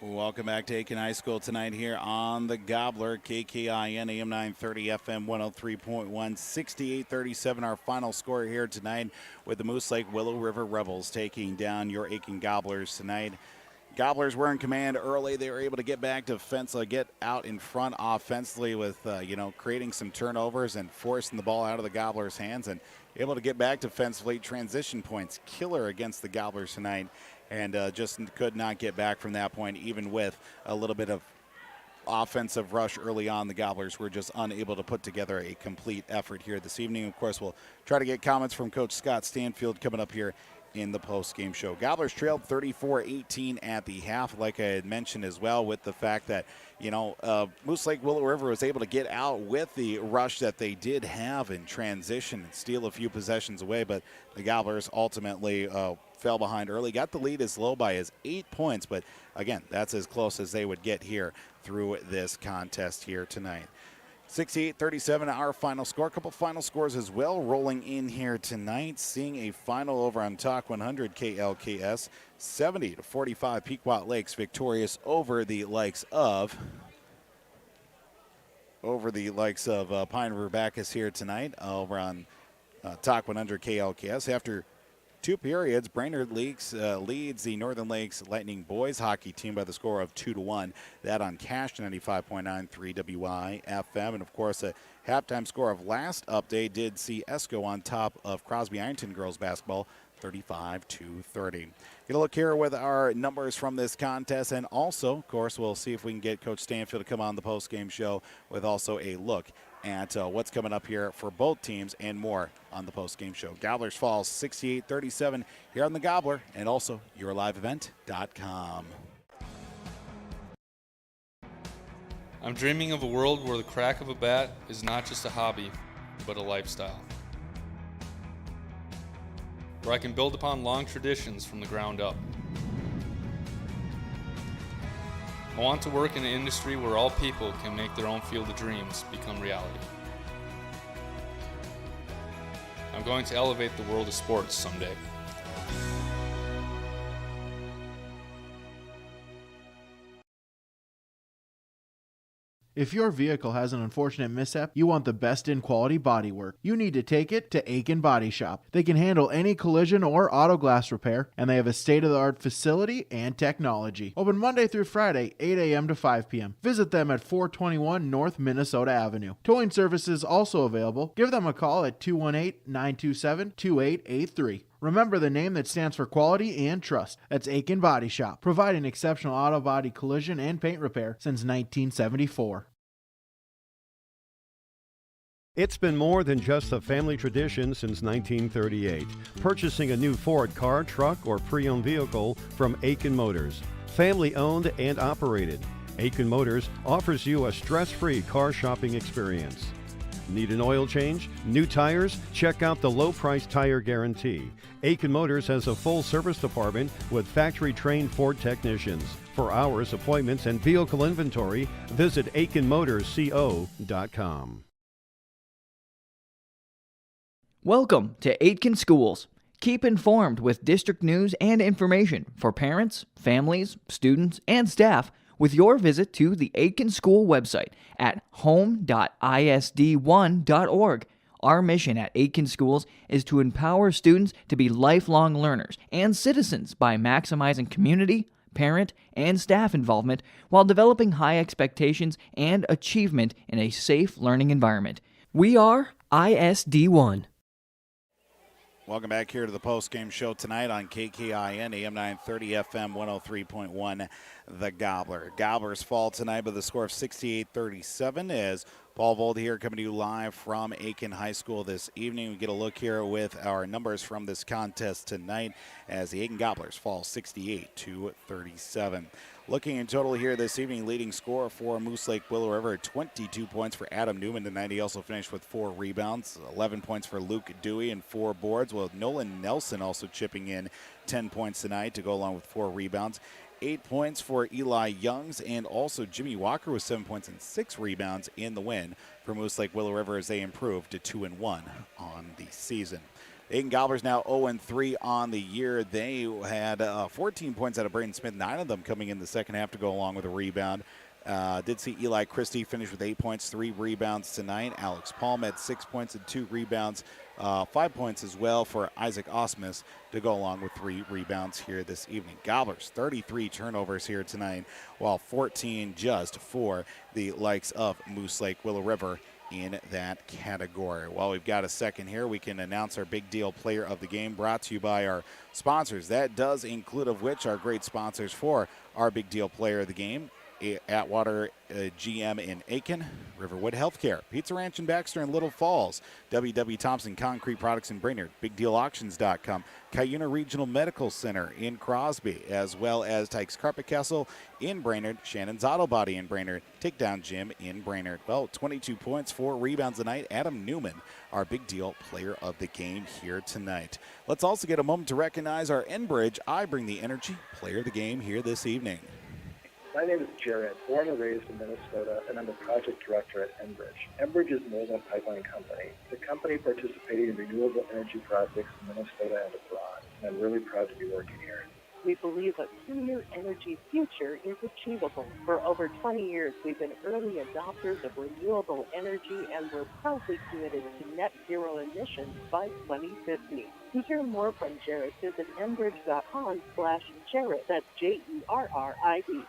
Welcome back to Aitkin High School tonight here on the Gobbler, KKIN AM 930 FM 103.1, 68-37 our final score here tonight with the Moose Lake Willow River Rebels taking down your Aitkin Gobblers tonight. Gobblers were in command early. They were able to get back to get out in front offensively with, creating some turnovers and forcing the ball out of the Gobblers' hands and able to get back defensively. Transition points killer against the Gobblers tonight. And just could not get back from that point, even with a little bit of offensive rush early on. The Gobblers were just unable to put together a complete effort here this evening. Of course, we'll try to get comments from Coach Scott Stanfield coming up here in the post-game show. Gobblers trailed 34-18 at the half, like I had mentioned as well, with the fact that, Moose Lake Willow River was able to get out with the rush that they did have in transition and steal a few possessions away, but the Gobblers ultimately fell behind early, got the lead as low by as 8 points, but again, that's as close as they would get here through this contest here tonight. 68-37 our final score. A couple final scores as well rolling in here tonight. Seeing a final over on Talk 100 KLKS, 70-45 Pequot Lakes victorious over the likes of Pine River Bacchus here tonight over on Talk 100 KLKS. After 2 periods, Brainerd leads the Northern Lakes Lightning boys hockey team by the score of 2-1. That on Cash 95.93 WI-FM. And, of course, a halftime score of last update did see ESCO on top of Crosby Ironton girls basketball 35-30. Get a look here with our numbers from this contest. And also, of course, we'll see if we can get Coach Stanfield to come on the post-game show with also a look at what's coming up here for both teams and more on the post-game show. Gobblers falls 68-37 here on the Gobbler and also yourliveevent.com. I'm dreaming of a world where the crack of a bat is not just a hobby, but a lifestyle. Where I can build upon long traditions from the ground up. I want to work in an industry where all people can make their own field of dreams become reality. I'm going to elevate the world of sports someday. If your vehicle has an unfortunate mishap, you want the best in quality bodywork. You need to take it to Aitkin Body Shop. They can handle any collision or auto glass repair, and they have a state-of-the-art facility and technology. Open Monday through Friday, 8 a.m. to 5 p.m. Visit them at 421 North Minnesota Avenue. Towing services also available. Give them a call at 218-927-2883. Remember the name that stands for quality and trust. That's Aitkin Body Shop, providing exceptional auto body collision and paint repair since 1974. It's been more than just a family tradition since 1938. Purchasing a new Ford car, truck, or pre-owned vehicle from Aitkin Motors. Family owned and operated. Aitkin Motors offers you a stress-free car shopping experience. Need an oil change? New tires? Check out the low-price tire guarantee. Aitkin Motors has a full service department with factory-trained Ford technicians. For hours, appointments, and vehicle inventory, visit AitkinMotorsCO.com. Welcome to Aitkin Schools. Keep informed with district news and information for parents, families, students, and staff with your visit to the Aitkin School website at home.isd1.org. Our mission at Aitkin Schools is to empower students to be lifelong learners and citizens by maximizing community, parent, and staff involvement while developing high expectations and achievement in a safe learning environment. We are ISD1. Welcome back here to the post-game show tonight on KKIN, AM 930, FM 103.1, The Gobbler. Gobblers fall tonight by the score of 68-37 as Paul Vold here coming to you live from Aitkin High School this evening. We get a look here with our numbers from this contest tonight as the Aitkin Gobblers fall 68-37. Looking in total here this evening, leading scorer for Moose Lake Willow River, 22 points for Adam Newman tonight. He also finished with 4 rebounds, 11 points for Luke Dewey and 4 boards, with Nolan Nelson also chipping in 10 points tonight to go along with 4 rebounds. 8 points for Eli Youngs, and also Jimmy Walker with 7 points and 6 rebounds in the win for Moose Lake Willow River as they improved to 2-1 on the season. Aitkin Gobblers now 0-3 on the year. They had 14 points out of Braden Smith, 9 of them coming in the second half to go along with a rebound. Did see Eli Christie finish with 8 points, 3 rebounds tonight. Alex Palm had 6 points and 2 rebounds. 5 points as well for Isaac Osmus to go along with 3 rebounds here this evening. Gobblers, 33 turnovers here tonight, while 14 just for the likes of Moose Lake Willow River in that category. While we've got a second here, we can announce our big deal player of the game, brought to you by our sponsors. That does include of which our great sponsors for our big deal player of the game, Atwater GM in Aitkin, Riverwood Healthcare, Pizza Ranch in Baxter and Little Falls, W.W. Thompson Concrete Products in Brainerd, BigDealAuctions.com, Cuyuna Regional Medical Center in Crosby, as well as Tykes Carpet Castle in Brainerd, Shannon's Auto Body in Brainerd, Takedown Gym in Brainerd. Well, 22 points, 4 rebounds tonight. Adam Newman, our big deal player of the game here tonight. Let's also get a moment to recognize our Enbridge I Bring the Energy player of the game here this evening. My name is Jared, born and raised in Minnesota, and I'm the project director at Enbridge. Enbridge is more than a pipeline company. It's a company participating in renewable energy projects in Minnesota and abroad, and I'm really proud to be working here. We believe a cleaner energy future is achievable. For over 20 years, we've been early adopters of renewable energy, and we're proudly committed to net zero emissions by 2050. To hear more from Jared, visit enbridge.com/Jared. That's Jerrid.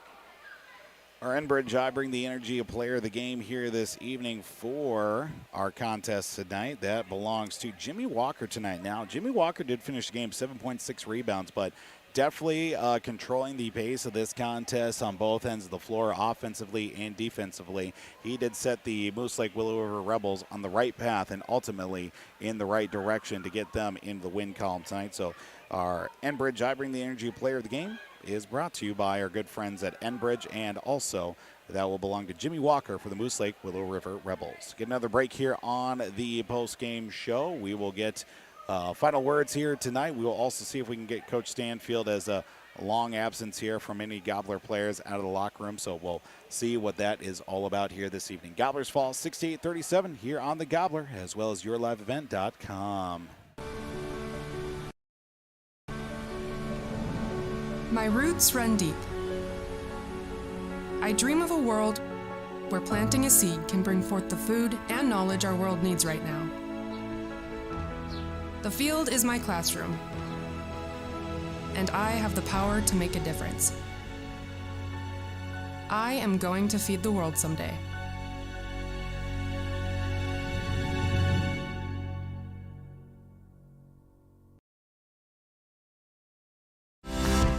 Our Enbridge I Bring the Energy a player of the game here this evening for our contest tonight. That belongs to Jimmy Walker tonight. Now, Jimmy Walker did finish the game 7.6 rebounds, but definitely controlling the pace of this contest on both ends of the floor, offensively and defensively. He did set the Moose Lake Willow River Rebels on the right path and ultimately in the right direction to get them into the win column tonight. So our Enbridge I Bring the Energy player of the game is brought to you by our good friends at Enbridge, and also that will belong to Jimmy Walker for the Moose Lake Willow River Rebels. Get another break here on the post-game show. We will get final words here tonight. We will also see if we can get Coach Stanfield as a long absence here from any Gobbler players out of the locker room, so we'll see what that is all about here this evening. Gobblers fall 68-37 here on the Gobbler, as well as yourliveevent.com. My roots run deep. I dream of a world where planting a seed can bring forth the food and knowledge our world needs right now. The field is my classroom, and I have the power to make a difference. I am going to feed the world someday.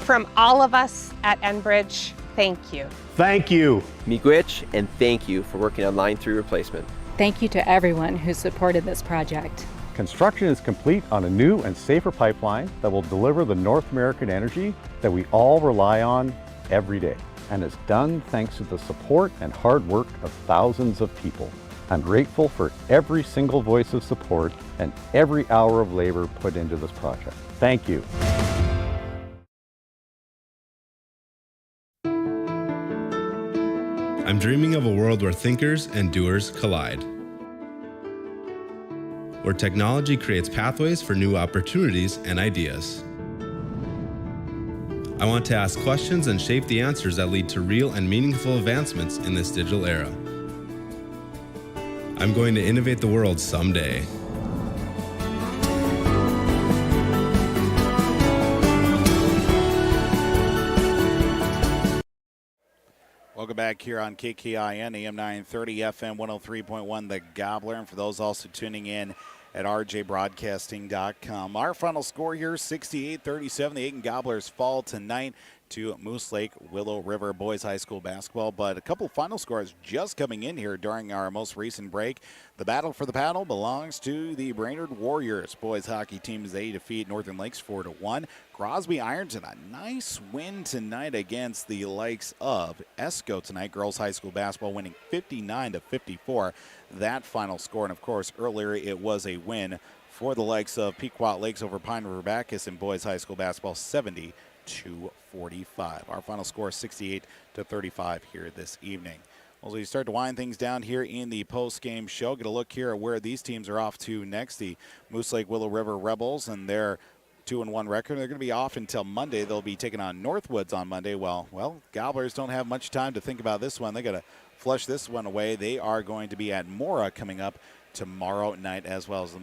From all of us at Enbridge, thank you. Thank you. Miigwech, and thank you for working on Line 3 replacement. Thank you to everyone who supported this project. Construction is complete on a new and safer pipeline that will deliver the North American energy that we all rely on every day. And is done thanks to the support and hard work of thousands of people. I'm grateful for every single voice of support and every hour of labor put into this project. Thank you. I'm dreaming of a world where thinkers and doers collide. where technology creates pathways for new opportunities and ideas. I want to ask questions and shape the answers that lead to real and meaningful advancements in this digital era. I'm going to innovate the world someday. Welcome back here on KKIN, AM 930, FM 103.1, The Gobbler. And for those also tuning in at rjbroadcasting.com. Our final score here, 68-37. The Aitkin Gobblers fall tonight to Moose Lake Willow River Boys High School basketball. But a couple final scores just coming in here during our most recent break. The battle for the paddle belongs to the Brainerd Warriors boys hockey team as they defeat Northern Lakes 4-1. Crosby Irons in a nice win tonight against the likes of Esco tonight. Girls high school basketball winning 59-54. That final score. And of course, earlier it was a win for the likes of Pequot Lakes over Pine River Bacchus in boys high school basketball, 70-45. Our final score is 68-35 here this evening. As we start to wind things down here in the post-game show, get a look here at where these teams are off to next. The Moose Lake Willow River Rebels and their 2-1 record. They're going to be off until Monday. They'll be taking on Northwoods on Monday. Well, Gobblers don't have much time to think about this one. They got to flush this one away. They are going to be at Mora coming up tomorrow night, as well as the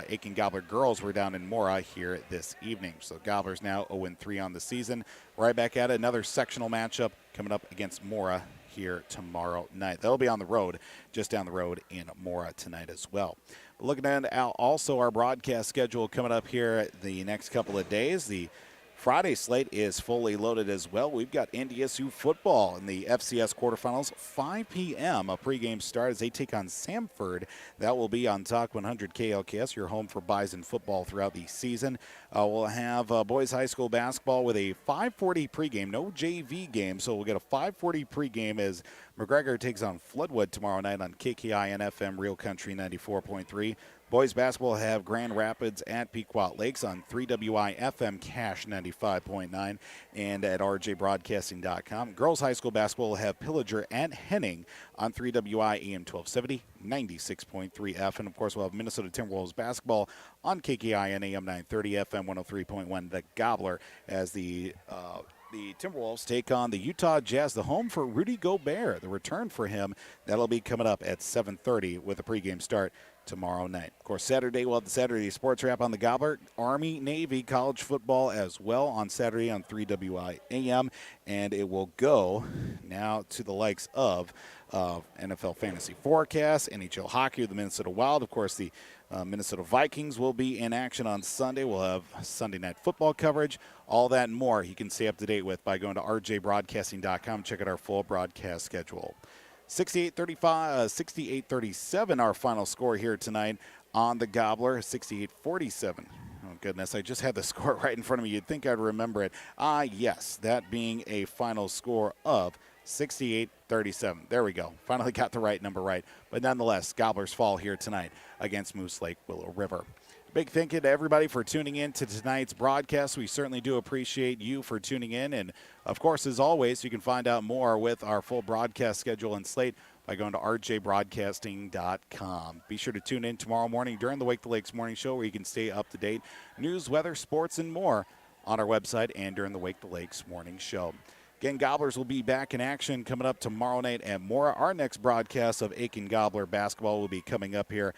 Aitkin Gobbler girls were down in Mora here this evening. So Gobblers now 0-3 on the season. Right back at it. Another sectional matchup coming up against Mora here tomorrow night. They'll be on the road, just down the road in Mora tonight as well. Looking at also our broadcast schedule coming up here the next couple of days. The Friday slate is fully loaded as well. We've got NDSU football in the FCS quarterfinals, 5 p.m. A pregame start as they take on Samford. That will be on Talk 100 KLKS, your home for Bison football throughout the season. We'll have boys high school basketball with a 5:40 pregame, no JV game, so we'll get a 5:40 pregame as McGregor takes on Floodwood tomorrow night on KKIN FM Real Country 94.3. Boys basketball have Grand Rapids at Pequot Lakes on 3WI FM Cash 95.9 and at rjbroadcasting.com. Girls high school basketball will have Pillager at Henning on 3WI AM 1270, 96.3 F. And, of course, we'll have Minnesota Timberwolves basketball on KKIN AM 930 FM 103.1, The Gobbler, as the Timberwolves take on the Utah Jazz, the home for Rudy Gobert. The return for him, that'll be coming up at 7:30 with a pregame start tomorrow night. Of course, Saturday we'll have the Saturday Sports Wrap on the Gobbler. Army, Navy, college football as well on Saturday on 3WI AM. And it will go now to the likes of NFL Fantasy Forecast, NHL Hockey, the Minnesota Wild. Of course, the Minnesota Vikings will be in action on Sunday. We'll have Sunday night football coverage. All that and more you can stay up to date with by going to rjbroadcasting.com. Check out our full broadcast schedule. 68-37 our final score here tonight on the Gobbler, 68-47. Oh, goodness, I just had the score right in front of me. You'd think I'd remember it. Yes, that being a final score of 68-37. There we go. Finally got the right number right. But nonetheless, Gobblers fall here tonight against Moose Lake Willow River. Big thank you to everybody for tuning in to tonight's broadcast. We certainly do appreciate you for tuning in. And, of course, as always, you can find out more with our full broadcast schedule and slate by going to rjbroadcasting.com. Be sure to tune in tomorrow morning during the Wake the Lakes Morning Show, where you can stay up to date. News, weather, sports, and more on our website and during the Wake the Lakes Morning Show. Again, Gobblers will be back in action coming up tomorrow night at Mora. Our next broadcast of Aitkin Gobbler basketball will be coming up here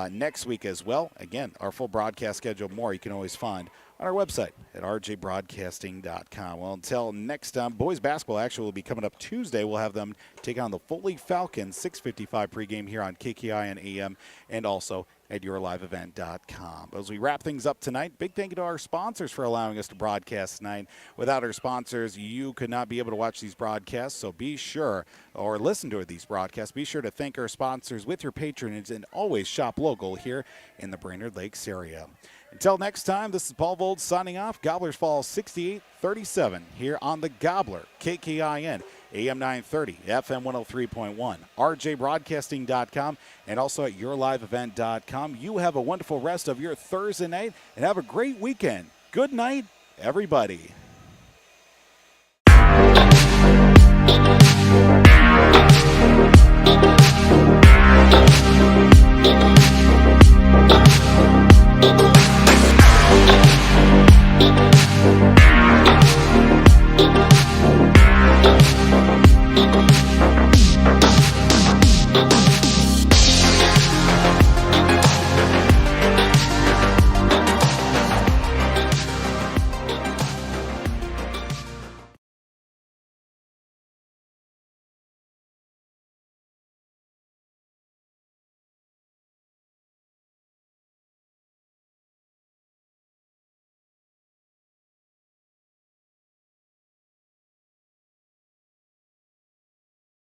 next week as well. Again, our full broadcast schedule, more you can always find on our website at rjbroadcasting.com. Well, until next time, boys basketball actually will be coming up Tuesday. We'll have them take on the Foley Falcons, 6:55 pregame here on KKIN AM and also at yourliveevent.com. As we wrap things up tonight, big thank you to our sponsors for allowing us to broadcast tonight. Without our sponsors, you could not be able to watch these broadcasts, so be sure, or listen to these broadcasts, be sure to thank our sponsors with your patronage and always shop local here in the Brainerd Lakes area. Until next time, this is Paul Vold signing off. Gobblers fall 68-37 here on the Gobbler, KKIN, AM 930, FM 103.1, rjbroadcasting.com, and also at yourliveevent.com. You have a wonderful rest of your Thursday night and have a great weekend. Good night, everybody.